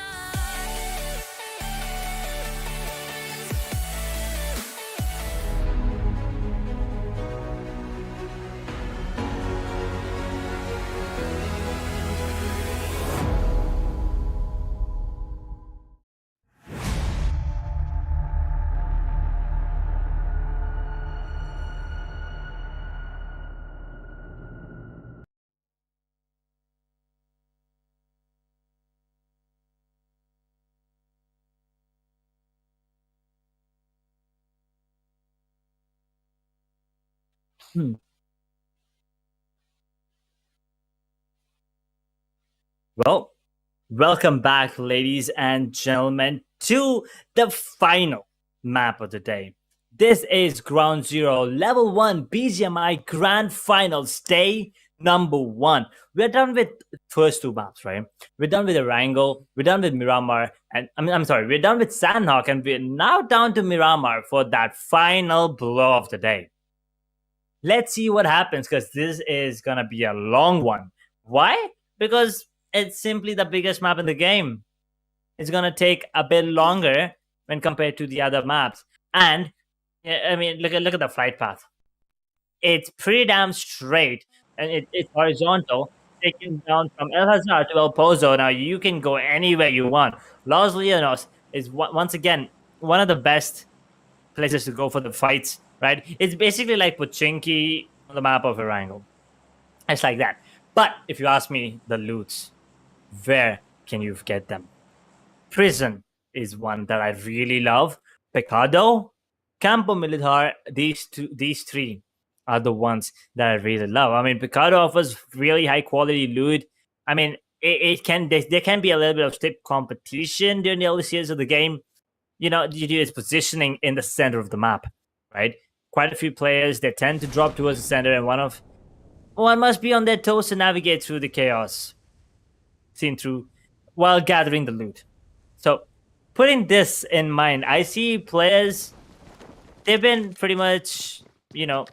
Hmm. Well, welcome back, ladies and gentlemen, to the final map of the day. This is Ground Zero Level 1 BGMI Grand Finals Day number 1. We're done with first two maps, right? We're done with Erangel, we're done with Miramar, and I'm sorry, we're done with Sanhok, and we're now down to Miramar for that final blow of the day. Let's see what happens, because this is gonna be a long one. Why? Because it's simply the biggest map in the game. It's gonna take a bit longer when compared to the other maps. And I mean, look at the flight path. It's pretty damn straight, and it's horizontal, taking down from El Hazar to El Pozo. Now you can go anywhere you want. Los Leonos is once again one of the best places to go for the fights. Right? It's basically like Pochinki on the map of Erangel. It's like that. But if you ask me, the loots, where can you get them? Prison is one that I really love. Pecado, Campo Militar, these three are the ones that I really love. I mean, Pecado offers really high quality loot. I mean, there can be a little bit of stiff competition during the early stages of the game. You know, due to its positioning in the center of the map, right? Quite a few players, they tend to drop towards the center, and one must be on their toes to navigate through the chaos seen through while gathering the loot. So, putting this in mind, I see players, they've been pretty much, you know,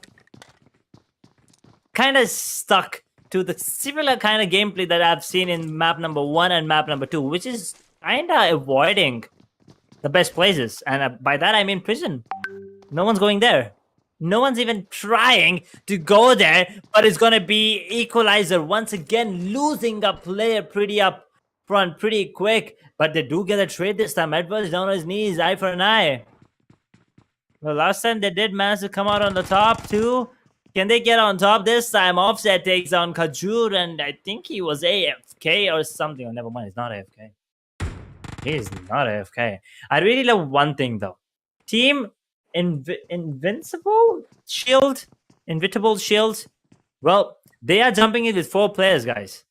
kind of stuck to the similar kind of gameplay that I've seen in map number 1 and map number 2, which is kind of avoiding the best places. And by that, I mean prison. No one's going there. No one's even trying to go there, but it's going to be Equalizer once again losing a player pretty up front, pretty quick. But they do get a trade this time. Edwards down on his knees, eye for an eye. Well, last time they did manage to come out on the top too. Can they get on top this time? Offset takes down Kajur, and I think he was AFK or something. Oh, never mind, he's not AFK. He is not AFK. I really love one thing though. Team Invincible Shield? Inevitable Shield? Well, they are jumping in with 4 players, guys.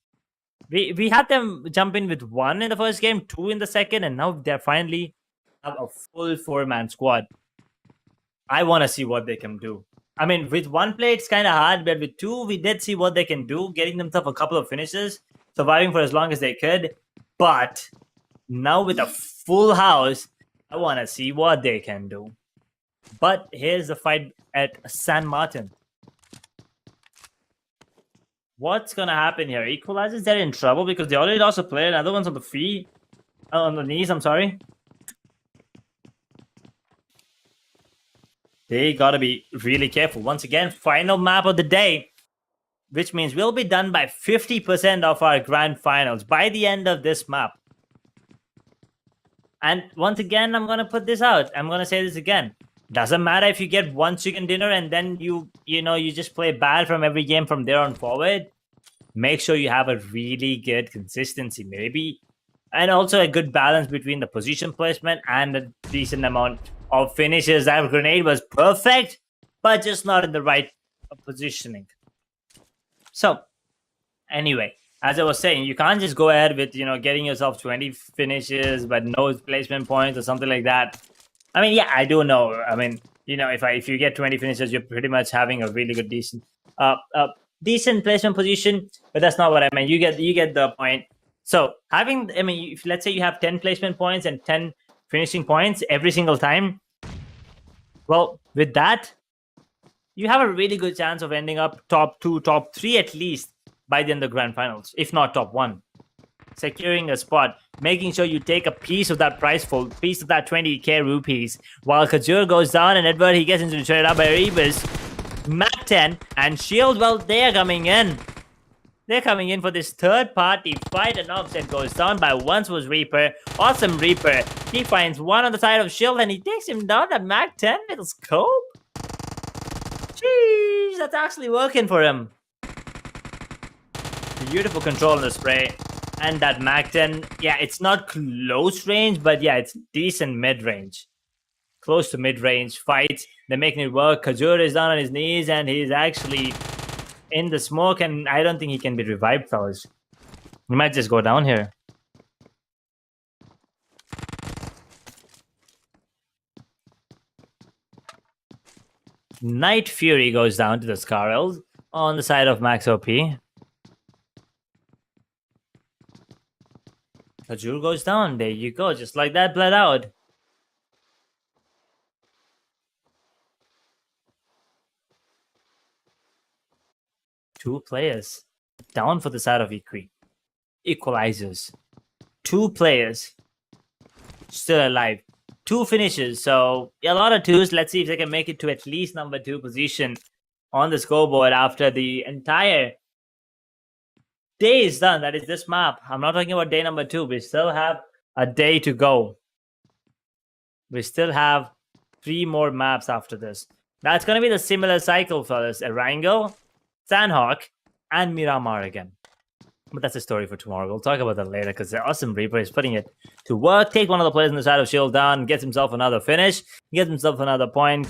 We had them jump in with 1 in the first game, 2 in the second, and now they're finally have a full 4-man squad. I want to see what they can do. I mean, with 1 play, it's kind of hard, but with 2, we did see what they can do, getting themselves a couple of finishes, surviving for as long as they could. But now with a full house, I want to see what they can do. But here's the fight at San Martin. What's gonna happen here? Equalizers, they're in trouble because they already lost a player. Another one's on the feet, on the knees. I'm sorry. They gotta be really careful. Once again, final map of the day, which means we'll be done by 50% of our grand finals by the end of this map. And once again, I'm gonna put this out. I'm gonna say this again. Doesn't matter if you get 1 chicken dinner and then you just play bad from every game from there on forward. Make sure you have a really good consistency, maybe, and also a good balance between the position placement and a decent amount of finishes. That grenade was perfect, but just not in the right positioning. So, anyway, as I was saying, you can't just go ahead with getting yourself 20 finishes but no placement points or something like that. I mean, yeah, I do know. I mean, if you get 20 finishes, you're pretty much having a really good, decent placement position. But that's not what I meant. You get the point. So if let's say you have 10 placement points and 10 finishing points every single time, well, with that, you have a really good chance of ending up top 2, top 3 at least by the end of the grand finals, if not top 1. Securing a spot, making sure you take a piece of that prize pool, piece of that 20k rupees. While Kajur goes down and Edward, he gets into trade up by Rebus. Mac 10 and Shield, well, they're coming in. They're coming in for this third party fight, and Offset goes down by once was Reaper. Awesome Reaper. He finds one on the side of Shield and he takes him down at Mac 10 with a scope. Jeez, that's actually working for him. Beautiful control in the spray. And that Mac 10, yeah, it's not close range, but yeah, it's decent mid-range. Close to mid-range fight. They're making it work. Kajur is down on his knees, and he's actually in the smoke, and I don't think he can be revived, fellas. He might just go down here. Night Fury goes down to the Scarrels on the side of Max OP. Kajur goes down. There you go. Just like that, bled out. Two players down for the side of Equalizers. 2 players still alive. 2 finishes. So a lot of 2s. Let's see if they can make it to at least number 2 position on the scoreboard after the entire day is done. That is this map. I'm not talking about day number 2. We still have a day to go. We still have 3 more maps after this. That's going to be the similar cycle, fellas. Erangel, Sanhok, and Miramar again. But that's a story for tomorrow. We'll talk about that later because the awesome Reaper is putting it to work. Take one of the players on the side of Shield down, gets himself another finish, gets himself another point.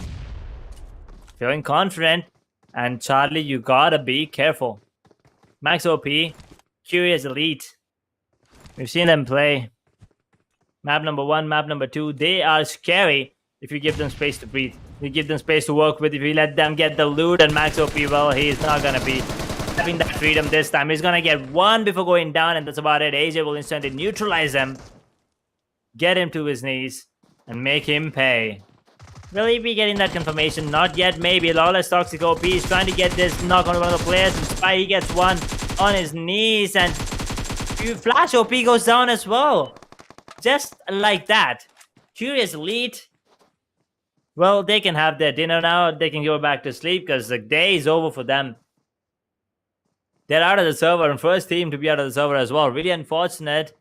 Feeling confident. And Charlie, you gotta be careful. Max OP, Curious Elite. We've seen them play. Map number 1, map number 2. They are scary if you give them space to breathe. You give them space to work with. If you let them get the loot and Max OP, well, he's not going to be having that freedom this time. He's going to get 1 before going down, and that's about it. AJ will instantly neutralize him, get him to his knees, and make him pay. Will he be getting that confirmation? Not yet, maybe. Lawless Toxic OP is trying to get this knock on one of the players, and Spy, he gets 1 on his knees, and Flash OP goes down as well. Just like that. Curious Elite, well, they can have their dinner now. They can go back to sleep because the day is over for them. They're out of the server, and first team to be out of the server as well. Really unfortunate,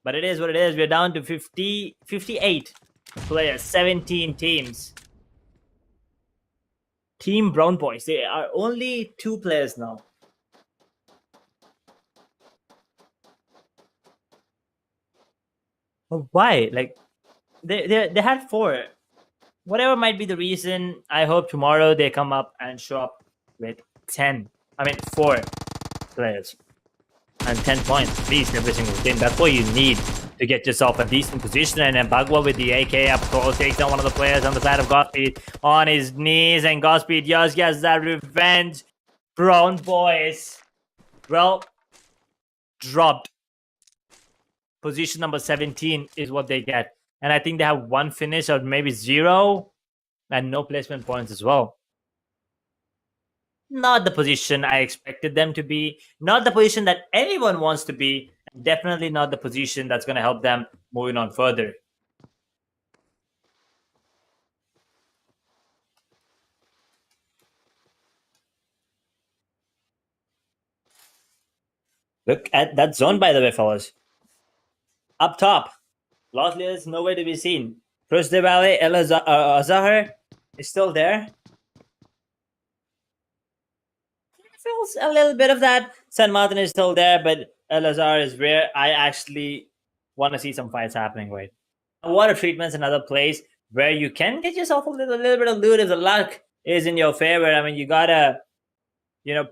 but it is what it is. We're down to 58 players, 17 teams. Team Brown Boys, they are only 2 players now. Why? Like, they had 4. Whatever might be the reason, I hope tomorrow they come up and show up with 4 players and 10 points, please, every single game. That's what you need to get yourself a decent position. And then Bagua with the AK up close takes down one of the players on the side of Godspeed on his knees, and Godspeed just gets that revenge. Brown Boys, well, dropped. Position number 17 is what they get. And I think they have 1 finish or maybe 0 and no placement points as well. Not the position I expected them to be. Not the position that anyone wants to be. Definitely not the position that's going to help them moving on further. Look at that zone, by the way, fellas. Up top, Lost Leaders nowhere to be seen. First the Valley, Azahar is still there. Feels a little bit of that. San Martin is still there, but El-Azhar is rare. I actually want to see some fights happening, right? Water treatment's another place where you can get yourself a little bit of loot if the luck is in your favor. I mean, you gotta,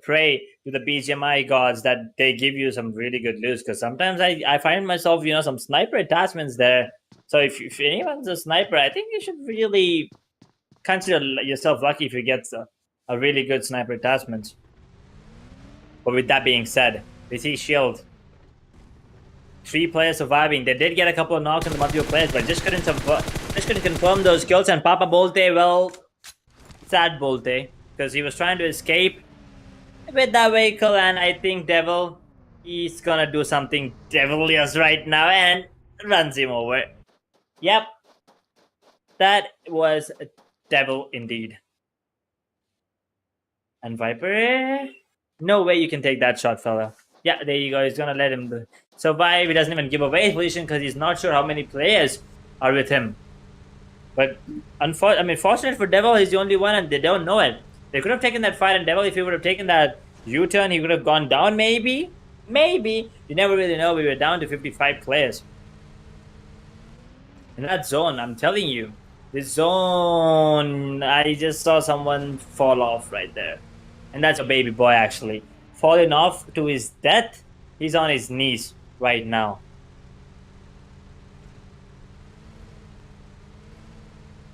pray to the BGMI gods that they give you some really good loot, because sometimes I find myself, some sniper attachments there. So if anyone's a sniper, I think you should really consider yourself lucky if you get a really good sniper attachment. But with that being said, we see Shield. 3 players surviving. They did get a couple of knocks on the multiple players, but just couldn't confirm those kills. And Papa Bolte, well, sad Bolte, because he was trying to escape with that vehicle, and I think Devil, he's gonna do something devilish right now and runs him over. Yep, that was Devil indeed. And Viper, no way you can take that shot, fella. Yeah, there you go. He's gonna let him survive. He doesn't even give away his position because he's not sure how many players are with him. But fortunate for Devil, he's the only one, and they don't know it. They could have taken that fight, and Devil, if he would have taken that U-turn, he would have gone down. Maybe. You never really know. We were down to 55 players. In that zone, I'm telling you, this zone, I just saw someone fall off right there. And that's a baby boy, actually. Falling off to his death. He's on his knees right now.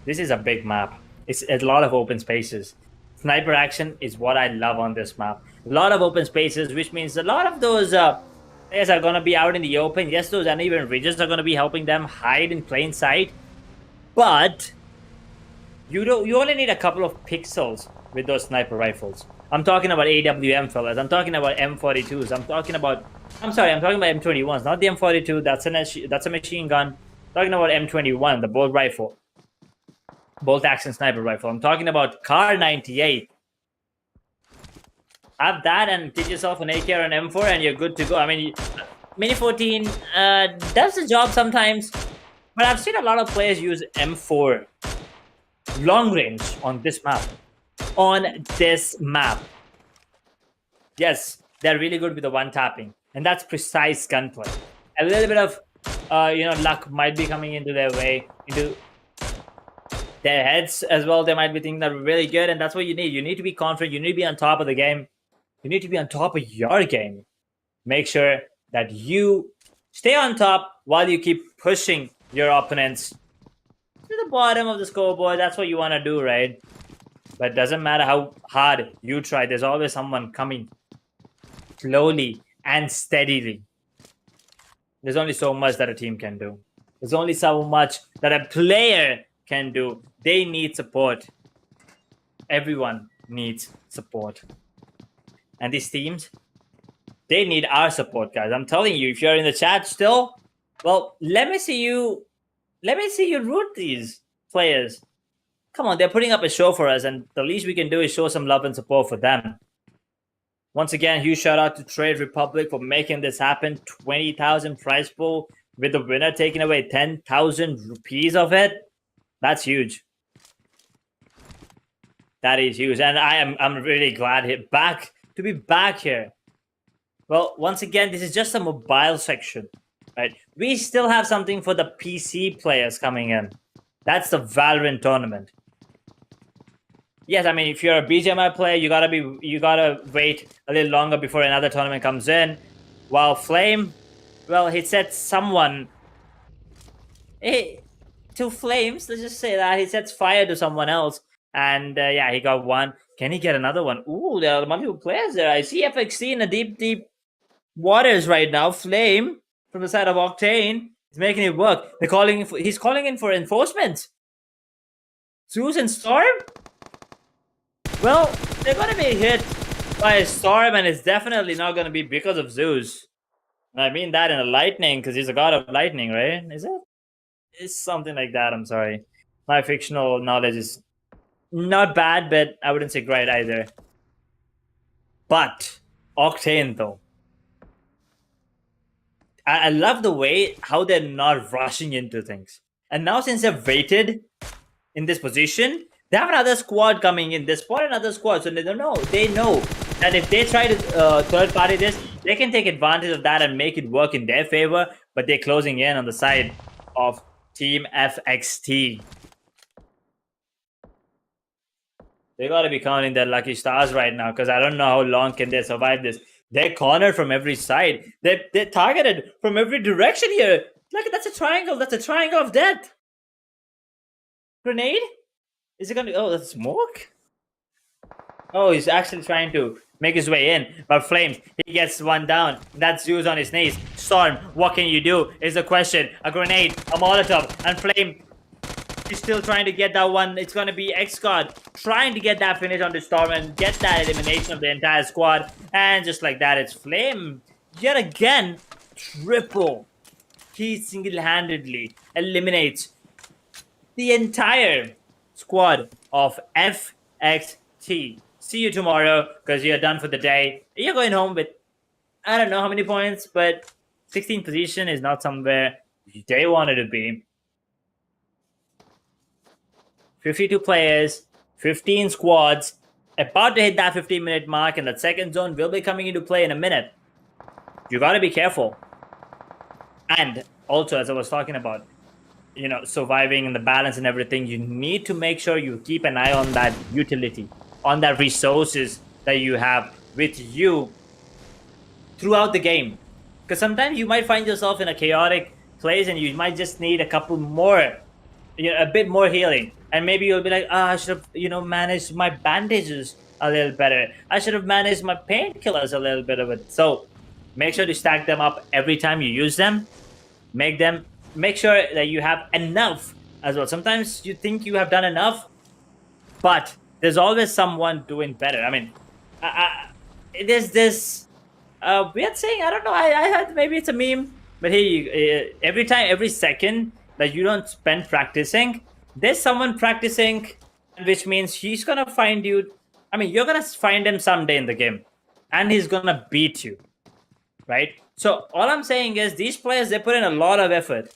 This is a big map. It's a lot of open spaces. Sniper action is what I love on this map. A lot of open spaces, which means a lot of those players are going to be out in the open. Yes, those uneven ridges are going to be helping them hide in plain sight. But you only need a couple of pixels with those sniper rifles. I'm talking about AWM, fellas. I'm talking about M42s. I'm talking about M21s, not the M42. That's a machine gun. I'm talking about M21, the bolt rifle. Bolt action sniper rifle. I'm talking about Car 98. Have that and get yourself an AK or an M4 and you're good to go. I mean, Mini 14 does the job sometimes, but I've seen a lot of players use M4 long range on this map. Yes, they're really good with the one tapping, and that's precise gunplay. A little bit of luck might be coming into their way, into their heads as well. They might be thinking that really good, and that's what you need. You need to be confident. You need to be on top of the game. You need to be on top of your game. Make sure that you stay on top while you keep pushing your opponents to the bottom of the scoreboard. That's what you want to do, right? But it doesn't matter how hard you try. There's always someone coming slowly and steadily. There's only so much that a team can do. There's only so much that a player can do. They need support. Everyone needs support. And these teams, they need our support, guys. I'm telling you, if you're in the chat still, well, let me see you let me see you root these players. Come on, they're putting up a show for us, and the least we can do is show some love and support for them. Once again, huge shout out to Trade Republic for making this happen. 20,000 prize pool with the winner taking away 10,000 rupees of it. That's huge. That is huge, and I'm really glad to be back here. Well, once again, this is just a mobile section, right? We still have something for the PC players coming in. That's the Valorant tournament. Yes, I mean, if you're a BGMI player, you gotta wait a little longer before another tournament comes in. While Flame, well, he set someone to flames. Let's just say that he sets fire to someone else, and yeah, he got one. Can he get another one? Ooh, there are multiple players there. I see FXC in the deep waters right now. Flame from the side of Octane is making it work. He's calling in for enforcement. Zeus and Storm. Well, they're gonna be hit by a Storm, and it's definitely not gonna be because of Zeus. I mean that in a lightning, because he's a god of lightning, right? Is it? It's something like that. I'm sorry. My fictional knowledge is not bad, but I wouldn't say great either. But Octane, though, I love the way how they're not rushing into things. And now, since they've waited in this position, they have another squad coming in. They spot another squad, so they don't know. They know that if they try to third party this, they can take advantage of that and make it work in their favor. But they're closing in on the side of Team FXT. They gotta be counting their lucky stars right now, because I don't know how long can they survive this. They're cornered from every side. They're targeted from every direction here. Look, that's a triangle. That's a triangle of death. Grenade? Is it gonna? Oh, that's smoke. Oh, he's actually trying to make his way in. But Flames, he gets one down. That's Zeus on his knees. Storm, what can you do? Is the question. A grenade, a Molotov, and Flame. He's still trying to get that one. It's gonna be X-God trying to get that finish on the Storm and get that elimination of the entire squad. And just like that, it's Flame yet again. Triple. He single-handedly eliminates the entire squad of FXT. See you tomorrow, because you're done for the day. You're going home with, I don't know how many points, but 16th position is not somewhere they wanted to be. 52 players, 15 squads, about to hit that 15-minute mark, and that second zone will be coming into play in a minute. You gotta be careful. And also, as I was talking about, you know, surviving and the balance and everything, you need to make sure you keep an eye on that utility, on that resources that you have with you throughout the game. Because sometimes you might find yourself in a chaotic place and you might just need a couple more, a bit more healing. And maybe you'll be like, I should have, managed my bandages a little better. I should have managed my painkillers a little bit of it. So make sure to stack them up every time you use them. Make sure that you have enough as well. Sometimes you think you have done enough, but there's always someone doing better. I mean, there's this weird saying. I don't know. I heard maybe it's a meme, but hey, every second that you don't spend practicing, there's someone practicing, which means he's gonna find you. I mean, you're gonna find him someday in the game, and he's gonna beat you, right? So all I'm saying is these players, they put in a lot of effort.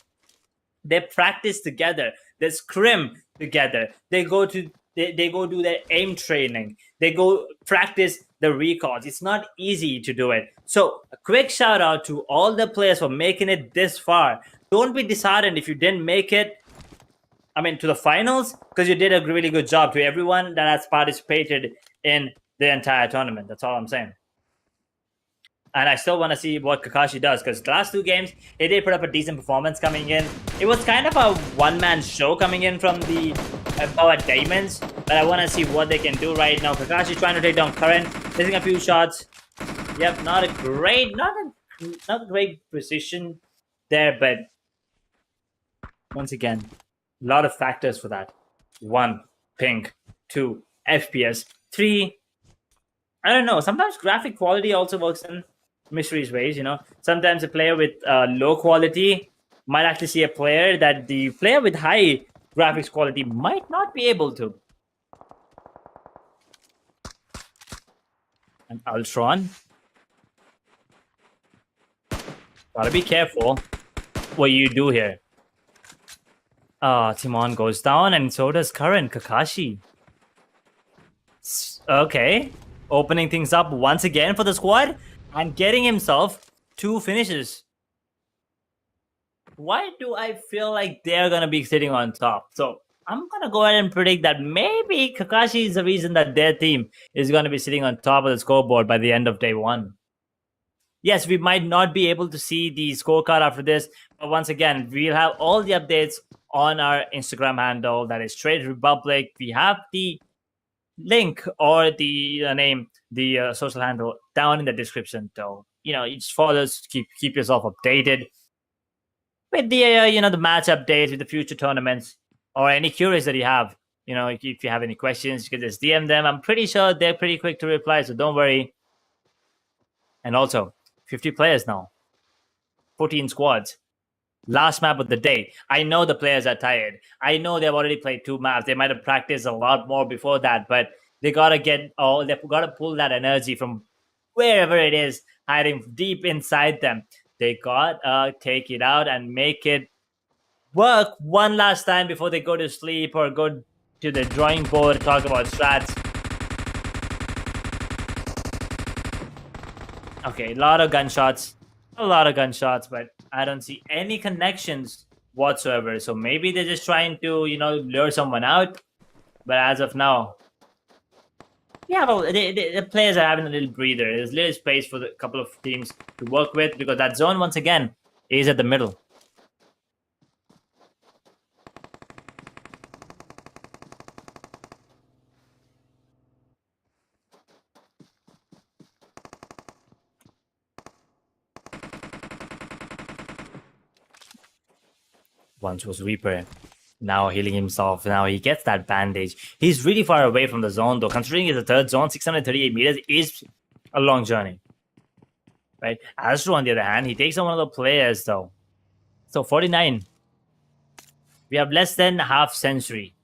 They practice together. They scrim together. They go do their aim training. They go practice the recalls. It's not easy to do it. So a quick shout out to all the players for making it this far. Don't be disheartened if you didn't make it, to the finals, because you did a really good job. To everyone that has participated in the entire tournament. That's all I'm saying. And I still want to see what Kakashi does, because the last two games, he did put up a decent performance coming in. It was kind of a one-man show coming in from the Power Diamonds, but I want to see what they can do right now. Kakashi trying to take down Current, missing a few shots. Yep, not a great precision there, but once again, a lot of factors for that. 1, ping. 2, FPS. 3, I don't know. Sometimes graphic quality also works in mysterious ways, Sometimes a player with low quality might actually see a player that the player with high graphics quality might not be able to. And Ultron. Gotta be careful what you do here. Timon goes down, and so does Current Kakashi. Okay. Opening things up once again for the squad and getting himself 2 finishes. Why do I feel like they're gonna be sitting on top? So I'm gonna go ahead and predict that maybe Kakashi is the reason that their team is gonna be sitting on top of the scoreboard by the end of day 1. Yes, we might not be able to see the scorecard after this, but once again, we'll have all the updates on our Instagram handle, that is Trade Republic. We have the link or the name, the social handle down in the description. So you just follow us, keep yourself updated with the the match updates, with the future tournaments, or any queries that you have. If you have any questions, you can just DM them. I'm pretty sure they're pretty quick to reply, so don't worry. And also, 50 players now, 14 squads. Last map of the day. I know the players are tired. I know they've already played 2 maps. They might have practiced a lot more before that, but they've got to pull that energy from wherever it is hiding deep inside them. They got to take it out and make it work one last time before they go to sleep or go to the drawing board, talk about strats. Okay, a lot of gunshots, but I don't see any connections whatsoever. So maybe they're just trying to, lure someone out. But as of now, yeah, well, the players are having a little breather. There's little space for a couple of teams to work with, because that zone, once again, is at the middle. Once was Reaper, now healing himself. Now he gets that bandage. He's really far away from the zone, though. Considering it's the 3rd zone, 638 meters is a long journey. Right? Astro, on the other hand, he takes on one of the players, though. So 49. We have less than half century.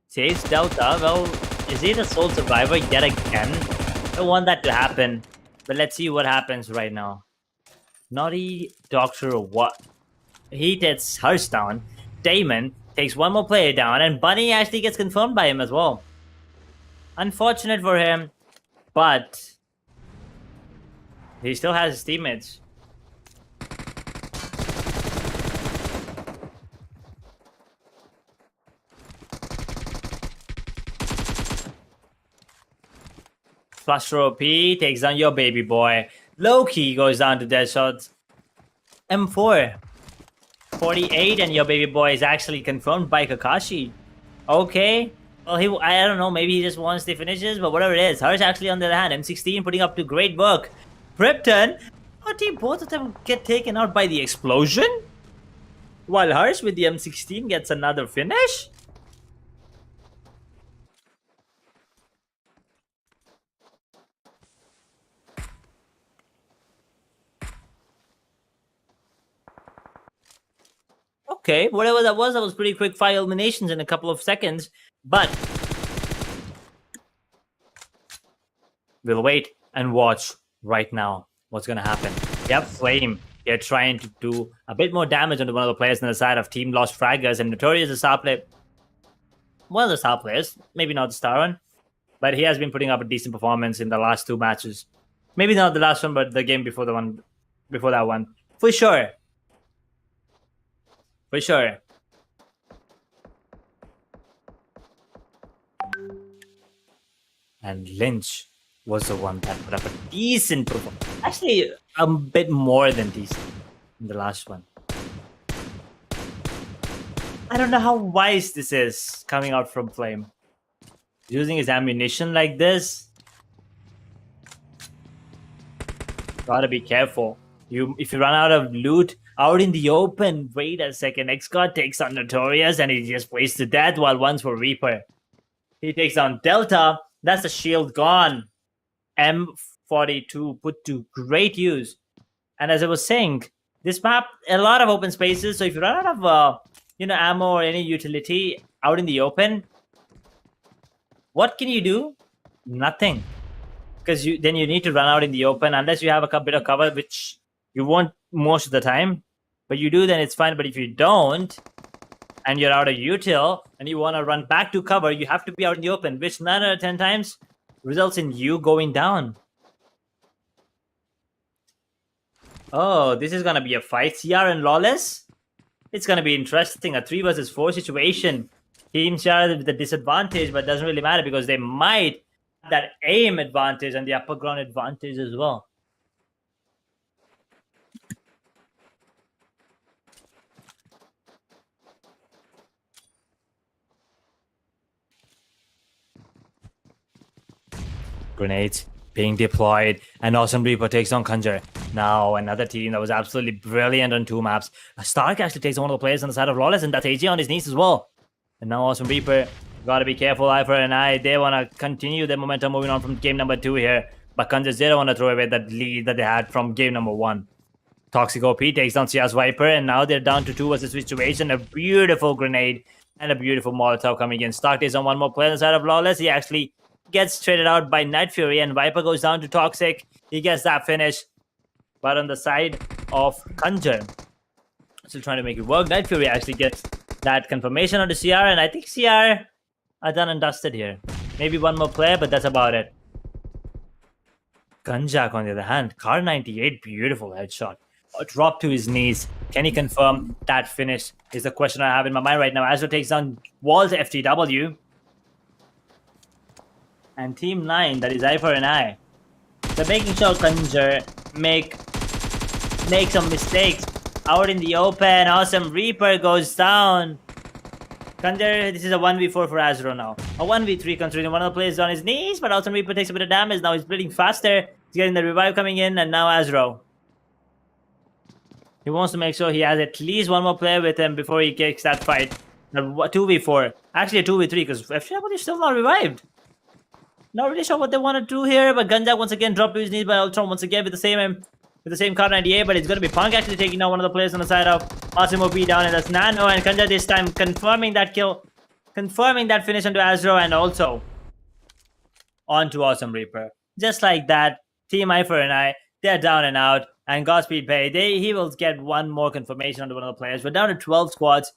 Saves Delta. Well, is he the sole survivor yet again? I don't want that to happen. But let's see what happens right now. Naughty Doctor what? He gets Harsh down. Damon takes one more player down, and Bunny actually gets confirmed by him as well. Unfortunate for him, but he still has his teammates. Fluster OP takes down your baby boy. Loki goes down to Deadshot. M4. 48, and your baby boy is actually confirmed by Kakashi. Okay. Well, I don't know, maybe he just wants the finishes, but whatever it is. Harsh actually on the other hand, M16 putting up to great work. Krypton, both of them get taken out by the explosion? While Harsh with the M16 gets another finish? Okay, whatever that was pretty quick 5 eliminations in a couple of seconds. But we'll wait and watch right now what's going to happen. Yep, Flame. They're trying to do a bit more damage onto one of the players on the side of Team Lost Fraggers. And Notorious is a star player. One of the star players. Maybe not the star one. But he has been putting up a decent performance in the last 2 matches. Maybe not the last one, but the game before that one. For sure. For sure. And Lynch was the one that put up a decent performance. Actually, a bit more than decent in the last one. I don't know how wise this is coming out from Flame. Using his ammunition like this. Gotta be careful. If you run out of loot out in the open, wait a second. XGod takes on Notorious and he just plays to death while one's for Reaper. He takes on Delta. That's the shield gone. M42 put to great use And as I was saying, this map, a lot of open spaces. So if you run out of ammo or any utility out in the open, what can you do? Nothing. Because then you need to run out in the open unless you have a bit of cover, which you won't most of the time. But you do, then it's fine. But if you don't, and you're out of util, and you want to run back to cover, you have to be out in the open, which 9 out of 10 times results in you going down. Oh, this is gonna be a fight. CR and Lawless? It's gonna be interesting. A 3 versus 4 situation. Team CR with the disadvantage, but doesn't really matter because they might have that aim advantage and the upper ground advantage as well. Grenades being deployed, and Awesome Reaper takes on Conjure. Now another team that was absolutely brilliant on 2 maps. Stark actually takes on one of the players on the side of Lawless, and that's AJ on his knees as well. And now Awesome Reaper, gotta be careful. Ifer and I, they want to continue their momentum moving on from game number 2 here. But Conjure, they don't want to throw away that lead that they had from game number 1. Toxic OP takes down CR's Viper, and now they're down to 2 versus situation. A beautiful grenade and a beautiful Molotov coming in. Stark takes on one more player on the side of Lawless. He actually gets traded out by Night Fury, and Viper goes down to Toxic. He gets that finish. But on the side of Conjure, still trying to make it work. Night Fury actually gets that confirmation on the CR, and I think CR are done and dusted here. Maybe one more player, but that's about it. Gunjack, on the other hand, Car 98, beautiful headshot. A drop to his knees. Can he confirm that finish? Is the question I have in my mind right now. Azure takes down Walls FTW. And Team 9, that is Ifer and I, they're making sure Conjure make some mistakes. Out in the open, Awesome Reaper goes down. Conjure, this is a 1v4 for Azure now. A 1v3 considering one of the players is on his knees, but Awesome Reaper takes a bit of damage. Now he's bleeding faster. He's getting the revive coming in, and now Azure. He wants to make sure he has at least one more player with him before he kicks that fight. A 2v4. Actually a 2v3 because FTW is still not revived. Not really sure what they want to do here, but Gunjack once again dropped to his knees by Ultron once again with the same Car 98, but it's going to be Punk actually taking down one of the players on the side of Massimo P down, and that's Nano, and Gunjack this time confirming that kill, confirming that finish onto Azro, and also onto Awesome Reaper. Just like that, Team Ifer and I, they're down and out, and Godspeed Pay, he will get one more confirmation onto one of the players. We're down to 12 squads,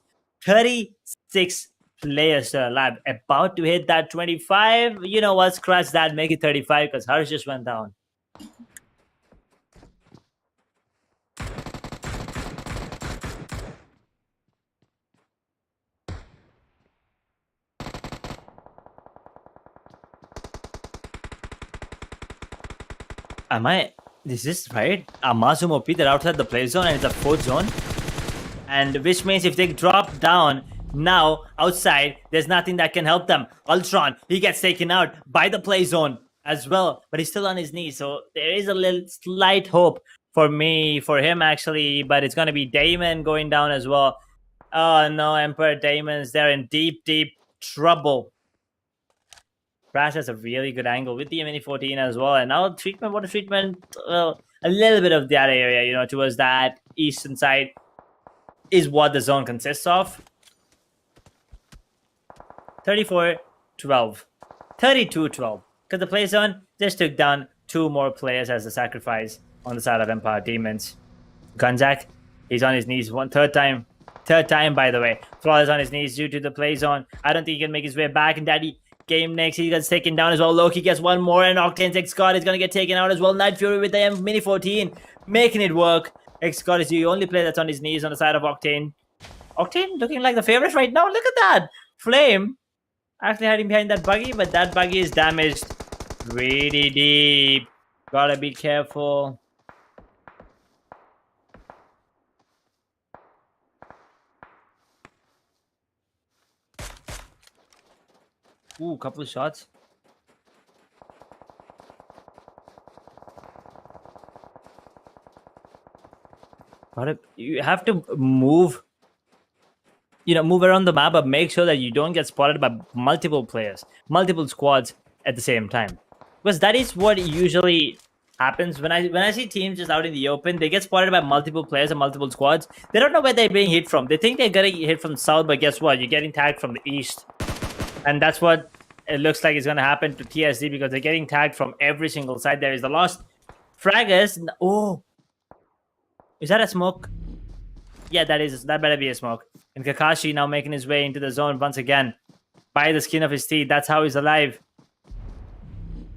36 players still alive, about to hit that 25. You know what? Scratch that, make it 35 because Harsh just went down. Is this right? Amazum OP, they're outside the play zone and it's a 4th zone. And which means if they drop down now outside, there's nothing that can help them. Ultron, he gets taken out by the play zone as well, but he's still on his knees. So there is a little slight hope for him actually, but it's going to be Damon going down as well. Oh no, Emperor Damon's, they're in deep, deep trouble. Crash has a really good angle with the Mini 14 as well. And now treatment, what a treatment. Well, a little bit of that area, towards that eastern side is what the zone consists of. 34-12. 32-12. Because the play zone just took down 2 more players as the sacrifice on the side of Empire Demons. Gunjack, he's on his knees third time, by the way. Flawless on his knees due to the play zone. I don't think he can make his way back. And Daddy game next, he gets taken down as well. Loki gets one more, and Octane's X-God is going to get taken out as well. Night Fury with the Mini 14, making it work. X-God is the only player that's on his knees on the side of Octane. Octane looking like the favorite right now. Look at that. Flame actually hiding behind that buggy, but that buggy is damaged pretty deep. Gotta be careful. Ooh, couple of shots. You have to move, move around the map, but make sure that you don't get spotted by multiple players, multiple squads at the same time. Because that is what usually happens when I see teams just out in the open. They get spotted by multiple players and multiple squads. They don't know where they're being hit from. They think they're getting hit from south, but guess what? You're getting tagged from the east, and that's what it looks like is going to happen to TSD because they're getting tagged from every single side. There is the lost fraggers. Oh, is that a smoke? Yeah, that better be a smoke. And Kakashi now making his way into the zone once again by the skin of his teeth. That's how he's alive.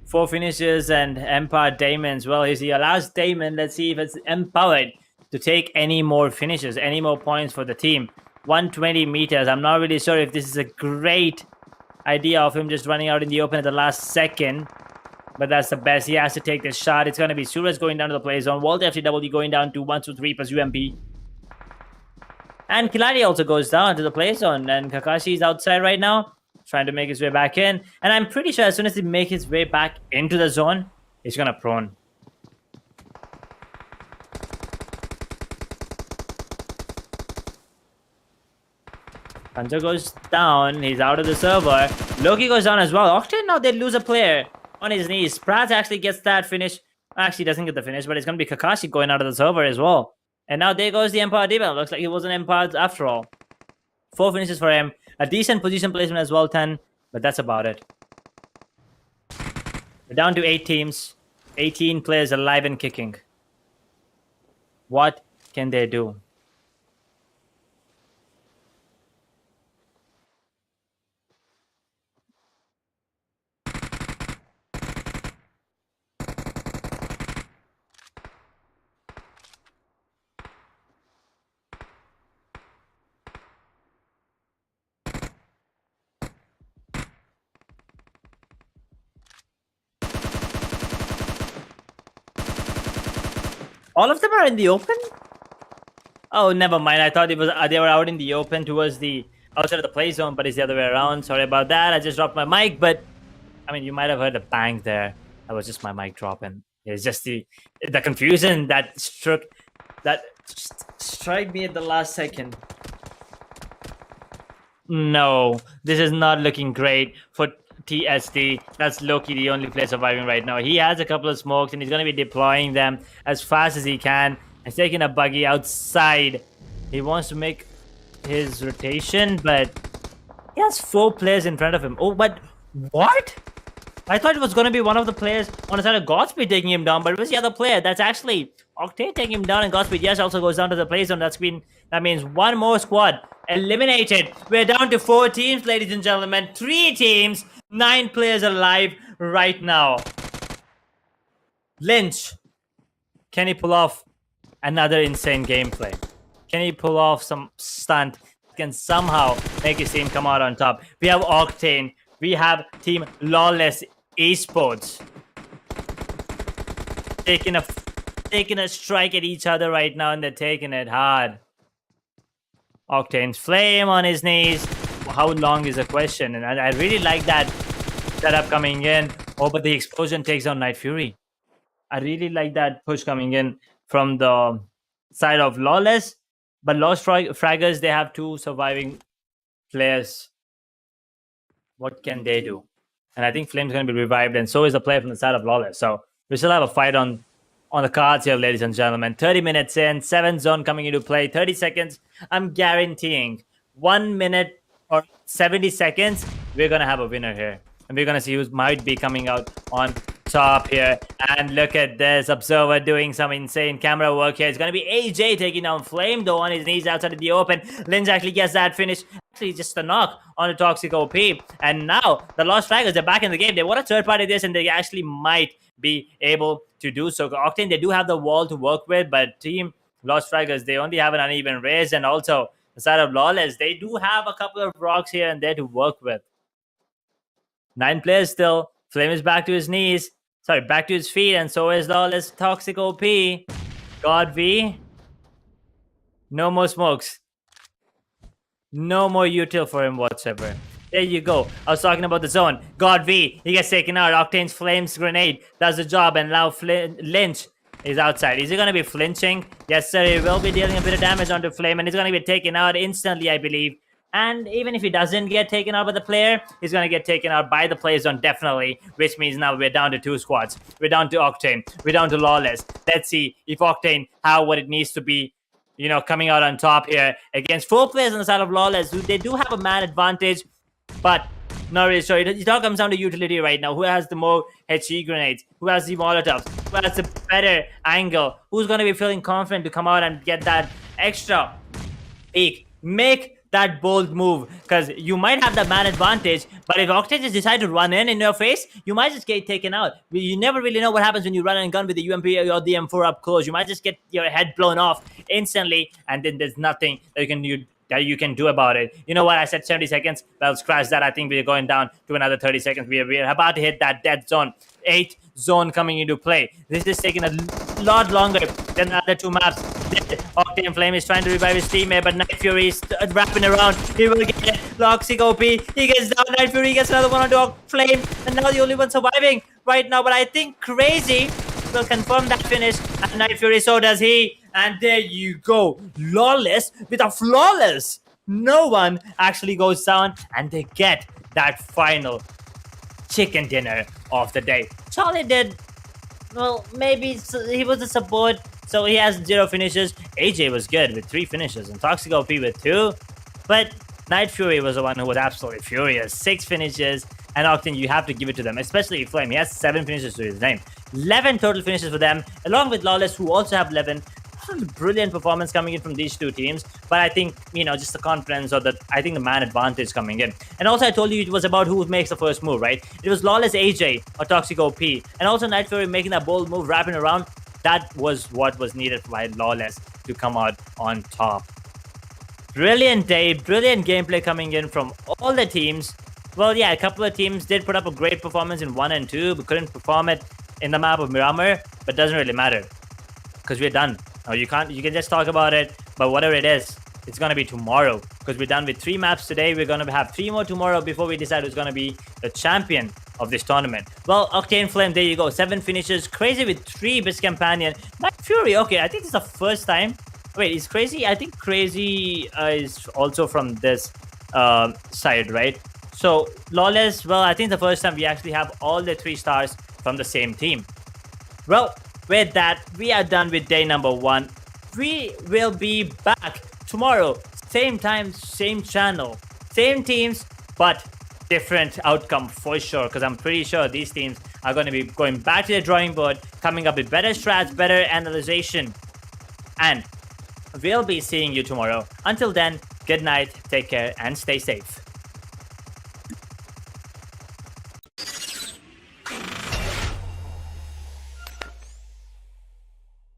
4 finishes and empowered Daemons. Well, he's the last Daemon. Let's see if it's empowered to take any more finishes, any more points for the team. 120 meters. I'm not really sure if this is a great idea of him just running out in the open at the last second. But that's the best. He has to take this shot. It's going to be Suraj going down to the play zone. Walt FTW going down to 1-2-3 plus UMP. And Kilari also goes down to the play zone. And Kakashi is outside right now, trying to make his way back in. And I'm pretty sure as soon as he makes his way back into the zone, he's going to prone. Pancho goes down. He's out of the server. Loki goes down as well. Octane now, they lose a player on his knees. Pratt actually gets that finish. Actually, doesn't get the finish, but it's going to be Kakashi going out of the server as well. And now there goes the Empire Demon. Looks like he wasn't empowered after all. 4 finishes for him. A decent position placement as well, 10. But that's about it. We're down to 8 teams. 18 players alive and kicking. What can they do? All of them are in the open? Oh, never mind. I thought it was they were out in the open towards the outside of the play zone, but it's the other way around. Sorry about that. I just dropped my mic, but I mean, you might have heard a bang there. That was just my mic dropping. It's just the confusion that struck me at the last second. No, this is not looking great for TSD. That's Loki, the only player surviving right now. He has a couple of smokes and he's going to be deploying them as fast as he can. He's taking a buggy outside. He wants to make his rotation, but he has 4 players in front of him. Oh, but what? I thought it was going to be one of the players on the side of Godspeed taking him down, but it was the other player. That's actually Octane taking him down, and Godspeed, yes, also goes down to the play zone. That means one more squad eliminated. We're down to 4 teams, ladies and gentlemen. 3 teams, 9 players alive right now. Lynch, can he pull off another insane gameplay? Can he pull off some stunt that can somehow make his team come out on top? We have Octane. We have Team Lawless Esports taking a strike at each other right now, and they're taking it hard. Octane's Flame on his knees. How long is a question? And I really like that setup coming in. Oh, but the explosion takes down Night Fury. I really like that push coming in from the side of Lawless. But Lost Fraggers, they have 2 surviving players. What can they do? And I think Flame's going to be revived, and so is the player from the side of Lawless. So we still have a fight on the cards here, ladies and gentlemen. 30 minutes in, 7 zone coming into play, 30 seconds. I'm guaranteeing 1 minute or 70 seconds, we're going to have a winner here. And we're going to see who might be coming out on top here. And look at this, Observer doing some insane camera work here. It's going to be AJ taking down Flame, though, on his knees outside of the open. Lynch actually gets that finish. Actually, just a knock on the Toxic OP. And now, the Lost Fraggers are back in the game. They want a third party this, and they actually might be able to do so. Octane, they do have the wall to work with, but Team Lost Fraggers, they only have an uneven raise. And also, the side of Lawless, they do have a couple of rocks here and there to work with. 9 players still. Flame is back to his knees. Sorry, back to his feet, and so is Lawless Toxic OP. God V. No more smokes. No more util for him whatsoever. There you go. I was talking about the zone. God V. He gets taken out. Octane's Flames Grenade does the job, and now Lynch is outside. Is he going to be flinching? Yes, sir. He will be dealing a bit of damage onto Flame, and he's going to be taken out instantly, I believe. And even if he doesn't get taken out by the player, he's going to get taken out by the play zone definitely, which means now we're down to 2 squads. We're down to Octane. We're down to Lawless. Let's see if Octane have what it needs to be, coming out on top here against 4 players on the side of Lawless. They do have a man advantage, but not really sure. It all comes down to utility right now. Who has the more HE grenades? Who has the Molotovs? Who has the better angle? Who's going to be feeling confident to come out and get that extra peek? Make that bold move, because you might have the man advantage, but if Octane just decide to run in your face, you might just get taken out. You never really know what happens when you run and gun with the UMP or the M4 up close. You might just get your head blown off instantly, and then there's nothing that you can do about it. You know what? I said 70 seconds. Well, scratch that. I think we're going down to another 30 seconds. We're about to hit that dead zone. 8th zone coming into play. This is taking a lot longer than the other 2 maps. Octane Flame is trying to revive his teammate, but Night Fury is wrapping around. He will get it. Loxic OP. He gets down. Night Fury gets another one onto Flame. And now the only one surviving right now. But I think Crazy will confirm that finish. And Night Fury, so does he. And there you go. Lawless with a flawless. No one actually goes down. And they get that final chicken dinner of the day. Charlie did, well, maybe he was a support, so he has 0 finishes. AJ was good with 3 finishes and Toxic OP with 2. But Night Fury was the one who was absolutely furious. 6 finishes. And Octane, you have to give it to them, especially Flame. He has 7 finishes to his name. 11 total finishes for them, along with Lawless, who also have 11. Brilliant performance coming in from these 2 teams, but I think just the confidence, or I think the man advantage coming in. And also I told you it was about who makes the first move, right? It was Lawless, AJ, or Toxic OP, and also Night Fury making that bold move, wrapping around. That was what was needed by Lawless to come out on top. Brilliant day, brilliant gameplay coming in from all the teams. Well, yeah, a couple of teams did put up a great performance in 1 and 2, but couldn't perform it in the map of Miramar, but doesn't really matter because we're done. Now you can just talk about it, but whatever it is, it's going to be tomorrow, because we're done with 3 maps today. We're going to have 3 more tomorrow before we decide who's going to be the champion of this tournament. Well, Octane Flame, there you go. 7 finishes. Crazy with 3 best companion. Night Fury, okay, I think this is the first time. Wait, is Crazy? I think Crazy is also from this side, right? So, Lawless, well, I think the first time we actually have all the 3 stars from the same team. Well, with that, we are done with day number 1. We will be back tomorrow. Same time, same channel, same teams, but different outcome for sure. Because I'm pretty sure these teams are going to be going back to the drawing board, coming up with better strats, better analyzation. And we'll be seeing you tomorrow. Until then, good night, take care, and stay safe.